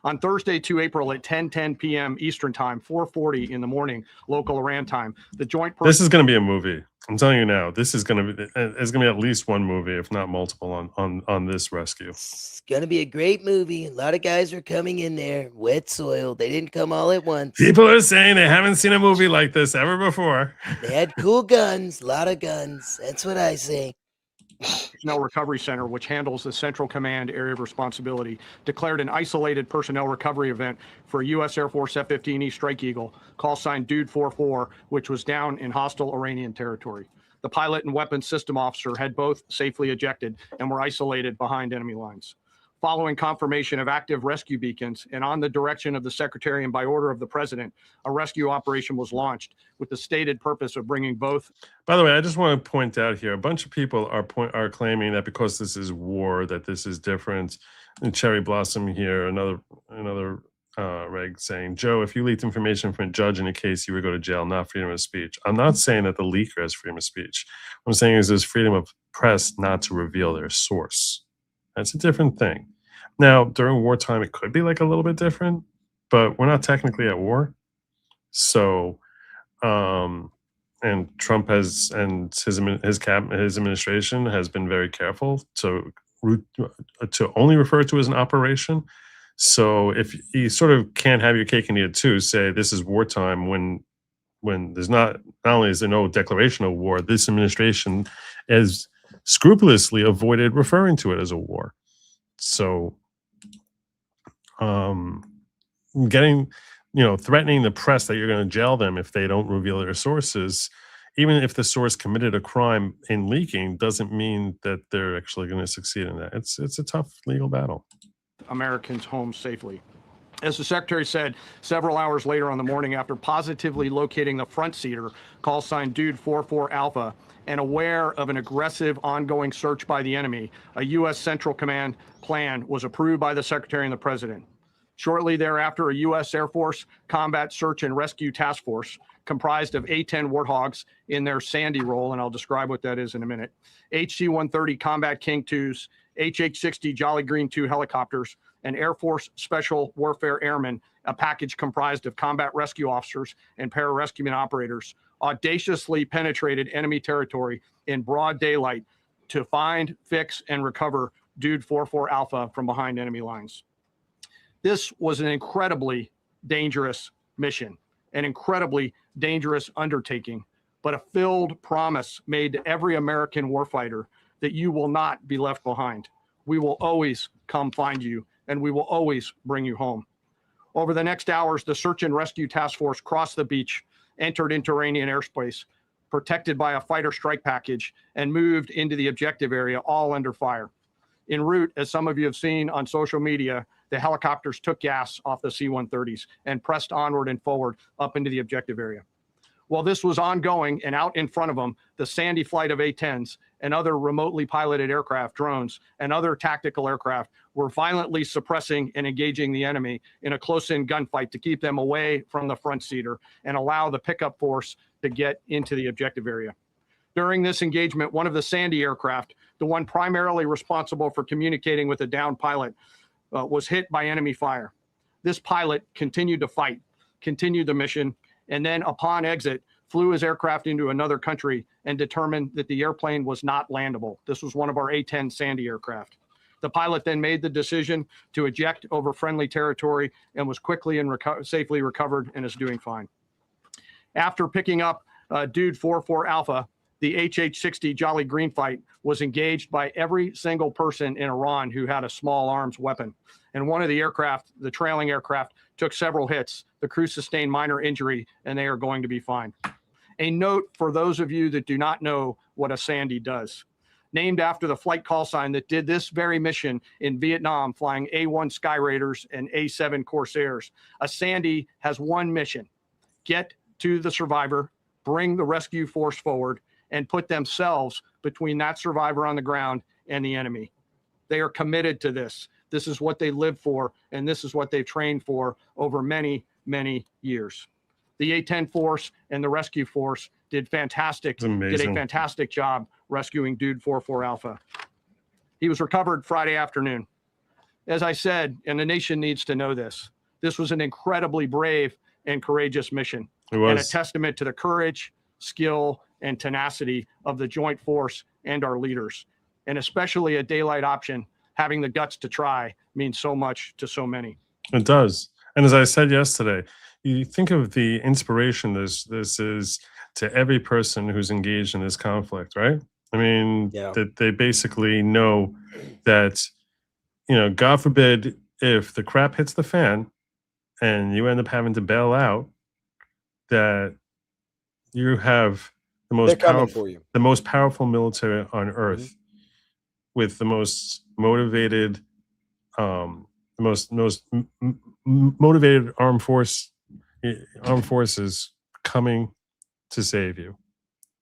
On Thursday, 2 April at 10:10 p.m. Eastern Time, 4:40 in the morning, local Iran time, the joint. This is going to be a movie. I'm telling you now. This is going to be. There's going to be at least one movie, if not multiple, on this rescue. It's going to be a great movie. A lot of guys are coming in there. Wet soil. They didn't come all at once. People are saying they haven't seen a movie like this ever before. They had cool guns. A lot of guns. That's what I say. Personnel Recovery Center, which handles the Central Command area of responsibility, declared an isolated personnel recovery event for a U.S. Air Force F-15E Strike Eagle, call sign Dude 44, which was down in hostile Iranian territory. The pilot and weapons system officer had both safely ejected and were isolated behind enemy lines. Following confirmation of active rescue beacons and on the direction of the Secretary and by order of the President, a rescue operation was launched with the stated purpose of bringing both. By the way, I just want to point out here, a bunch of people are claiming that because this is war, that this is different. And Cherry Blossom here, another reg saying, Joe, if you leaked information from a judge in a case, you would go to jail, not freedom of speech. I'm not saying that the leaker has freedom of speech. What I'm saying is there's freedom of press not to reveal their source. That's a different thing. Now, during wartime, it could be like a little bit different, but we're not technically at war. So, and Trump has, and his administration has been very careful to only refer to as an operation. So if you sort of can't have your cake and eat it too, say this is wartime when there's not only is there no declaration of war, this administration has scrupulously avoided referring to it as a war. So threatening the press that you're going to jail them if they don't reveal their sources, even if the source committed a crime in leaking, doesn't mean that they're actually going to succeed in that. It's a tough legal battle. Americans home safely. As the Secretary said, several hours later on the morning after positively locating the front seater, call sign Dude 44 Alpha, and aware of an aggressive ongoing search by the enemy, a U.S. Central Command plan was approved by the Secretary and the President. Shortly thereafter, a U.S. Air Force Combat Search and Rescue Task Force, comprised of A-10 Warthogs in their Sandy role, and I'll describe what that is in a minute, HC-130 Combat King 2s, HH-60 Jolly Green 2 helicopters, and Air Force Special Warfare Airmen, a package comprised of combat rescue officers and pararescueman operators, audaciously penetrated enemy territory in broad daylight to find, fix, and recover Dude 44 Alpha from behind enemy lines. This was an incredibly dangerous mission, an incredibly dangerous undertaking, but a filled promise made to every American warfighter that you will not be left behind. We will always come find you, and we will always bring you home. Over the next hours, the search and rescue task force crossed the beach, entered into Iranian airspace, protected by a fighter strike package, and moved into the objective area, all under fire. En route, as some of you have seen on social media, the helicopters took gas off the C-130s and pressed onward and forward up into the objective area. While this was ongoing and out in front of them, the Sandy flight of A-10s and other remotely piloted aircraft, drones, and other tactical aircraft were violently suppressing and engaging the enemy in a close-in gunfight to keep them away from the front seater and allow the pickup force to get into the objective area. During this engagement, one of the Sandy aircraft, the one primarily responsible for communicating with a downed pilot, was hit by enemy fire. This pilot continued to fight, continued the mission, and then upon exit, flew his aircraft into another country and determined that the airplane was not landable. This was one of our A-10 Sandy aircraft. The pilot then made the decision to eject over friendly territory and was quickly and safely recovered and is doing fine. After picking up Dude 44 Alpha, the HH-60 Jolly Green fight was engaged by every single person in Iran who had a small arms weapon. And one of the aircraft, the trailing aircraft, took several hits. The crew sustained minor injury, and they are going to be fine. A note for those of you that do not know what a Sandy does. Named after the flight call sign that did this very mission in Vietnam, flying A-1 Sky Raiders and A-7 Corsairs, a Sandy has one mission: get to the survivor, bring the rescue force forward, and put themselves between that survivor on the ground and the enemy. They are committed to this. This is what they live for, and this is what they've trained for over many, many years. The A-10 force and the rescue force did a fantastic job rescuing Dude 44 Alpha. He was recovered Friday afternoon. As I said, and the nation needs to know this, this was an incredibly brave and courageous mission. It was. And a testament to the courage, skill, and tenacity of the joint force and our leaders. And especially a daylight option, having the guts to try means so much to so many. It does. And as I said yesterday, you think of the inspiration this is to every person who's engaged in this conflict, right? I mean, that they basically know that, you know, God forbid if the crap hits the fan and you end up having to bail out, that you have the most powerful military on earth, with the most motivated, motivated armed forces coming to save you.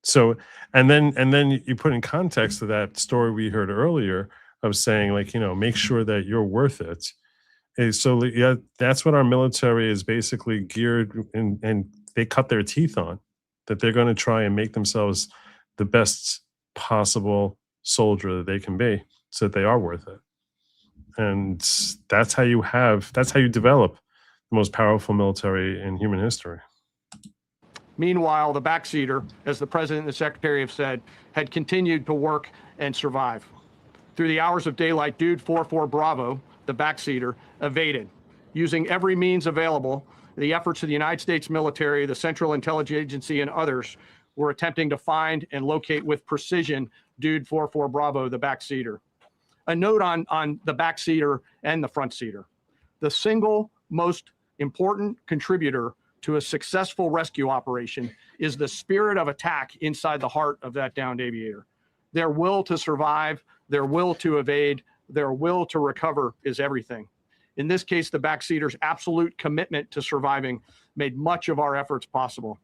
So, and then you put in context to that story we heard earlier of saying, like, you know, make sure that you're worth it. So yeah, that's what our military is basically geared and they cut their teeth on, that they're going to try and make themselves the best possible soldier that they can be, so that they are worth it. And that's how you develop the most powerful military in human history. Meanwhile, the backseater, as the president and the secretary have said, had continued to work and survive. Through the hours of daylight, Dude 44 Bravo, the backseater, evaded. Using every means available, the efforts of the United States military, the Central Intelligence Agency, and others were attempting to find and locate with precision Dude 44 Bravo, the backseater. A note on the backseater and the front seater. The single most important contributor to a successful rescue operation is the spirit of attack inside the heart of that downed aviator. Their will to survive, their will to evade, their will to recover is everything. In this case, the backseater's absolute commitment to surviving made much of our efforts possible.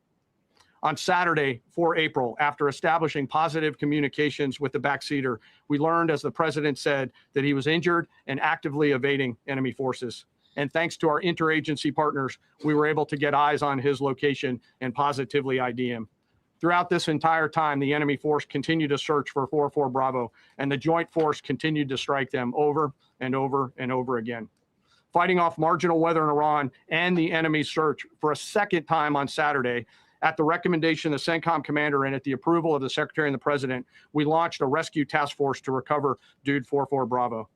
On Saturday, 4 April, after establishing positive communications with the backseater, we learned, as the president said, that he was injured and actively evading enemy forces. And thanks to our interagency partners, we were able to get eyes on his location and positively ID him. Throughout this entire time, the enemy force continued to search for 44 Bravo, and the joint force continued to strike them over and over and over again. Fighting off marginal weather in Iran and the enemy's search for a second time on Saturday, at the recommendation of the CENTCOM commander and at the approval of the secretary and the president, we launched a rescue task force to recover Dude 44 Bravo.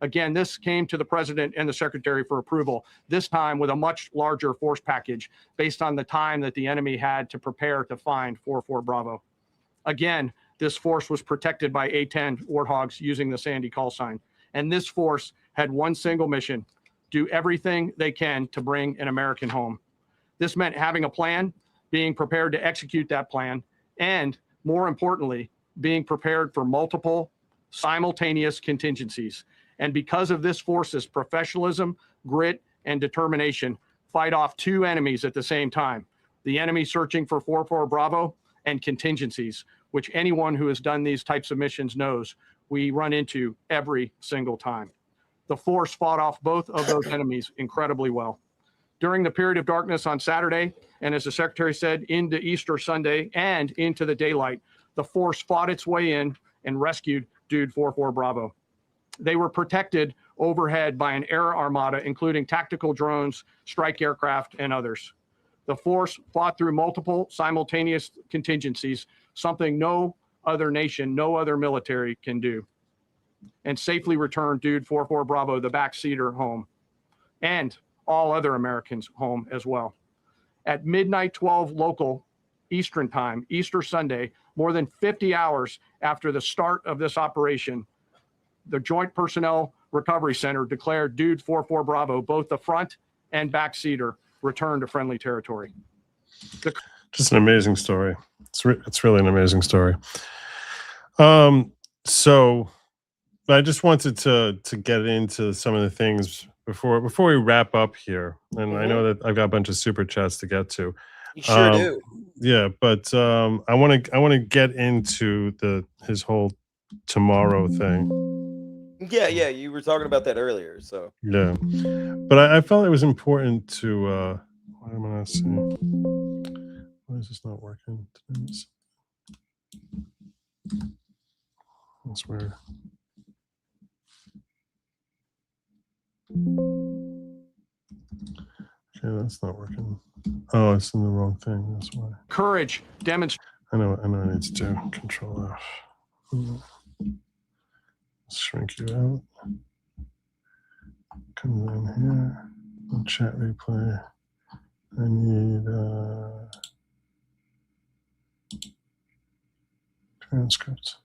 Again, this came to the president and the secretary for approval, this time with a much larger force package based on the time that the enemy had to prepare to find 4-4 Bravo. Again, this force was protected by A-10 Warthogs using the Sandy call sign. And this force had one single mission: do everything they can to bring an American home. This meant having a plan, being prepared to execute that plan, and more importantly, being prepared for multiple simultaneous contingencies. And because of this force's professionalism, grit, and determination, fight off two enemies at the same time: the enemy searching for 4-4 Bravo and contingencies, which anyone who has done these types of missions knows we run into every single time. The force fought off both of those enemies incredibly well. During the period of darkness on Saturday, and as the secretary said, into Easter Sunday and into the daylight, the force fought its way in and rescued Dude 4-4 Bravo. They were protected overhead by an air armada, including tactical drones, strike aircraft, and others. The force fought through multiple simultaneous contingencies, something no other nation, no other military can do, and safely returned Dude 4-4 Bravo, the backseater, home, and all other Americans home as well. At midnight 12 local Eastern time, Easter Sunday, more than 50 hours after the start of this operation, the Joint Personnel Recovery Center declared Dude 4-4 Bravo, both the front and backseater, returned to friendly territory. Just an amazing story. It's really an amazing story. So I just wanted to get into some of the things before we wrap up here. And I know that I've got a bunch of super chats to get to. You sure do. Yeah, but I want to get into his whole tomorrow thing. Yeah, you were talking about that earlier, so. Yeah, but I felt it was important to. What am I gonna see? Why is this not working? That's weird. Okay, that's not working. Oh, it's in the wrong thing. That's why. Courage, demonstrate. I know what I need to do. Control F. Shrink you out. Come in here. Chat replay. I need transcript.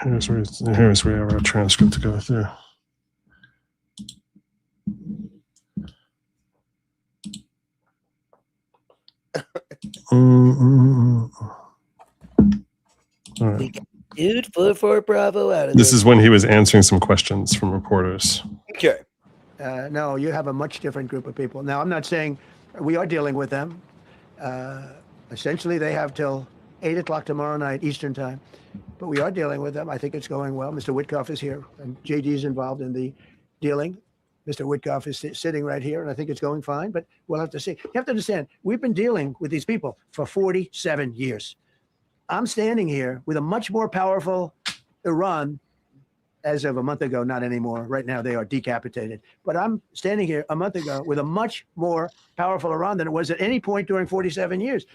Here's where we have our transcript to go through. All right. Dude 4-4 Bravo out of This is when he was answering some questions from reporters. Okay. No, you have a much different group of people. Now, I'm not saying we are dealing with them. Essentially, they have till 8 o'clock tomorrow night, Eastern time. But we are dealing with them. I think it's going well. Mr. Witkoff is here, and JD is involved in the dealing. Mr. Witkoff is sitting right here, and I think it's going fine, but we'll have to see. You have to understand, we've been dealing with these people for 47 years. I'm standing here with a much more powerful Iran as of a month ago, not anymore. Right now, they are decapitated. But I'm standing here a month ago with a much more powerful Iran than it was at any point during 47 years.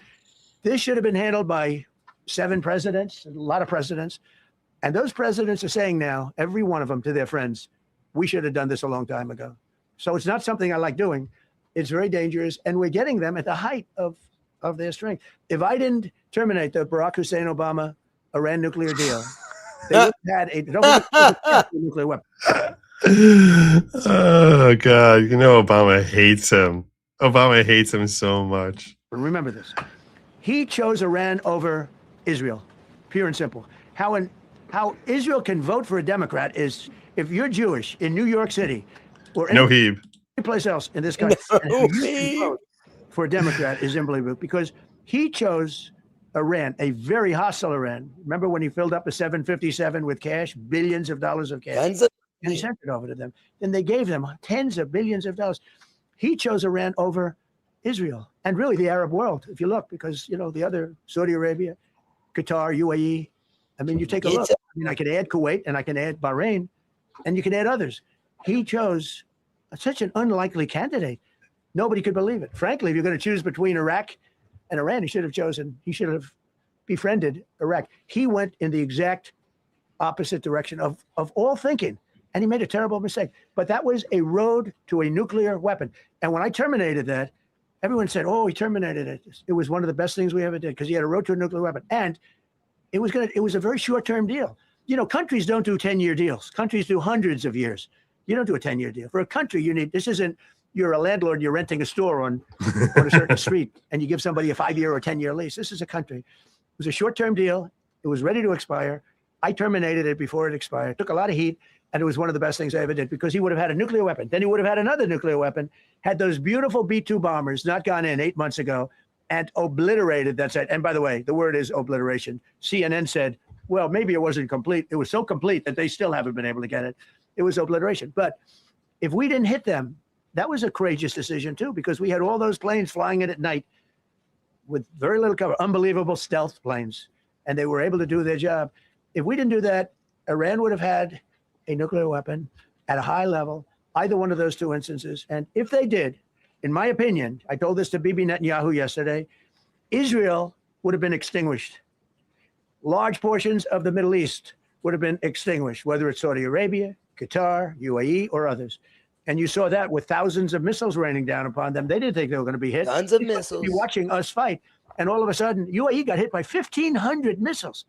This should have been handled by 7 presidents, a lot of presidents. And those presidents are saying now, every one of them to their friends, we should have done this a long time ago. So it's not something I like doing. It's very dangerous. And we're getting them at the height of their strength. If I didn't terminate the Barack Hussein Obama Iran nuclear deal, they would have had a nuclear weapon. Oh, God. You know, Obama hates him. Obama hates him so much. But remember this. He chose Iran over Israel, pure and simple. How Israel can vote for a Democrat is if you're Jewish in New York City or any place else in this country, and you vote for a Democrat is unbelievable because he chose Iran, a very hostile Iran. Remember when he filled up a 757 with cash, billions of dollars of cash, and he sent it over to them. Then they gave them tens of billions of dollars. He chose Iran over Israel and really the Arab world, if you look, because, you know, the other Saudi Arabia, Qatar, UAE. I mean, you take a look. I mean, I can add Kuwait and I can add Bahrain and you can add others. He chose such an unlikely candidate. Nobody could believe it. Frankly, if you're going to choose between Iraq and Iran, he should have befriended Iraq. He went in the exact opposite direction of all thinking. And he made a terrible mistake. But that was a road to a nuclear weapon. And when I terminated that, everyone said, oh, he terminated it. It was one of the best things we ever did because he had a road to a nuclear weapon. And it was a very short-term deal. You know, countries don't do 10-year deals. Countries do hundreds of years. You don't do a 10-year deal. For a country, you're a landlord and you're renting a store on a certain street and you give somebody a 5-year or 10-year lease. This is a country. It was a short-term deal. It was ready to expire. I terminated it before it expired. It took a lot of heat, and it was one of the best things I ever did because he would have had a nuclear weapon. Then he would have had another nuclear weapon, had those beautiful B-2 bombers not gone in 8 months ago and obliterated that site. And by the way, the word is obliteration. CNN said, well, maybe it wasn't complete. It was so complete that they still haven't been able to get it. It was obliteration. But if we didn't hit them, that was a courageous decision too, because we had all those planes flying in at night with very little cover, unbelievable stealth planes, and they were able to do their job. If we didn't do that, Iran would have had a nuclear weapon at a high level, either one of those two instances. And if they did, in my opinion, I told this to Bibi Netanyahu yesterday, Israel would have been extinguished. Large portions of the Middle East would have been extinguished, whether it's Saudi Arabia, Qatar, UAE, or others. And you saw that with thousands of missiles raining down upon them. They didn't think they were going to be hit. Tons of missiles. Be watching us fight. And all of a sudden, UAE got hit by 1,500 missiles.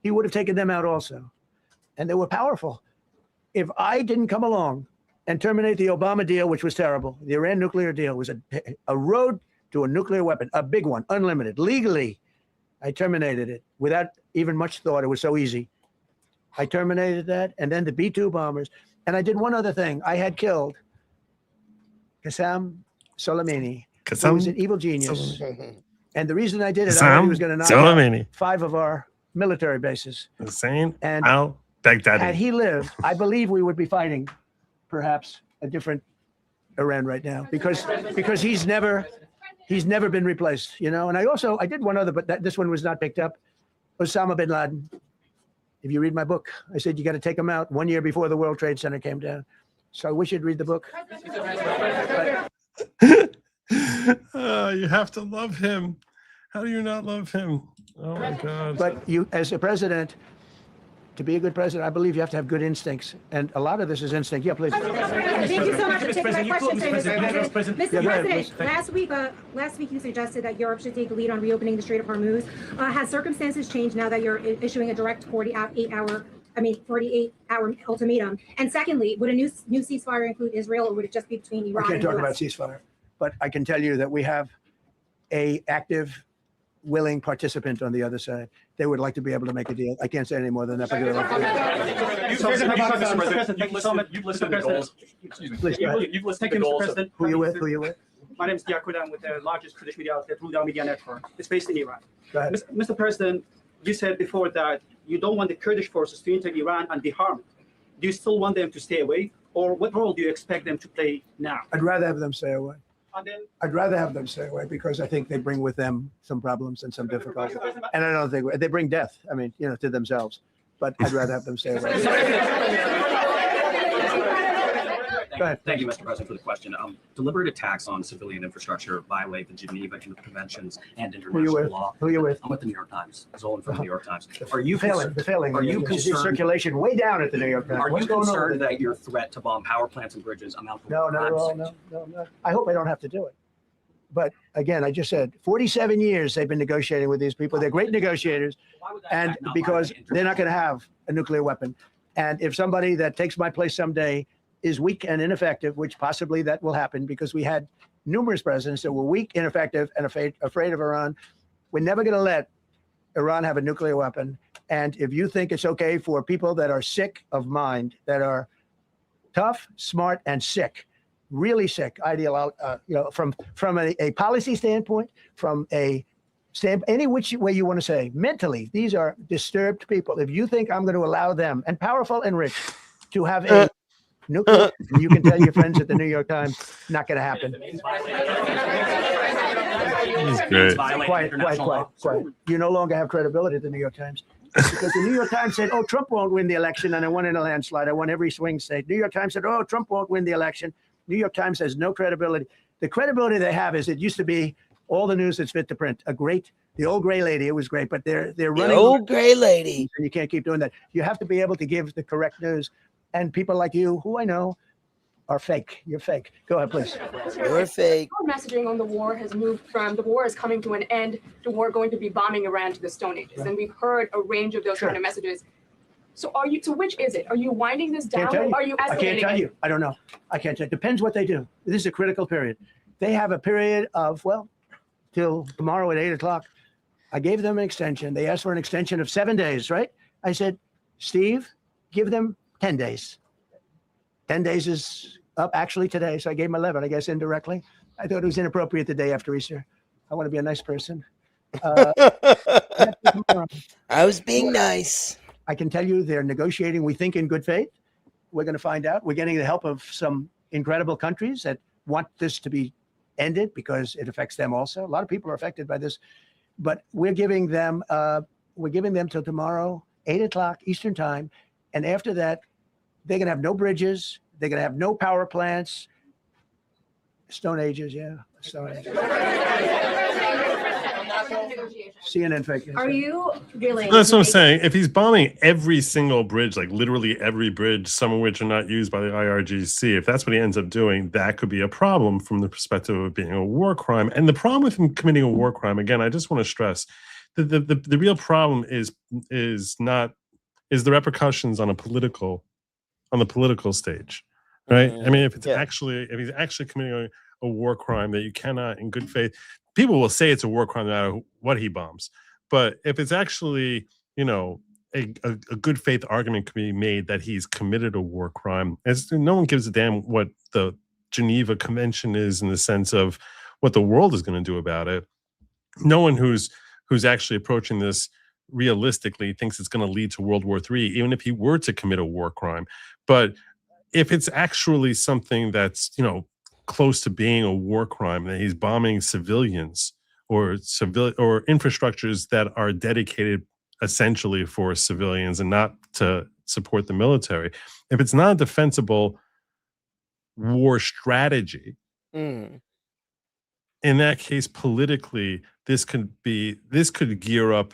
He would have taken them out also. And they were powerful. If I didn't come along and terminate the Obama deal, which was terrible, the Iran nuclear deal was a road to a nuclear weapon, a big one, unlimited, legally. I terminated it without even much thought. It was so easy. I terminated that. And then the B-2 bombers. And I did one other thing. I had killed Qasem Soleimani, who was an evil genius. And the reason I did it, I thought he was going to knock out 5 of our military bases. Hussein And al-Baghdadi. had he lived, I believe we would be fighting perhaps a different Iran right now because he's never been replaced, you know. And I did one other, but this one was not picked up. Osama bin Laden. If you read my book, I said you got to take him out 1 year before the World Trade Center came down. So I wish you'd read the book. You have to love him. How do you not love him? Oh my God. But you, as a president, to be a good president, I believe you have to have good instincts. And a lot of this is instinct. Yeah, please. Thank you so much for taking my question. Mr. President, last week you suggested that Europe should take the lead on reopening the Strait of Hormuz. Has circumstances changed now that you're issuing a direct 48-hour ultimatum? And secondly, would a new ceasefire include Israel, or would it just be between Iran and I can't talk about ceasefire, but I can tell you that we have a active, willing participant on the other side. They would like to be able to make a deal. I can't say any more than that. You've listed the goals. You've listed the goals. Who you with? My name is Diakud. I'm with the largest Kurdish media outlet, Rudal Media Network. It's based in Iran. Go ahead. Mr. President, you said before that you don't want the Kurdish forces to enter Iran and be harmed. Do you still want them to stay away? Or what role do you expect them to play now? I'd rather have them stay away. And then, I'd rather have them stay away because I think they bring with them some problems and some difficulties. And I don't think they bring death. I mean, you know, to themselves. But I'd rather have them stay away. Go ahead. Thank you, Mr. President, for the question. Deliberate attacks on civilian infrastructure violate the Geneva Conventions and international law. Who are you with? I'm with the New York Times. Zolan from the New York Times. Are you failing? Are you concerned? Circulation way down at the New York Times. Are you concerned that your threat to bomb power plants and bridges amount to No. I hope I don't have to do it. But again, I just said 47 years they've been negotiating with these people. They're great negotiators, and because they're not going to have a nuclear weapon. And if somebody that takes my place someday is weak and ineffective, which possibly that will happen because we had numerous presidents that were weak, ineffective, and afraid of Iran. We're never going to let Iran have a nuclear weapon. And if you think it's okay for people that are sick of mind, that are tough, smart, and sick, really sick, from a policy standpoint, from a any which way you want to say, mentally, these are disturbed people. If you think I'm going to allow them, and powerful and rich, to have a nuclear, you can tell your friends at the New York Times, not going to happen. Quiet. You no longer have credibility at the New York Times. Because the New York Times said, oh, Trump won't win the election, and I won in a landslide. I won every swing state. New York Times said, oh, Trump won't win the election. New York Times has no credibility. The credibility they have is it used to be all the news that's fit to print. The old gray lady, it was great, but they're The running. old gray lady. And you can't keep doing that. You have to be able to give the correct news. And people like you, who I know, are fake. You're fake. Go ahead, please. You're fake. Our messaging on the war has moved from the war is coming to an end to war going to be bombing Iran to the Stone Ages. Right. And we've heard a range of those kind of messages. So which is it? Are you winding this down? Or are you escalating? I can't tell you. I don't know. I can't tell. Depends what they do. This is a critical period. They have a period of, till tomorrow at 8 o'clock. I gave them an extension. They asked for an extension of 7 days, right? I said, Steve, give them 10 days. 10 days is up actually today, so I gave them 11, I guess, indirectly. I thought it was inappropriate the day after Easter. I want to be a nice person. I was being nice. I can tell you they're negotiating, we think, in good faith. We're going to find out. We're getting the help of some incredible countries that want this to be ended because it affects them also. A lot of people are affected by this. But we're giving them till tomorrow, 8 o'clock Eastern time. And after that, they're going to have no bridges. They're going to have no power plants. Stone Ages, yeah. Stone Ages. CNN fake news. Are you really? That's what I'm saying. If he's bombing every single bridge, like literally every bridge, some of which are not used by the IRGC, if that's what he ends up doing, that could be a problem from the perspective of being a war crime. And the problem with him committing a war crime, again, I just want to stress that the real problem is the repercussions on the political stage, right? I mean, if he's actually committing a war crime that you cannot, in good faith, people will say it's a war crime no matter what he bombs. But if it's actually, a good faith argument can be made that he's committed a war crime, no one gives a damn what the Geneva Convention is in the sense of what the world is going to do about it. No one who's actually approaching this realistically thinks it's going to lead to World War III, even if he were to commit a war crime. But if it's actually something that's, close to being a war crime, that he's bombing civilians or infrastructures that are dedicated essentially for civilians and not to support the military. If it's not a defensible war strategy, in that case, politically, this could gear up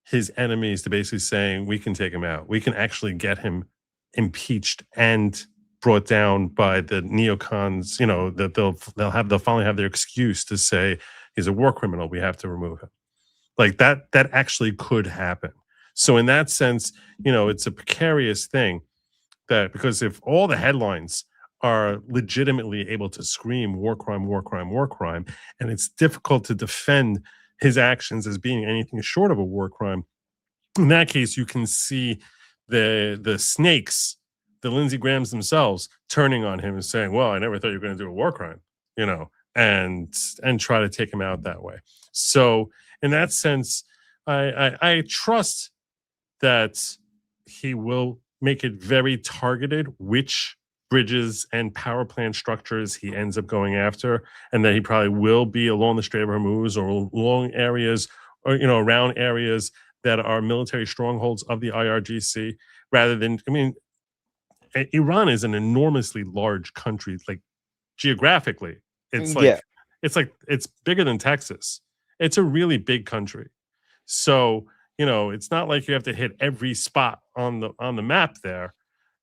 his enemies to basically saying, we can take him out. We can actually get him impeached and brought down by the neocons, that they'll finally have their excuse to say he's a war criminal. We have to remove him. Like that actually could happen. So in that sense, it's a precarious thing because if all the headlines are legitimately able to scream war crime, war crime, war crime, and it's difficult to defend his actions as being anything short of a war crime, in that case, you can see the snakes, the Lindsey Grahams themselves, turning on him and saying, well, I never thought you were going to do a war crime, and try to take him out that way. So in that sense, I trust that he will make it very targeted which bridges and power plant structures he ends up going after, and that he probably will be along the Strait of Hormuz or along areas or, around areas that are military strongholds of the IRGC, rather than, Iran is an enormously large country, like geographically. It's bigger than Texas. It's a really big country. So, it's not like you have to hit every spot on the map there.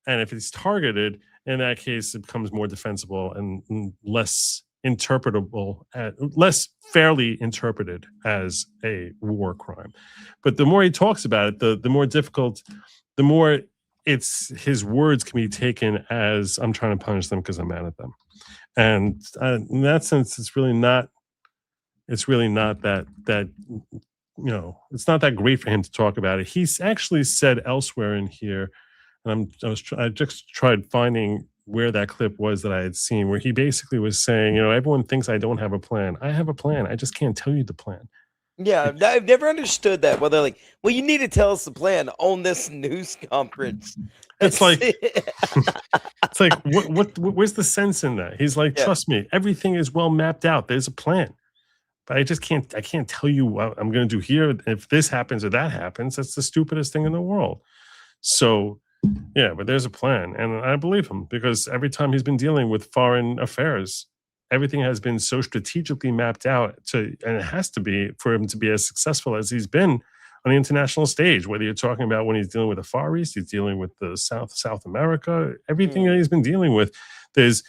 And if it's targeted, in that case, it becomes more defensible and less interpretable, less fairly interpreted as a war crime. But the more he talks about it, the more difficult, the more his words can be taken as I'm trying to punish them because I'm mad at them. And in that sense, it's really not that it's not that great for him to talk about it. He's actually said elsewhere in here, and I just tried finding where that clip was that I had seen, where he basically was saying, everyone thinks I don't have a plan. I have a plan. I just can't tell you the plan. Yeah, I've never understood that. Well, they're like, well, you need to tell us the plan on this news conference. It's like, where's the sense in that? He's like, trust me, everything is well mapped out. There's a plan. But I can't tell you what I'm going to do here. If this happens or that happens, that's the stupidest thing in the world. So, yeah, but there's a plan. And I believe him because every time he's been dealing with foreign affairs everything has been so strategically mapped out and it has to be for him to be as successful as he's been on the international stage, whether you're talking about when he's dealing with the Far East, he's dealing with the South America, everything that he's been dealing with. He's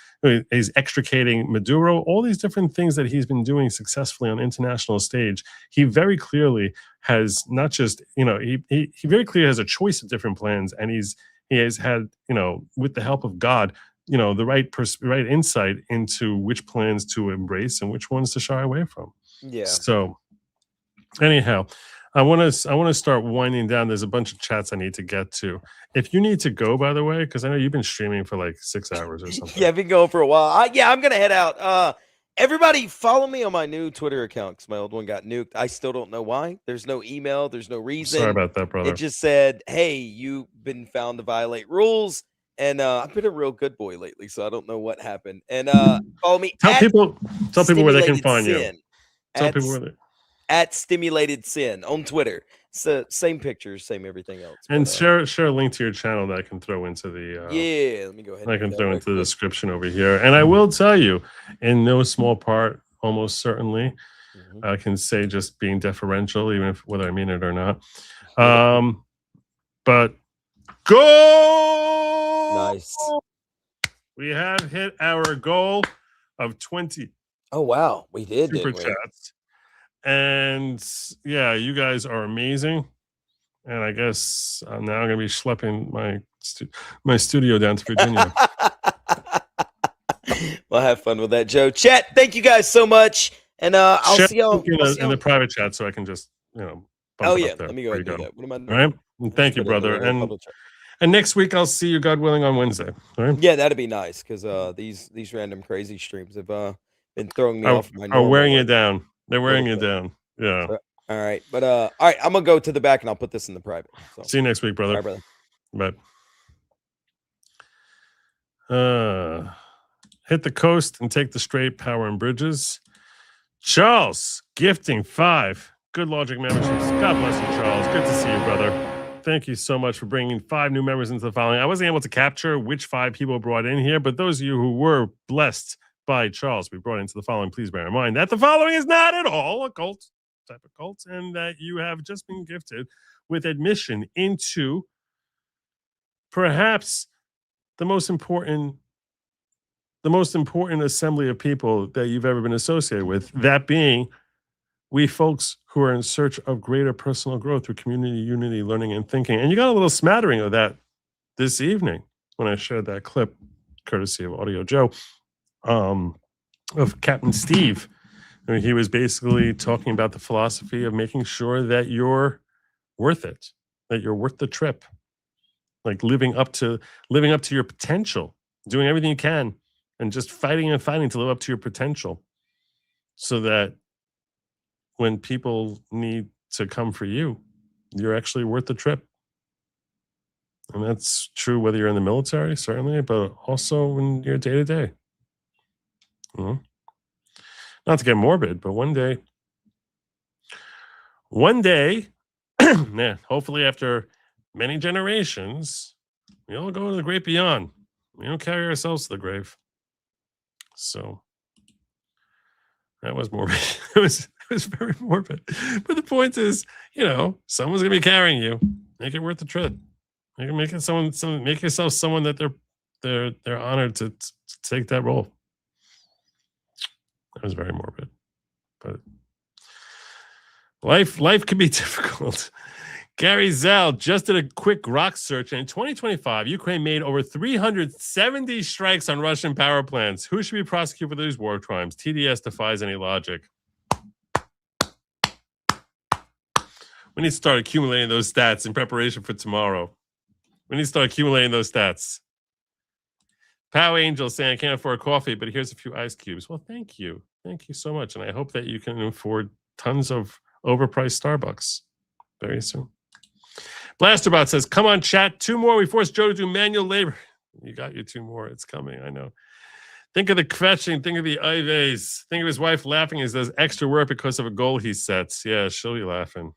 extricating Maduro, all these different things that he's been doing successfully on the international stage. He very clearly has not just, he very clearly has a choice of different plans, and he has had, with the help of God, the right insight into which plans to embrace and which ones to shy away from. Yeah. So anyhow, I want to start winding down. There's a bunch of chats I need to get to. If you need to go, by the way, because I know you've been streaming for like 6 hours or something. Yeah, I've been going for a while. I'm gonna head out. Everybody, follow me on my new Twitter account because my old one got nuked. I still don't know why. There's no email. There's no reason. Sorry about that, brother. It just said, "Hey, you've been found to violate rules." And I've been a real good boy lately, so I don't know what happened. And follow me. Tell people where they can find you. Tell people where they. At Stimulated Sin on Twitter. So same pictures, same everything else. And share a link to your channel that I can throw into the yeah, let me go ahead. I can throw into the description over here. And I will tell you, in no small part, almost certainly, I can say just being deferential, even if whether I mean it or not. But go! Nice. We have hit our goal of 20. Oh wow, we did. Super chats. And yeah, you guys are amazing. And I guess now I'm going to be schlepping my studio down to Virginia. Well, have fun with that, Joe. Chat, thank you guys so much. And I'll see y'all in the private chat so I can just, bump oh, it yeah. up there. Let me go ahead and do that. What am I doing? All right. And thank you, brother. And next week, I'll see you, God willing, on Wednesday. All right. Yeah, that'd be nice because these random crazy streams have been throwing me off. Are wearing you down. They're wearing you down. Yeah. So, all right. But all right, I'm gonna go to the back and I'll put this in the private. So. See you next week, brother. All right, brother. Bye. Hit the coast and take the straight, power and bridges. Charles, gifting 5 Good Logic memberships. God bless you, Charles. Good to see you, brother. Thank you so much for bringing 5 new members into the following. I wasn't able to capture which 5 people brought in here, but those of you who were blessed by Charles, we brought into the following. Please bear in mind that the following is not at all a cult type of cult, and that you have just been gifted with admission into perhaps the most important assembly of people that you've ever been associated with. That being, we folks who are in search of greater personal growth through community, unity, learning, and thinking. And you got a little smattering of that this evening when I shared that clip, courtesy of Audio Joe. Of Captain Steve. I mean, he was basically talking about the philosophy of making sure that you're worth it, that you're worth the trip, like living up to your potential, doing everything you can, and just fighting to live up to your potential, so that when people need to come for you, you're actually worth the trip. And that's true whether you're in the military, certainly, but also in your day-to-day. Not to get morbid, but one day, man, hopefully after many generations, we all go to the great beyond. We don't carry ourselves to the grave. So that was morbid. It was very morbid. But the point is, someone's gonna be carrying you. Make it worth the trip. Make yourself someone that they're honored to take that role. That was very morbid, but life can be difficult. Gary Zell just did a quick rock search, and in 2025, Ukraine made over 370 strikes on Russian power plants. Who should be prosecuted for these war crimes? TDS defies any logic. We need to start accumulating those stats in preparation for tomorrow. We need to start accumulating those stats. Pow Angel saying, I can't afford coffee, but here's a few ice cubes. Well, thank you. Thank you so much. And I hope that you can afford tons of overpriced Starbucks very soon. Blasterbot says, come on, chat. 2 more. We forced Joe to do manual labor. You got your 2 more. It's coming. I know. Think of the kvetching. Think of the Ives. Think of his wife laughing as does extra work because of a goal he sets. Yeah, she'll be laughing.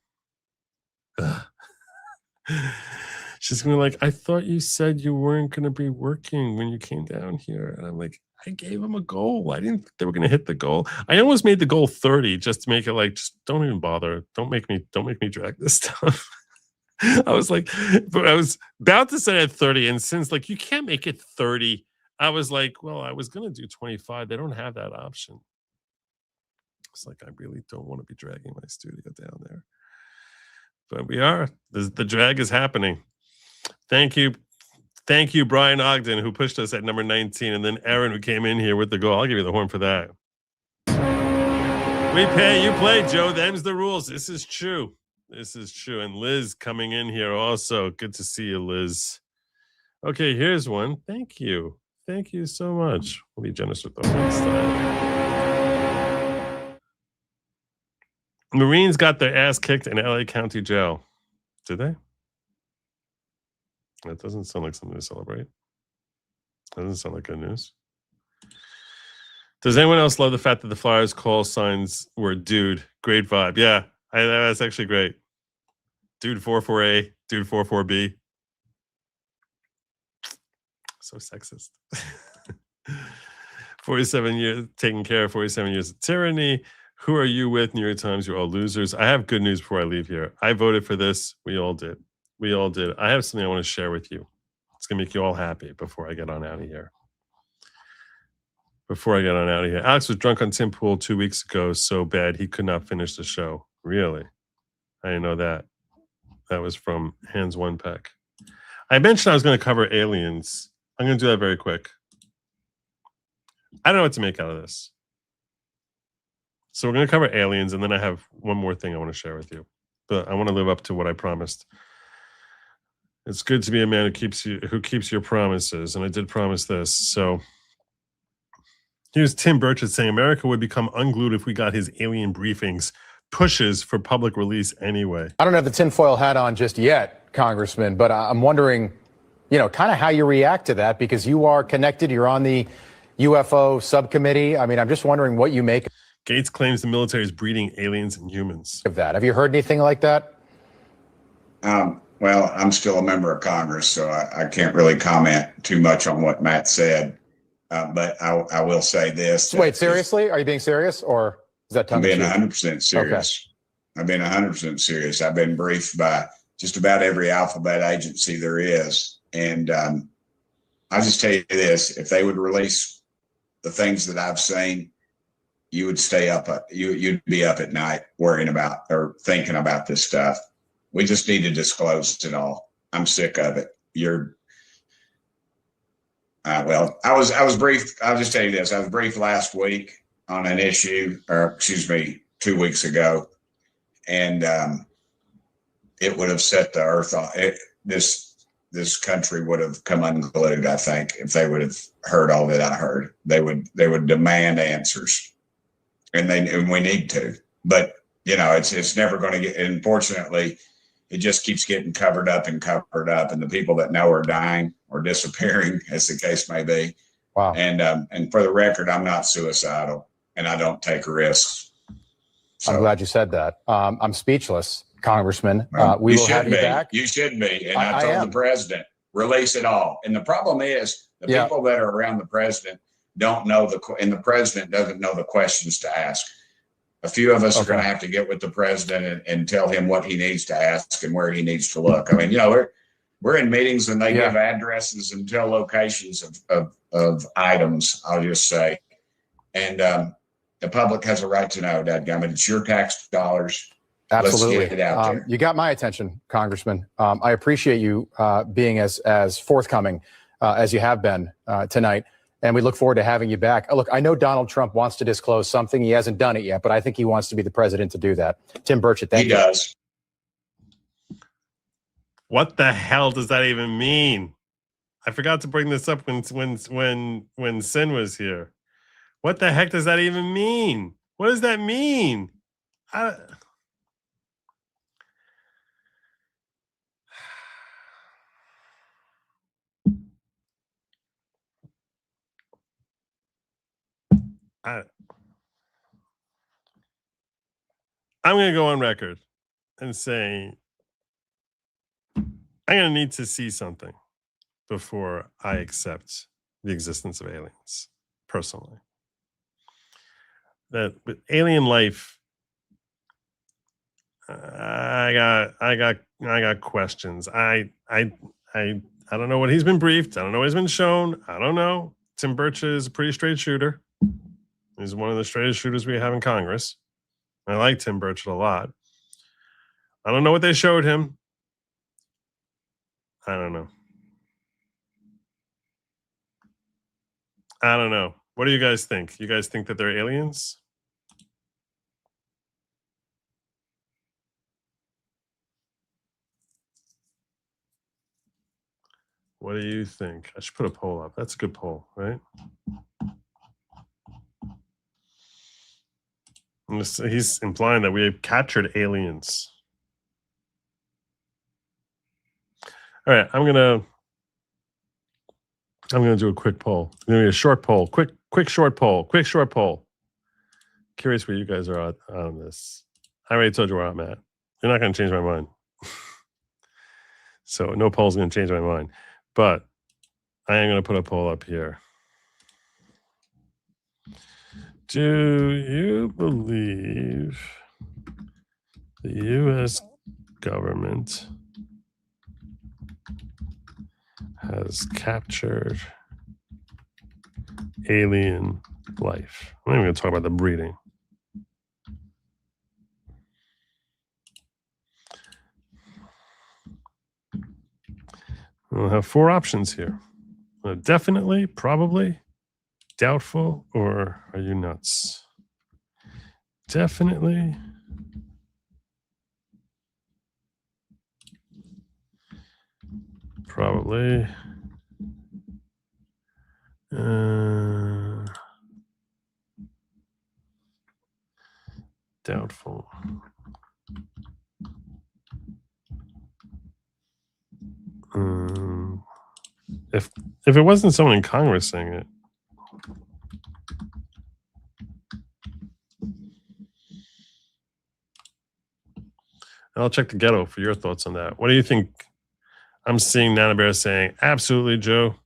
She's going to be like, I thought you said you weren't going to be working when you came down here. And I'm like, I gave them a goal. I didn't think they were going to hit the goal. I almost made the goal 30 just to make it like, just don't even bother. Don't make me drag this stuff. I was like, but I was about to set at 30. And since like, you can't make it 30, I was like, well, I was going to do 25. They don't have that option. It's like, I really don't want to be dragging my studio down there. But we are. The drag is happening. Thank you. Thank you, Brian Ogden, who pushed us at number 19. And then Aaron, who came in here with the goal. I'll give you the horn for that. We pay, you play, Joe. Them's the rules. This is true. This is true. And Liz coming in here also. Good to see you, Liz. Okay, here's one. Thank you. Thank you so much. We'll be generous with the horn style. Marines got their ass kicked in LA County Jail. Did they? That doesn't sound like something to celebrate. Doesn't sound like good news. Does anyone else love the fact that the Flyers call signs were dude? Great vibe. Yeah, that's actually great. Dude 44A, dude 44B. So sexist. 47 years, taking care of 47 years of tyranny. Who are you with, New York Times? You're all losers. I have good news before I leave here. I voted for this. We all did. We all did. I have something I want to share with you. It's going to make you all happy before I get on out of here. Alex was drunk on Tim Pool 2 weeks ago so bad he could not finish the show. Really? I didn't know that. That was from Hands One Peck. I mentioned I was going to cover aliens. I'm going to do that very quick. I don't know what to make out of this. So we're going to cover aliens, and then I have one more thing I want to share with you. But I want to live up to what I promised. It's good to be a man who keeps your promises, and I did promise this. So here's Tim Burchett saying America would become unglued if we got his alien briefings. Pushes for public release anyway. I don't have the tinfoil hat on just yet, Congressman, but I'm wondering, kind of how you react to that, because you are connected. You're on the UFO subcommittee. I mean, I'm just wondering what you make. Gates claims the military is breeding aliens and humans. Of that. Have you heard anything like that? Well, I'm still a member of Congress, so I can't really comment too much on what Matt said. But I will say this. Wait, seriously? Are you being serious, or is that I'm being 100% serious? Okay. I've been 100% serious. I've been briefed by just about every alphabet agency there is. And I'll just tell you this. If they would release the things that I've seen, you would stay up. You'd be up at night worrying about or thinking about this stuff. We just need to disclose it all. I'm sick of it. Well, I was briefed. I'll just tell you this. I was briefed last week on an issue, or excuse me, 2 weeks ago, and it would have set the earth on. This country would have come unglued, I think, if they would have heard all that I heard. They would demand answers, and we need to. But it's never going to get. Unfortunately, it just keeps getting covered up, and the people that know are dying or disappearing, as the case may be. Wow. And for the record, I'm not suicidal, and I don't take risks. So, I'm glad you said that. I'm speechless, Congressman. We will have you back. You should be. And I told the president, release it all. And the problem is the people that are around the president don't know and the president doesn't know the questions to ask. A few of us are going to have to get with the president and tell him what he needs to ask and where he needs to look. I mean, we're in meetings and they give addresses and tell locations of items, I'll just say. And the public has a right to know, dadgummit. It's your tax dollars. Absolutely. Let's get it out there. You got my attention, Congressman. I appreciate you being as forthcoming as you have been tonight. And we look forward to having you back. Look, I know Donald Trump wants to disclose something. He hasn't done it yet, but I think he wants to be the president to do that. Tim Burchett, thank you. He does. What the hell does that even mean? I forgot to bring this up when Sin was here. What the heck does that even mean? What does that mean? I'm going to go on record and say I'm going to need to see something before I accept the existence of aliens. personally. That with alien life, I got questions. I don't know what he's been briefed. I don't know what he's been shown. I don't know. Tim Burch is a pretty straight shooter. He's one of the straightest shooters we have in Congress. I like Tim Burch a lot. I don't know what they showed him. I don't know. I don't know. What do you guys think? You guys think that they're aliens? What do you think? I should put a poll up. That's a good poll, right? He's implying that we have captured aliens. All right, I'm gonna do a quick poll. I'm gonna do a short poll. Quick short poll. Curious where you guys are on this. I already told you where I'm at. You're not gonna change my mind. So no poll's gonna change my mind. But I am gonna put a poll up here. Do you believe the U.S. government has captured alien life? I'm not even going to talk about the breeding. We'll have 4 options here. Definitely, probably, doubtful, or are you nuts? Definitely. Probably. Doubtful. If it wasn't someone in Congress saying it. I'll check the ghetto for your thoughts on that. What do you think? I'm seeing Nana Bear saying, absolutely, Joe.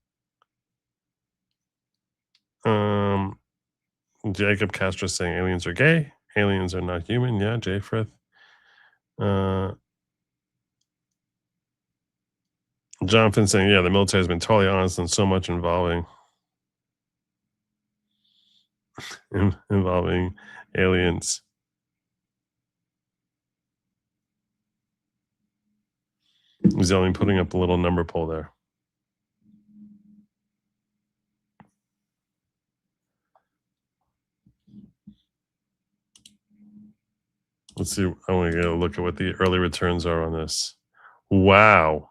Jacob Castro saying aliens are gay. Aliens are not human. Yeah, Jay Frith. Jonathan saying, yeah, the military has been totally honest and so much involving aliens. He's only putting up a little number poll there. Let's see. I want to go look at what the early returns are on this. Wow.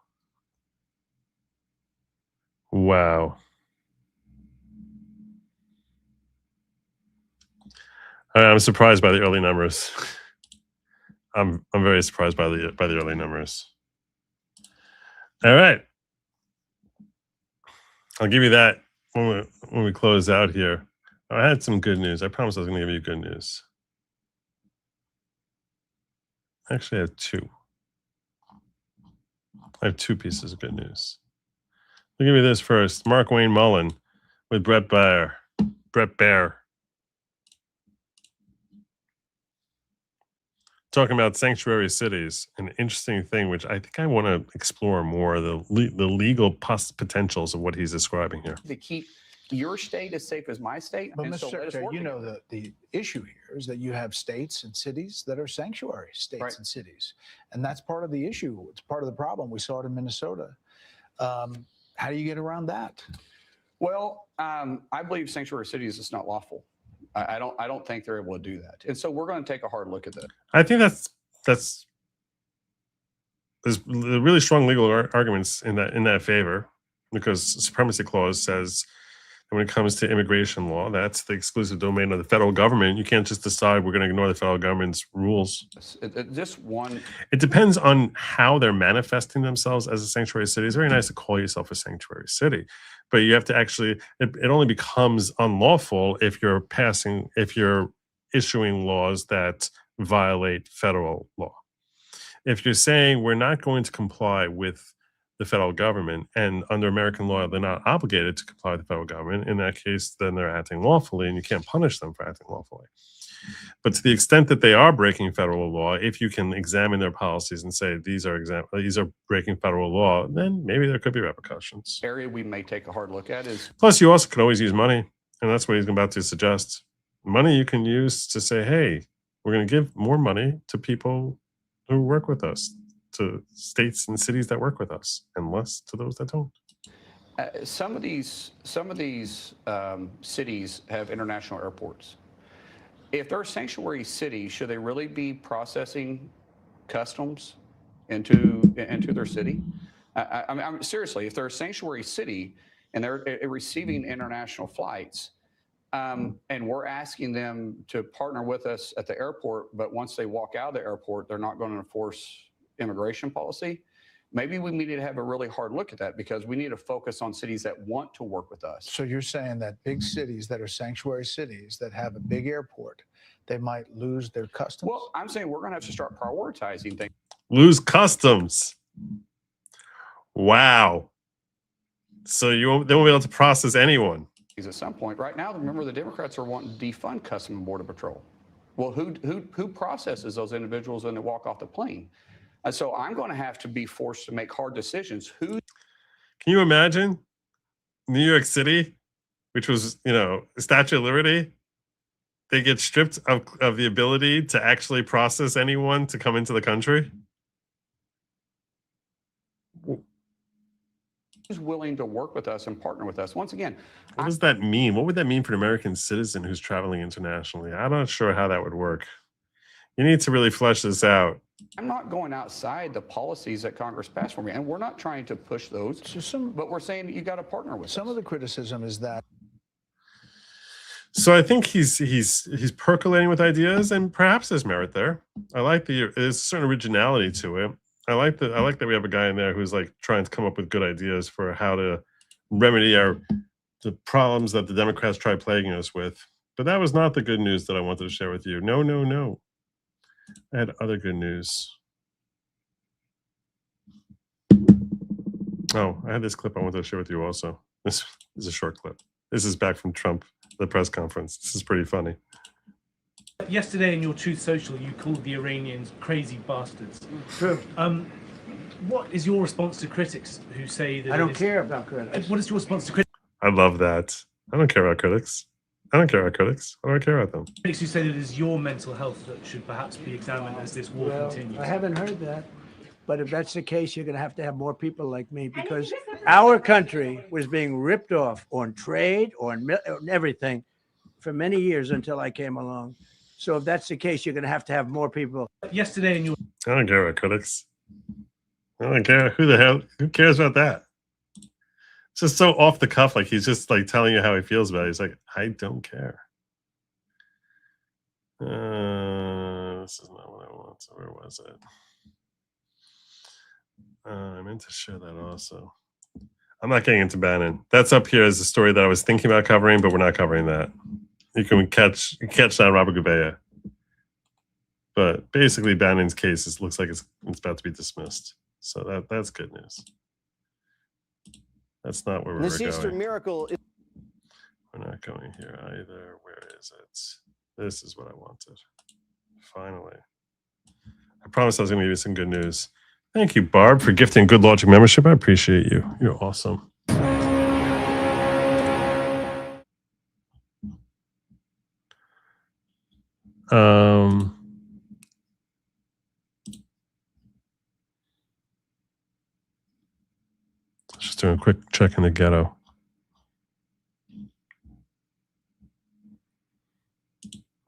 Wow. I'm surprised by the early numbers. I'm very surprised by the early numbers. All right. I'll give you that when we close out here. I had some good news. I promised I was going to give you good news. Actually, I have 2. I have 2 pieces of good news. I'll give you this first. Mark Wayne Mullen with Brett Baer. Talking about sanctuary cities, an interesting thing, which I think I want to explore more, the legal potentials of what he's describing here. To keep your state as safe as my state. But and Mr. so let us Secretary, work you know together. the issue here is that you have states and cities that are sanctuary states and cities. And that's part of the issue. It's part of the problem. We saw it in Minnesota. How do you get around that? Well, I believe sanctuary cities is not lawful. I don't think they're able to do that. And so we're going to take a hard look at that. I think there's really strong legal arguments in that favor, because the supremacy clause says that when it comes to immigration law, that's the exclusive domain of the federal government. You can't just decide we're going to ignore the federal government's rules. It depends on how they're manifesting themselves as a sanctuary city. It's very nice to call yourself a sanctuary city, but you have to actually, it only becomes unlawful if you're issuing laws that violate federal law. If you're saying we're not going to comply with the federal government, and under American law, they're not obligated to comply with the federal government. In that case, then they're acting lawfully, and you can't punish them for acting lawfully. But to the extent that they are breaking federal law, if you can examine their policies and say these are breaking federal law, then maybe there could be repercussions. Area we may take a hard look at is Plus, you also could always use money, and that's what he's about to suggest. Money you can use to say, hey, we're going to give more money to people who work with us, to states and cities that work with us, and less to those that don't. some of these cities have international airports. If they're a sanctuary city, should they really be processing customs into their city? I mean, seriously, if they're a sanctuary city and they're receiving international flights, and we're asking them to partner with us at the airport, but once they walk out of the airport, they're not going to enforce immigration policy, maybe we need to have a really hard look at that, because we need to focus on cities that want to work with us. So you're saying that big cities that are sanctuary cities that have a big airport, they might lose their customs? Well, I'm saying we're going to have to start prioritizing things. Lose customs. Wow. So they won't be able to process anyone. At some point, right now, remember the Democrats are wanting to defund Customs and Border Patrol. Well, who processes those individuals when they walk off the plane? And so I'm going to have to be forced to make hard decisions. Can you imagine New York City, which was, Statue of Liberty? They get stripped of the ability to actually process anyone to come into the country. Who's willing to work with us and partner with us? Once again, what does that mean? What would that mean for an American citizen who's traveling internationally? I'm not sure how that would work. You need to really flesh this out. I'm not going outside the policies that Congress passed for me, and we're not trying to push those. But we're saying you got to partner with some us. of the criticism is that. So I think he's percolating with ideas, and perhaps there's merit there. I like there's a certain originality to it. I like that we have a guy in there who's like trying to come up with good ideas for how to remedy the problems that the Democrats try plaguing us with. But that was not the good news that I wanted to share with you. No. I had other good news. Oh, I had this clip I wanted to share with you also. This is a short clip. This is back from Trump, the press conference. This is pretty funny. Yesterday in your Truth Social, you called the Iranians crazy bastards. True. What is your response to critics who say that? I don't care about critics. What is your response to critics? I love that. I don't care about critics. What do I care about them? Critics who say that it is your mental health that should perhaps be examined as this war continues. I haven't heard that. But if that's the case, you're going to have more people like me, because our country was being ripped off on trade, on everything for many years until I came along. So if that's the case, you're going to have more people. Yesterday in your... I don't care about critics. I don't care. Who cares about that? It's just so off the cuff. Like he's just like telling you how he feels about it. He's like, I don't care. This is not what I want. So where was it? I meant to share that also. I'm not getting into Bannon. That's up here as a story that I was thinking about covering, but we're not covering that. You can catch that on Robert Gouveia. But basically, Bannon's case looks like it's about to be dismissed. So that's good news. That's not where we were This Easter going. miracle. We're not going here either. Where is it? This is what I wanted. Finally. I promised I was going to give you some good news. Thank you, Barb, for gifting Good Logic membership. I appreciate you. You're awesome. Just doing a quick check in the ghetto.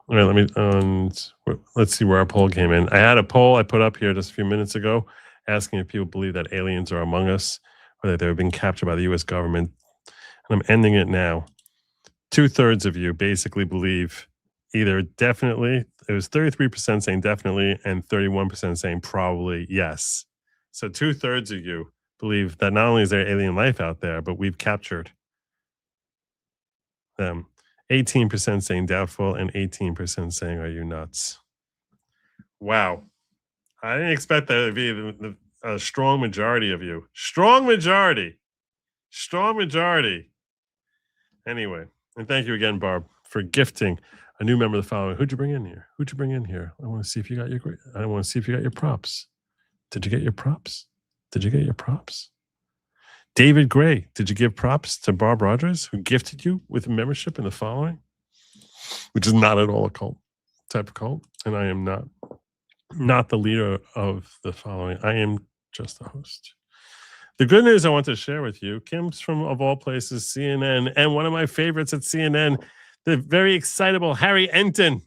All right, let's see where our poll came in. I had a poll I put up here just a few minutes ago asking if people believe that aliens are among us or that they've been captured by the U.S. government. And I'm ending it now. 2/3 of you basically believe either definitely, it was 33% saying definitely and 31% saying probably yes. So 2/3 of you believe that not only is there alien life out there, but we've captured them. 18% saying doubtful and 18% saying, are you nuts? Wow. I didn't expect that to be a strong majority of you. Strong majority. Strong majority. Anyway, and thank you again, Barb, for gifting a new member of the following. Who'd you bring in here? Who'd you bring in here? I want to see if you got your props. Did you get your props? Did you get your props? David Gray, did you give props to Barb Rogers, who gifted you with a membership in the following? Which is not at all a cult type of cult, and I am not the leader of the following. I am just the host. The good news I want to share with you comes from, of all places, CNN, and one of my favorites at CNN, the very excitable Harry Enton.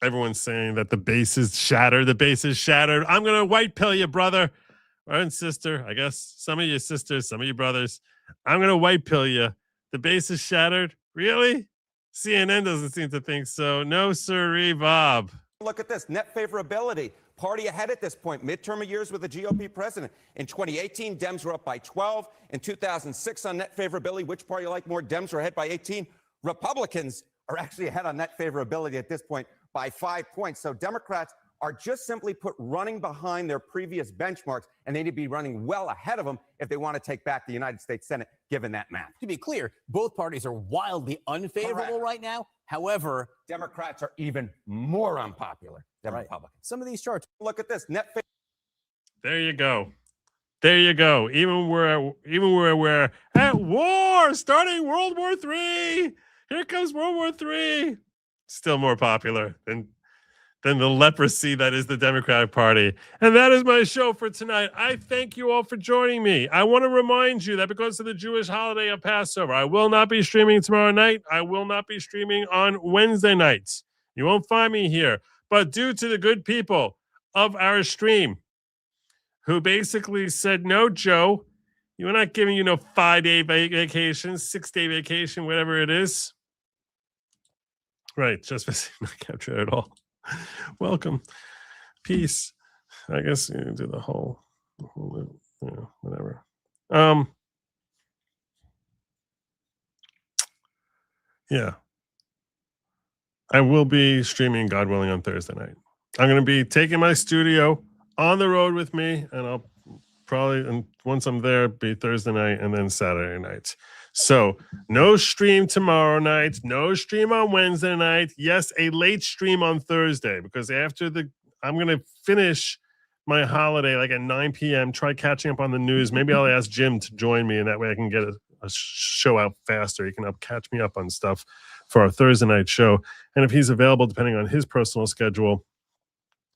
Everyone's saying that the base is shattered. The base is shattered. I'm going to white pill you, brother and sister. I guess some of your sisters, some of your brothers. I'm going to white pill you. The base is shattered. Really? CNN doesn't seem to think so. No, sirree, Bob. Look at this. Net favorability. Party ahead at this point. Midterm years with the GOP president. In 2018, Dems were up by 12. In 2006 on net favorability, which party you like more? Dems were ahead by 18. Republicans are actually ahead on net favorability at this point by 5 points. So Democrats are just simply running behind their previous benchmarks, and they need to be running well ahead of them if they want to take back the United States Senate, given that math. To be clear, both parties are wildly unfavorable right now. However, Democrats are even more unpopular than Republicans. Some of these charts. Look at this. There you go. There you go. Even where we're at war, starting World War III. Here comes World War III. Still more popular than the leprosy that is the Democratic Party. And that is my show for tonight. I thank you all for joining me. I want to remind you that because of the Jewish holiday of Passover, I will not be streaming tomorrow night. I will not be streaming on Wednesday nights. You won't find me here. But due to the good people of our stream, who basically said, no, Joe, we're not giving you no 5-day vacation, 6-day vacation, whatever it is. Right, just missing not capture at all. Welcome. Peace. I guess you do the whole whatever. Yeah. I will be streaming, God willing, on Thursday night. I'm going to be taking my studio on the road with me, and I'll probably, and once I'm there, be Thursday night and then Saturday night. So no stream tomorrow night, no stream on Wednesday night. Yes, a late stream on Thursday, because after I'm going to finish my holiday like at 9 p.m., try catching up on the news. Maybe I'll ask Jim to join me, and that way I can get a show out faster. He can help catch me up on stuff for our Thursday night show. And if he's available, depending on his personal schedule,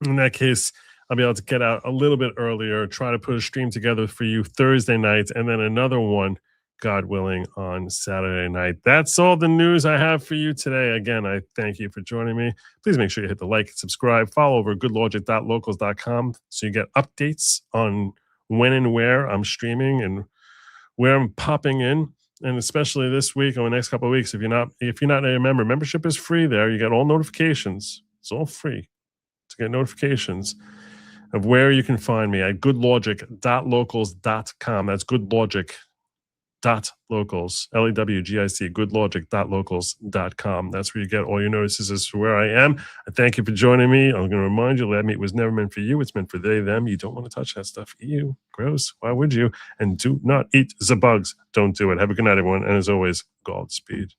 in that case, I'll be able to get out a little bit earlier, try to put a stream together for you Thursday night, and then another one, God willing, on Saturday night. That's all the news I have for you today. Again, I thank you for joining me. Please make sure you hit the like and subscribe. Follow over goodlogic.locals.com so you get updates on when and where I'm streaming and where I'm popping in. And especially this week or the next couple of weeks, if you're not a member, membership is free there. You get all notifications. It's all free to get notifications of where you can find me at goodlogic.locals.com. That's goodlogic.locals, L-E-W-G-I-C, goodlogic.locals.com. That's where you get all your notices as to where I am. I thank you for joining me. I'm going to remind you, lab meat was never meant for you. It's meant for they, them. You don't want to touch that stuff. Ew, gross. Why would you? And do not eat the bugs. Don't do it. Have a good night, everyone. And as always, Godspeed.